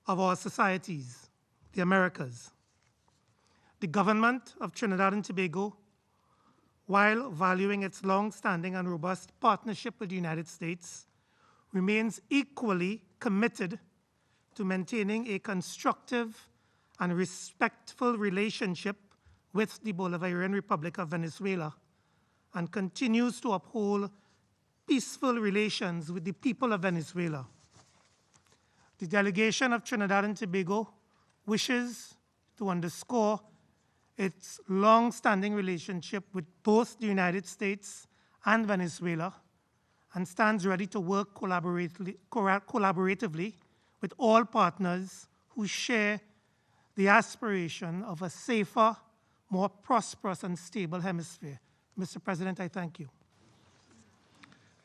of our societies, the Americas. The government of Trinidad and Tobago, while valuing its long-standing and robust partnership with the United States, remains equally committed to maintaining a constructive and respectful relationship with the Bolivarian Republic of Venezuela, and continues to uphold peaceful relations with the people of Venezuela. The delegation of Trinidad and Tobago wishes to underscore its long-standing relationship with both the United States and Venezuela, and stands ready to work collaboratively with all partners who share the aspiration of a safer, more prosperous and stable hemisphere. Mr. President, I thank you.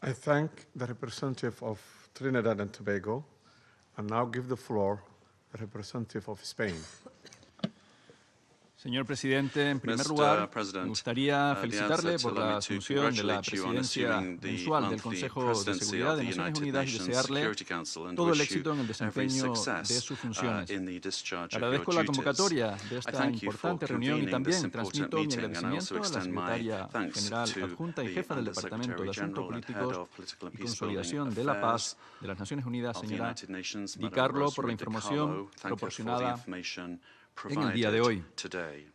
I thank the representative of Trinidad and Tobago, and now give the floor to the representative of Spain. Señor presidente, en primer lugar, me gustaría felicitarle por la asunción de la presidencia mensual del Consejo de Seguridad de Naciones Unidas y desearle todo el éxito en el desempeño de sus funciones. Agradezco la convocatoria de esta importante reunión y también transmito mi agradecimiento a la secretaria general adjunta y jefa del Departamento de Asuntos Políticos y Consolidación de la Paz de las Naciones Unidas, señora DiCarlo, por la información proporcionada en el día de hoy.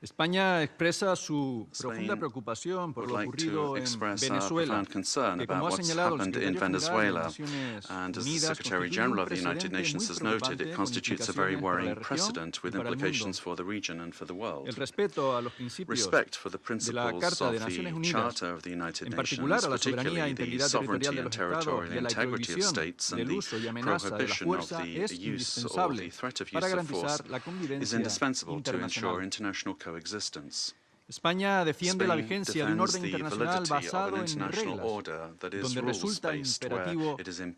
España expresa su profunda preocupación por lo ocurrido en Venezuela, que, como ha señalado el secretario general de Naciones Unidas, constituye un precedente muy preocupante con implicaciones para la región y para el mundo. El respeto a los principios de la Carta de Naciones Unidas, en particular a la soberanía e integridad territorial de los Estados y a la prohibición del uso y amenaza de la fuerza, es indispensable para garantizar la convivencia internacional. España defiende la vigencia de un orden internacional basado en reglas, donde resulta imperativo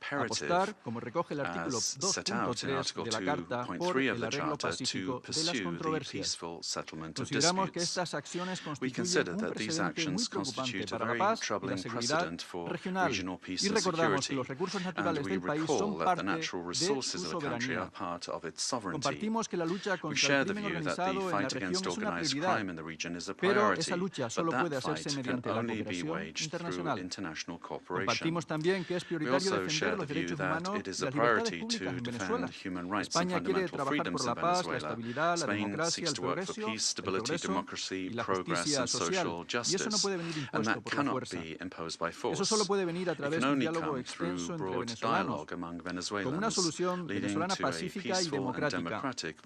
apostar, como recoge el artículo 2.3 de la Carta, por el arreglo pacífico de las controversias. Consideramos que estas acciones constituyen un precedente muy preocupante para la paz y la seguridad regional, y recordamos que los recursos naturales del país son parte de su soberanía. Compartimos que la lucha contra el crimen organizado en la región es una prioridad, pero esa lucha solo puede hacerse mediante la cooperación internacional. Compartimos también que es prioritario defender los derechos humanos y las libertades públicas en Venezuela. España quiere trabajar por la paz, la estabilidad, la democracia, el progreso y la justicia social. Y eso no puede venir impuesto por la fuerza. Eso solo puede venir a través de un diálogo extenso entre venezolanos, con una solución venezolana pacífica y democrática,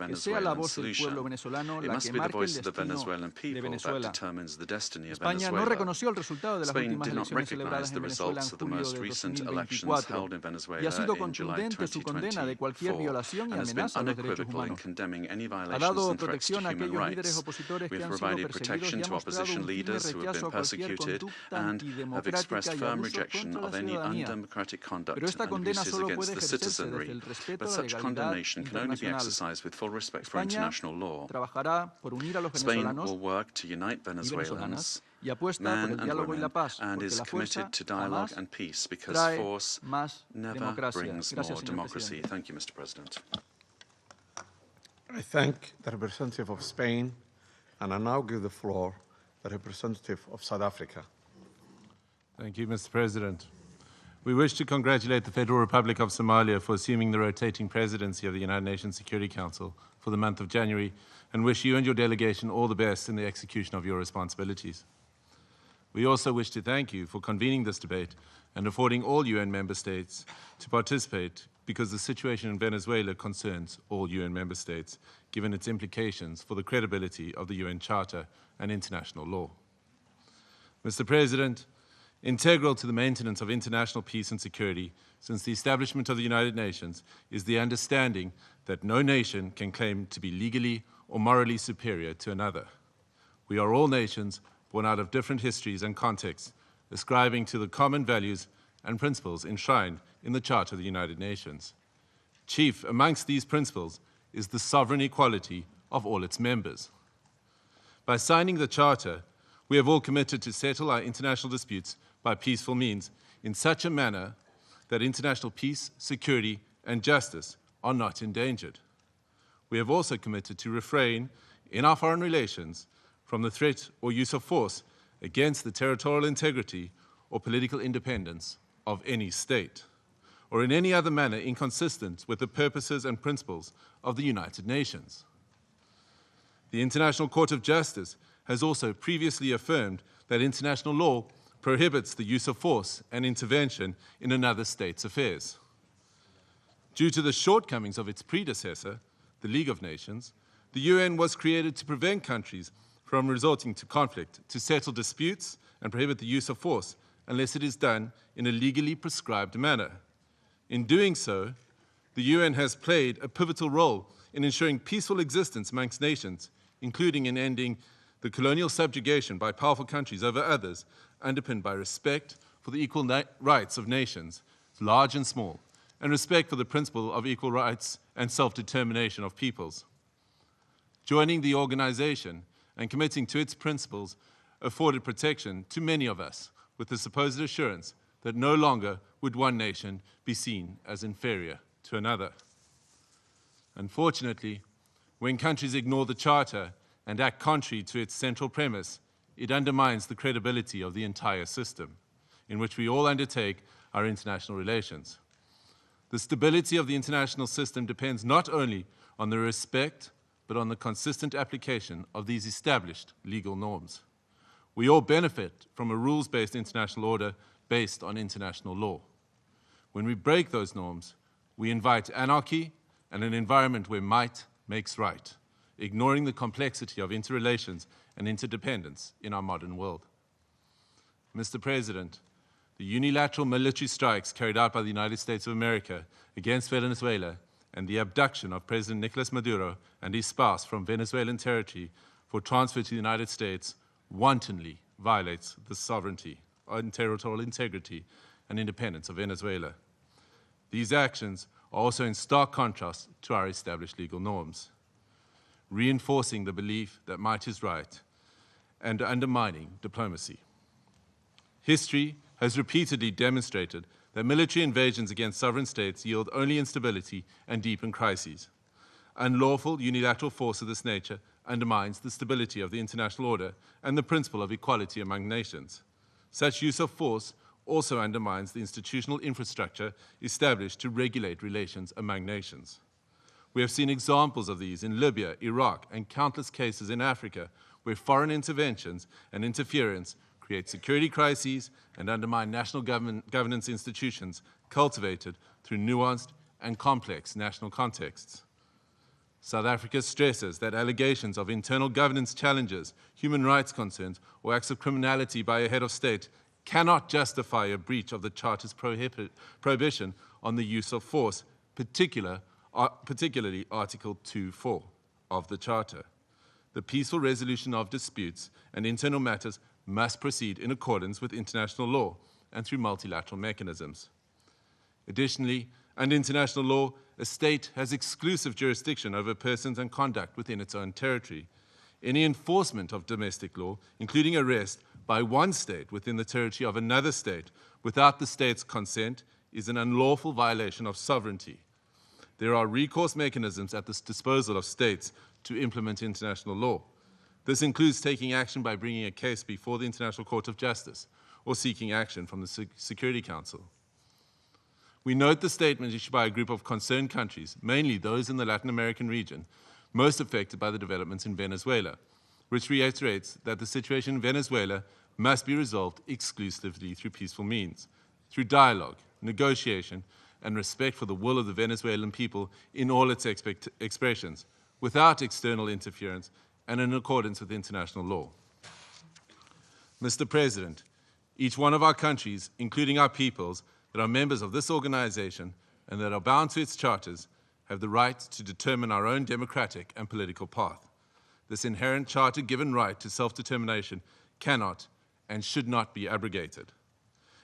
que sea la voz del pueblo venezolano la que marque el destino de Venezuela Venezuela. determines the destiny of España no Venezuela. reconoció el resultado de las Spain últimas did not elecciones celebradas recognize the en Venezuela results en of the julio most de recent elections 2024 held in y ha Venezuela sido in July contundente su condena de cualquier 2024 violación y and has been amenaza a los derechos unequivocal in humanos. condemning any Ha violations dado and threats to protección a human aquellos líderes rights. opositores We que have han sido provided perseguidos protection y ha to mostrado opposition un firme leaders who have rechazo been a cualquier persecuted conducta and have expressed antidemocrática y firm abuso rejection contra la of any ciudadanía. undemocratic conduct Pero esta and condena abuses solo against puede the ejercerse desde citizenry. el respeto But a la such legalidad condemnation can only be internacional. exercised with full respect for España international law. trabajará por unir a los Spain venezolanos will work to unite y venezolanas Venezuelans, y apuesta por men el and diálogo y la women, paz, and porque is la fuerza committed to dialogue jamás and peace because trae force más never democracia. brings Gracias, more señor democracy. presidente. Thank you, Mr. President. I thank the representative of Spain, and I now give the floor to the representative of South Africa. Thank you, Mr. President. We wish to congratulate the Federal Republic of Somalia for assuming the rotating presidency of the United Nations Security Council for the month of January, and wish you and your delegation all the best in the execution of your responsibilities. We also wish to thank you for convening this debate and affording all UN member states to participate, because the situation in Venezuela concerns all UN member states, given its implications for the credibility of the UN Charter and international law. Mr. President, integral to the maintenance of international peace and security since the establishment of the United Nations is the understanding that no nation can claim to be legally or morally superior to another. We are all nations born out of different histories and contexts, ascribing to the common values and principles enshrined in the Charter of the United Nations. Chief amongst these principles is the sovereign equality of all its members. By signing the Charter, we have all committed to settle our international disputes by peaceful means in such a manner that international peace, security, and justice are not endangered. We have also committed to refrain in our foreign relations from the threat or use of force against the territorial integrity or political independence of any state, or in any other manner inconsistent with the purposes and principles of the United Nations. The International Court of Justice has also previously affirmed that international law prohibits the use of force and intervention in another state's affairs. Due to the shortcomings of its predecessor, the League of Nations, the UN was created to prevent countries from resorting to conflict, to settle disputes, and prohibit the use of force unless it is done in a legally prescribed manner. In doing so, the UN has played a pivotal role in ensuring peaceful existence amongst nations, including in ending the colonial subjugation by powerful countries over others, underpinned by respect for the equal rights of nations, large and small, and respect for the principle of equal rights and self-determination of peoples. Joining the organization and committing to its principles afforded protection to many of us, with the supposed assurance that no longer would one nation be seen as inferior to another. Unfortunately, when countries ignore the Charter and act contrary to its central premise, it undermines the credibility of the entire system in which we all undertake our international relations. The stability of the international system depends not only on the respect, but on the consistent application of these established legal norms. We all benefit from a rules-based international order based on international law. When we break those norms, we invite anarchy and an environment where might makes right, ignoring the complexity of interrelations and interdependence in our modern world. Mr. President, the unilateral military strikes carried out by the United States of America against Venezuela and the abduction of President Nicolas Maduro and his spouse from Venezuelan territory for transfer to the United States wantonly violates the sovereignty and territorial integrity and independence of Venezuela. These actions are also in stark contrast to our established legal norms, reinforcing the belief that might is right and undermining diplomacy. History has repeatedly demonstrated that military invasions against sovereign states yield only instability and deepen crises. Unlawful unilateral force of this nature undermines the stability of the international order and the principle of equality among nations. Such use of force also undermines the institutional infrastructure established to regulate relations among nations. We have seen examples of these in Libya, Iraq, and countless cases in Africa where foreign interventions and interference create security crises and undermine national governance institutions cultivated through nuanced and complex national contexts. South Africa stresses that allegations of internal governance challenges, human rights concerns, or acts of criminality by a head of state cannot justify a breach of the Charter's prohibition on the use of force, particularly Article 2.4 of the Charter. The peaceful resolution of disputes and internal matters must proceed in accordance with international law and through multilateral mechanisms. Additionally, under international law, a state has exclusive jurisdiction over persons and conduct within its own territory. Any enforcement of domestic law, including arrest by one state within the territory of another state without the state's consent, is an unlawful violation of sovereignty. There are recourse mechanisms at the disposal of states to implement international law. This includes taking action by bringing a case before the International Court of Justice or seeking action from the Security Council. We note the statement issued by a group of concerned countries, mainly those in the Latin American region, most affected by the developments in Venezuela, which reiterates that the situation in Venezuela must be resolved exclusively through peaceful means, through dialogue, negotiation, and respect for the will of the Venezuelan people in all its expressions, without external interference and in accordance with international law. Mr. President, each one of our countries, including our peoples, that are members of this organization and that are bound to its charters, have the right to determine our own democratic and political path. This inherent charter-given right to self-determination cannot and should not be abrogated.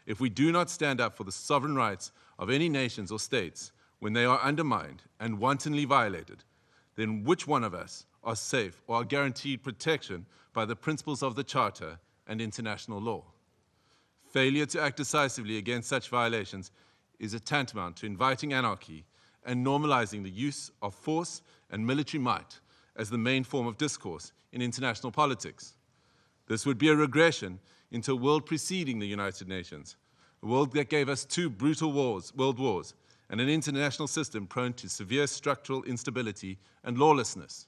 If we do not stand up for the sovereign rights of any nations or states when they are undermined and wantonly violated, then which one of us are safe or are guaranteed protection by the principles of the Charter and international law? Failure to act decisively against such violations is a tantamount to inviting anarchy and normalizing the use of force and military might as the main form of discourse in international politics. This would be a regression into a world preceding the United Nations, a world that gave us two brutal world wars, and an international system prone to severe structural instability and lawlessness.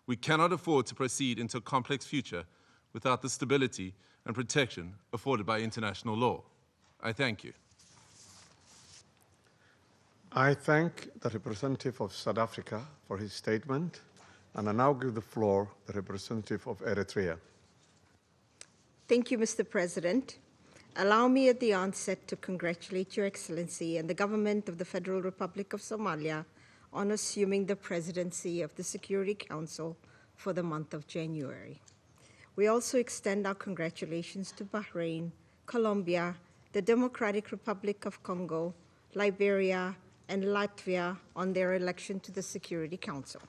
We cannot afford to proceed into a complex future without the stability and protection afforded by international law. I thank you. I thank the representative of South Africa for his statement, and I now give the floor to the representative of Eritrea. Thank you, Mr. President. Allow me at the onset to congratulate Your Excellency and the government of the Federal Republic of Somalia on assuming the presidency of the Security Council for the month of January. We also extend our congratulations to Bahrain, Colombia, the Democratic Republic of Congo, Liberia, and Latvia on their election to the Security Council.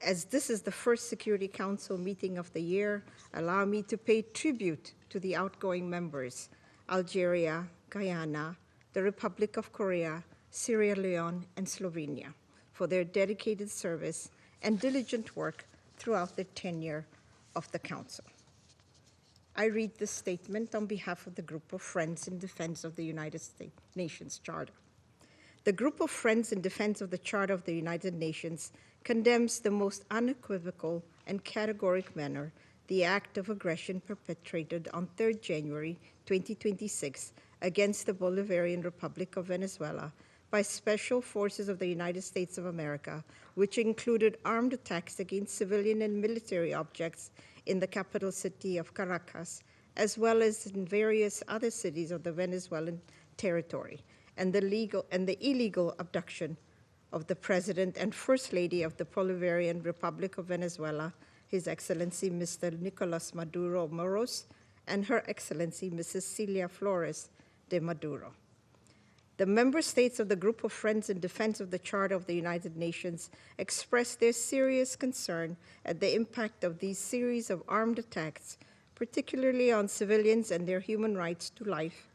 As this is the first Security Council meeting of the year, allow me to pay tribute to the outgoing members, Algeria, Guyana, the Republic of Korea, Sierra Leone, and Slovenia, for their dedicated service and diligent work throughout the tenure of the Council. I read this statement on behalf of the Group of Friends in Defense of the United Nations Charter. The Group of Friends in Defense of the Charter of the United Nations condemns the most unequivocal and categoric manner the act of aggression perpetrated on 3rd January 2026 against the Bolivarian Republic of Venezuela by special forces of the United States of America, which included armed attacks against civilian and military objects in the capital city of Caracas, as well as in various other cities of the Venezuelan territory, and the illegal abduction of the President and First Lady of the Bolivarian Republic of Venezuela, His Excellency Mr. Nicolas Maduro Moros, and Her Excellency Mrs. Celia Flores de Maduro. The member states of the Group of Friends in Defense of the Charter of the United Nations expressed their serious concern at the impact of these series of armed attacks, particularly on civilians and their human rights to life,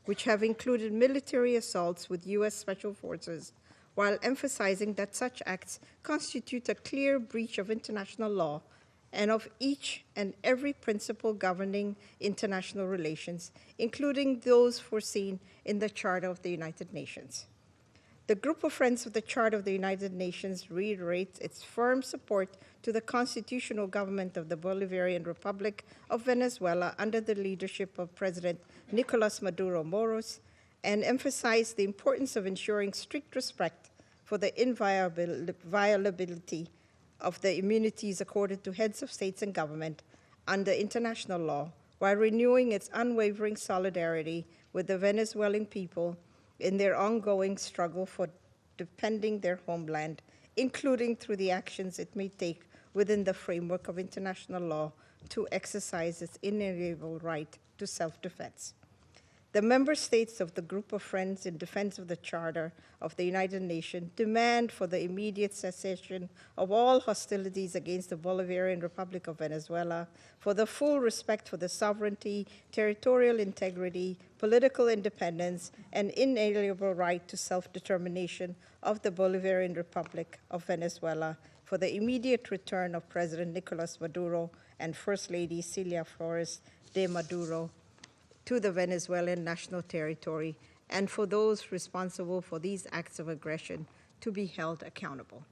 which have included military assaults with U.S. Special Forces, while emphasizing that such acts constitute a clear breach of international law and of each and every principle governing international relations, including those foreseen in the Charter of the United Nations. The Group of Friends of the Charter of the United Nations reiterates its firm support to the constitutional government of the Bolivarian Republic of Venezuela under the leadership of President Nicolas Maduro Moros, and emphasize the importance of ensuring strict respect for the inviolability of the immunities accorded to heads of states and government under international law, while renewing its unwavering solidarity with the Venezuelan people in their ongoing struggle for defending their homeland, including through the actions it may take within the framework of international law to exercise its inalienable right to self-defense. The member states of the Group of Friends in Defense of the Charter of the United Nations demand for the immediate cessation of all hostilities against the Bolivarian Republic of Venezuela, for the full respect for the sovereignty, territorial integrity, political independence, and inalienable right to self-determination of the Bolivarian Republic of Venezuela, for the immediate return of President Nicolas Maduro and First Lady Celia Flores de Maduro to the Venezuelan national territory, and for those responsible for these acts of aggression to be held accountable.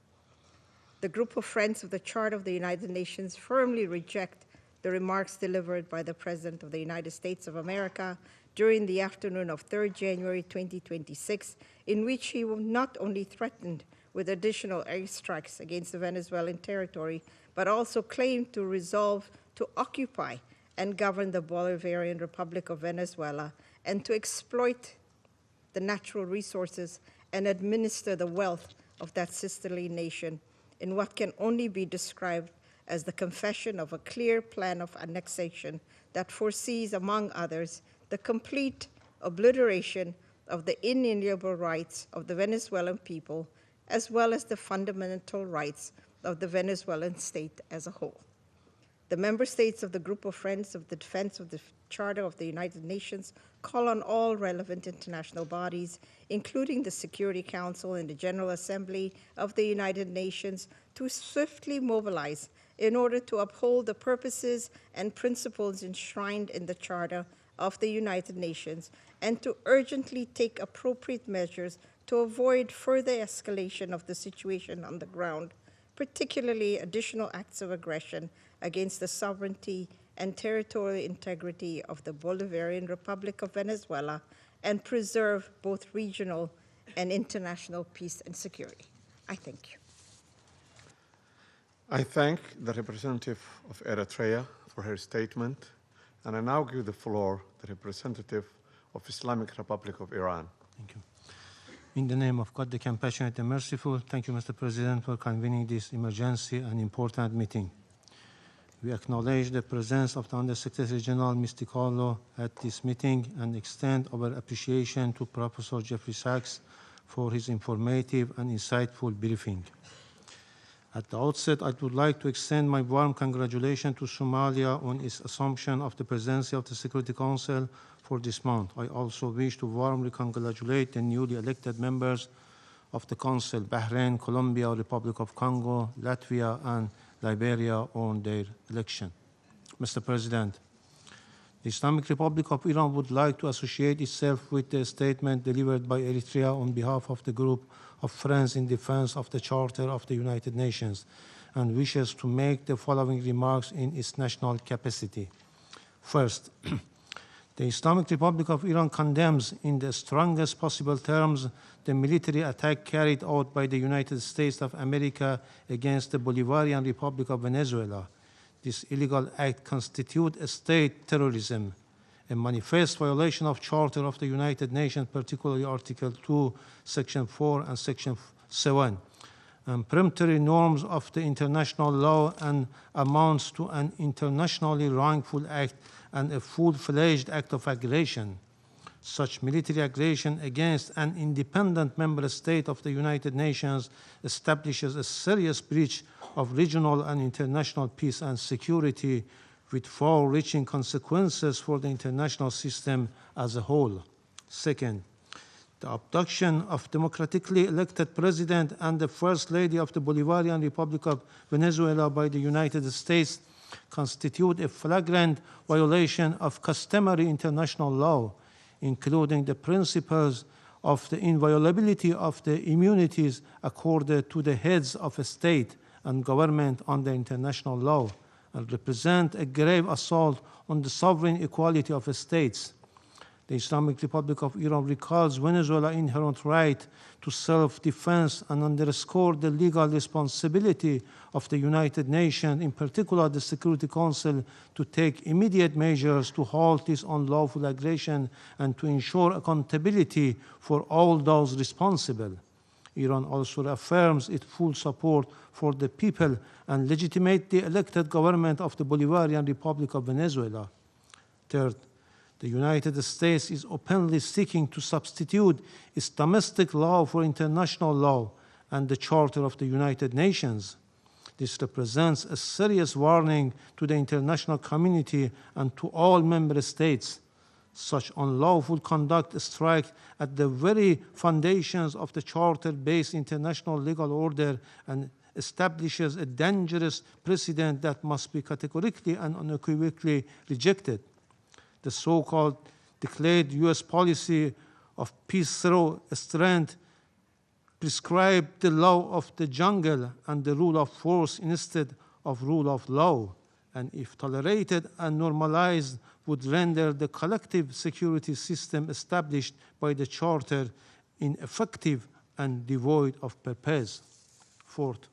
The Group of Friends of the Charter of the United Nations firmly reject the remarks delivered by the President of the United States of America during the afternoon of 3rd January 2026, in which he not only threatened with additional airstrikes against the Venezuelan territory, but also claimed to resolve to occupy and govern the Bolivarian Republic of Venezuela, and to exploit the natural resources and administer the wealth of that sisterly nation in what can only be described as the confession of a clear plan of annexation that foresees, among others, the complete obliteration of the inalienable rights of the Venezuelan people, as well as the fundamental rights of the Venezuelan state as a whole. The member states of the Group of Friends of the Defense of the Charter of the United Nations call on all relevant international bodies, including the Security Council and the General Assembly of the United Nations, to swiftly mobilize in order to uphold the purposes and principles enshrined in the Charter of the United Nations, and to urgently take appropriate measures to avoid further escalation of the situation on the ground, particularly additional acts of aggression against the sovereignty and territorial integrity of the Bolivarian Republic of Venezuela, and preserve both regional and international peace and security. I thank you. I thank the representative of Eritrea for her statement, and I now give the floor to the representative of Islamic Republic of Iran. Thank you. In the name of God, the compassionate and merciful, thank you, Mr. President, for convening this emergency and important meeting. We acknowledge the presence of the Undersecretary General, Ms. DiCarlo, at this meeting and extend our appreciation to Professor Jeffrey Sachs for his informative and insightful briefing. At the outset, I would like to extend my warm congratulations to Somalia on its assumption of the presidency of the Security Council for this month. I also wish to warmly congratulate the newly elected members of the Council, Bahrain, Colombia, Republic of Congo, Latvia, and Liberia on their election. Mr. President, the Islamic Republic of Iran would like to associate itself with the statement delivered by Eritrea on behalf of the Group of Friends in Defense of the Charter of the United Nations, and wishes to make the following remarks in its national capacity. First, the Islamic Republic of Iran condemns in the strongest possible terms the military attack carried out by the United States of America against the Bolivarian Republic of Venezuela. This illegal act constitutes a state terrorism, a manifest violation of Charter of the United Nations, particularly Article 2, Section 4 and Section 7, and peremptory norms of the international law, and amounts to an internationally wrongful act and a full-fledged act of aggression. Such military aggression against an independent member state of the United Nations establishes a serious breach of regional and international peace and security, with far-reaching consequences for the international system as a whole. Second, the abduction of democratically elected president and the First Lady of the Bolivarian Republic of Venezuela by the United States constitute a flagrant violation of customary international law, including the principles of the inviolability of the immunities accorded to the heads of a state and government under international law, and represent a grave assault on the sovereign equality of states. The Islamic Republic of Iran recalls Venezuela's inherent right to self-defense and underscored the legal responsibility of the United Nations, in particular the Security Council, to take immediate measures to halt this unlawful aggression and to ensure accountability for all those responsible. Iran also affirms its full support for the people and legitimates the elected government of the Bolivarian Republic of Venezuela. Third, the United States is openly seeking to substitute its domestic law for international law and the Charter of the United Nations. This represents a serious warning to the international community and to all member states. Such unlawful conduct strikes at the very foundations of the Charter-based international legal order and establishes a dangerous precedent that must be categorically and unequivocally rejected. The so-called declared U.S. policy of peace through strength prescribed the law of the jungle and the rule of force instead of rule of law, and if tolerated and normalized, would render the collective security system established by the Charter ineffective and devoid of purpose. Fourth,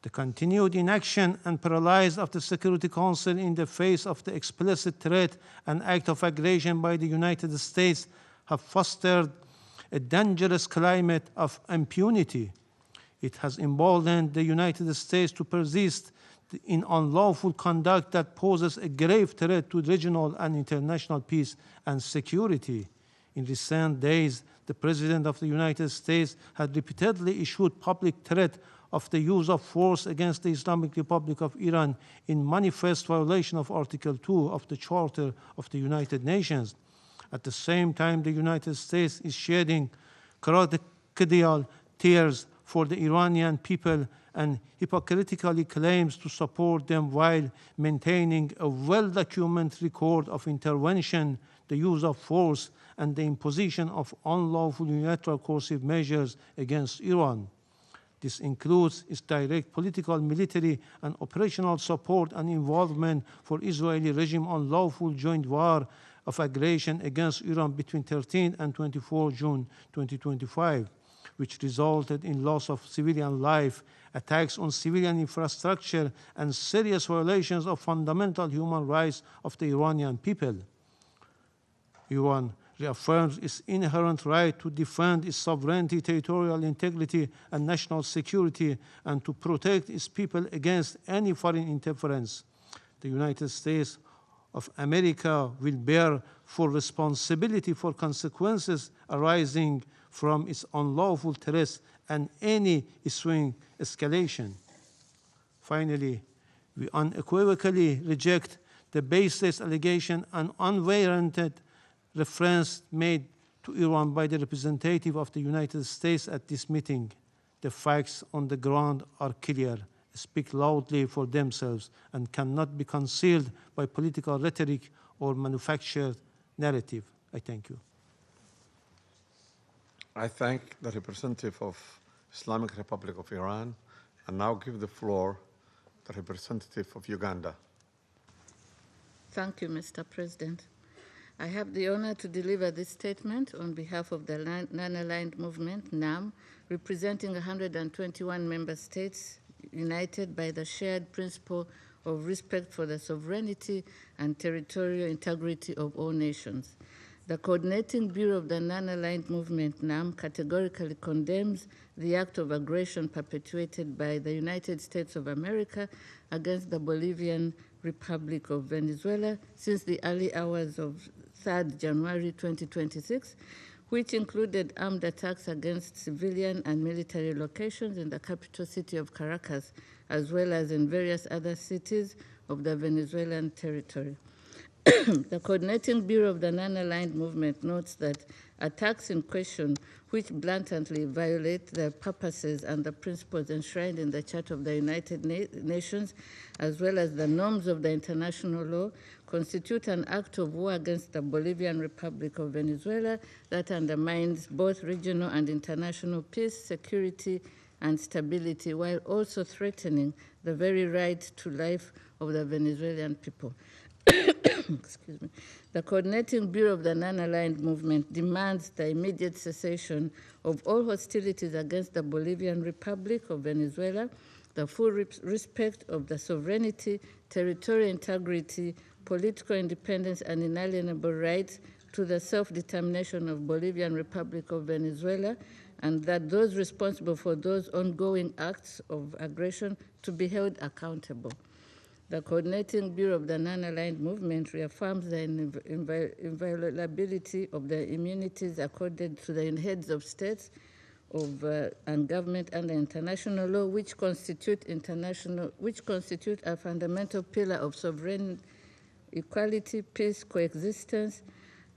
the continued inaction and paralysis of the Security Council in the face of the explicit threat and act of aggression by the United States have fostered a dangerous climate of impunity. It has emboldened the United States to persist in unlawful conduct that poses a grave threat to regional and international peace and security. In recent days, the President of the United States had repeatedly issued public threat of the use of force against the Islamic Republic of Iran in manifest violation of Article 2 of the Charter of the United Nations. At the same time, the United States is shedding crocodile tears for the Iranian people and hypocritically claims to support them while maintaining a well-documented record of intervention, the use of force, and the imposition of unlawful unilateral coercive measures against Iran. This includes its direct political, military, and operational support and involvement for Israeli regime unlawful joint war of aggression against Iran between 13 and 24 June 2025, which resulted in loss of civilian life, attacks on civilian infrastructure, and serious violations of fundamental human rights of the Iranian people. Iran reaffirms its inherent right to defend its sovereignty, territorial integrity, and national security, and to protect its people against any foreign interference. The United States of America will bear full responsibility for consequences arising from its unlawful threats and any ensuing escalation. Finally, we unequivocally reject the baseless allegation and unwarranted reference made to Iran by the representative of the United States at this meeting. The facts on the ground are clear, speak loudly for themselves, and cannot be concealed by political rhetoric or manufactured narrative. I thank you. I thank the representative of Islamic Republic of Iran and now give the floor to the representative of Uganda. Thank you, Mr. President. I have the honor to deliver this statement on behalf of the Non-Aligned Movement, NAM, representing 121 member states united by the shared principle of respect for the sovereignty and territorial integrity of all nations. The Coordinating Bureau of the Non-Aligned Movement, NAM, categorically condemns the act of aggression perpetuated by the United States of America against the Bolivian Republic of Venezuela since the early hours of 3rd January 2026, which included armed attacks against civilian and military locations in the capital city of Caracas, as well as in various other cities of the Venezuelan territory. The Coordinating Bureau of the Non-Aligned Movement notes that attacks in question, which blatantly violate the purposes and the principles enshrined in the Charter of the United Nations, as well as the norms of the international law, constitute an act of war against the Bolivian Republic of Venezuela that undermines both regional and international peace, security, and stability, while also threatening the very right to life of the Venezuelan people. Excuse me. The Coordinating Bureau of the Non-Aligned Movement demands the immediate cessation of all hostilities against the Bolivian Republic of Venezuela, the full respect of the sovereignty, territorial integrity, political independence, and inalienable rights to the self-determination of Bolivian Republic of Venezuela, and that those responsible for those ongoing acts of aggression to be held accountable. The Coordinating Bureau of the Non-Aligned Movement reaffirms the inviolability of the immunities accorded to the heads of states and government under international law, which constitute a fundamental pillar of sovereign equality, peace, coexistence,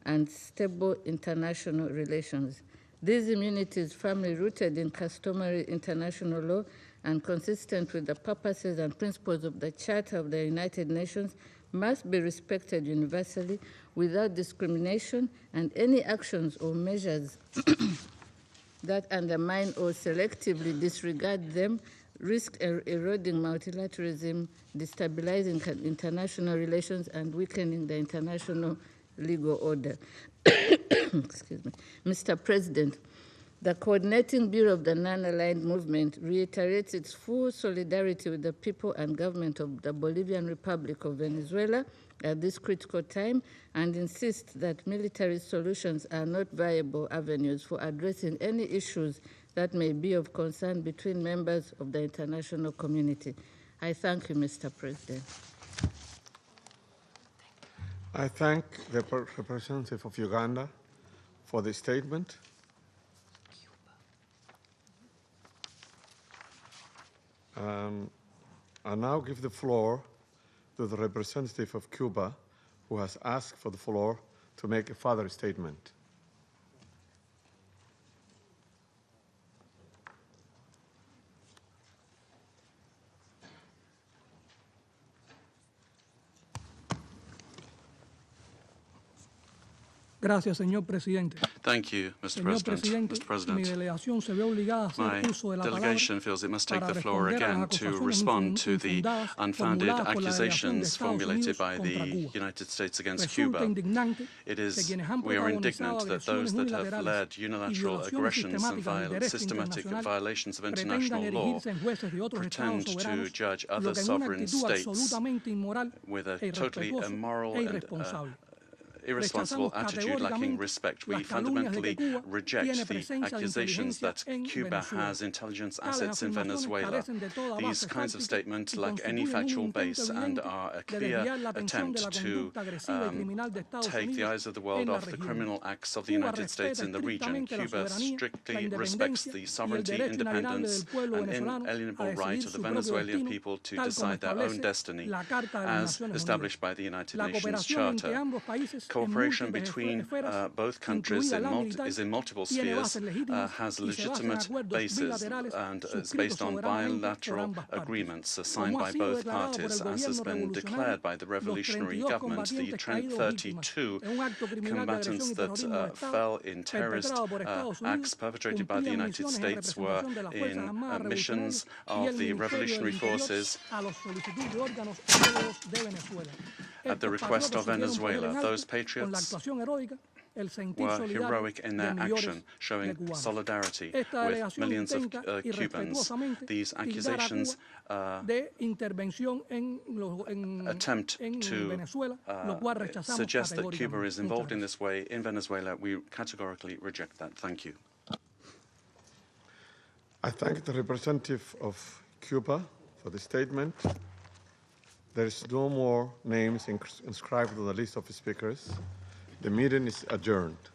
and stable international relations. These immunities, firmly rooted in customary international law and consistent with the purposes and principles of the Charter of the United Nations, must be respected universally without discrimination, and any actions or measures that undermine or selectively disregard them risk eroding multilateralism, destabilizing international relations, and weakening the international legal order. Excuse me. Mr. President, the Coordinating Bureau of the Non-Aligned Movement reiterates its full solidarity with the people and government of the Bolivian Republic of Venezuela at this critical time, and insists that military solutions are not viable avenues for addressing any issues that may be of concern between members of the international community. I thank you, Mr. President. I thank the representative of Uganda for the statement. I now give the floor to the representative of Cuba, who has asked for the floor to make a further statement. Gracias, señor presidente. Thank you, Mr. President. Mr. President, mi delegación se ve obligada a hacer uso de la my delegation feels it must take the floor again to respond to the unfounded accusations formulated by the United States against Cuba. We are indignant that those that have led unilateral aggressions and systematic violations of international law pretend to judge other sovereign states with a totally immoral and irresponsible attitude lacking respect. We fundamentally reject the accusations that Cuba has intelligence assets in Venezuela. These kinds of statements lack any factual base and are a clear attempt to take the eyes of the world off the criminal acts of the United States in the region. Cuba strictly respects the sovereignty, independence, and inalienable right of the Venezuelan people to decide their own destiny, as established by the United Nations Charter. Cooperation between both countries is in multiple spheres, has a legitimate basis, and is based on bilateral agreements signed by both parties, as has been declared by the revolutionary government. The 32 combatants that fell in terrorist acts perpetrated by the United States were in missions of the revolutionary forces at the request of Venezuela. Those patriots were heroic in their action, showing solidarity with millions of Cubans. These accusations attempt to suggest that Cuba is involved in this way in Venezuela. We categorically reject that. Thank you. I thank the representative of Cuba for the statement. There is no more names inscribed on the list of speakers. The meeting is adjourned.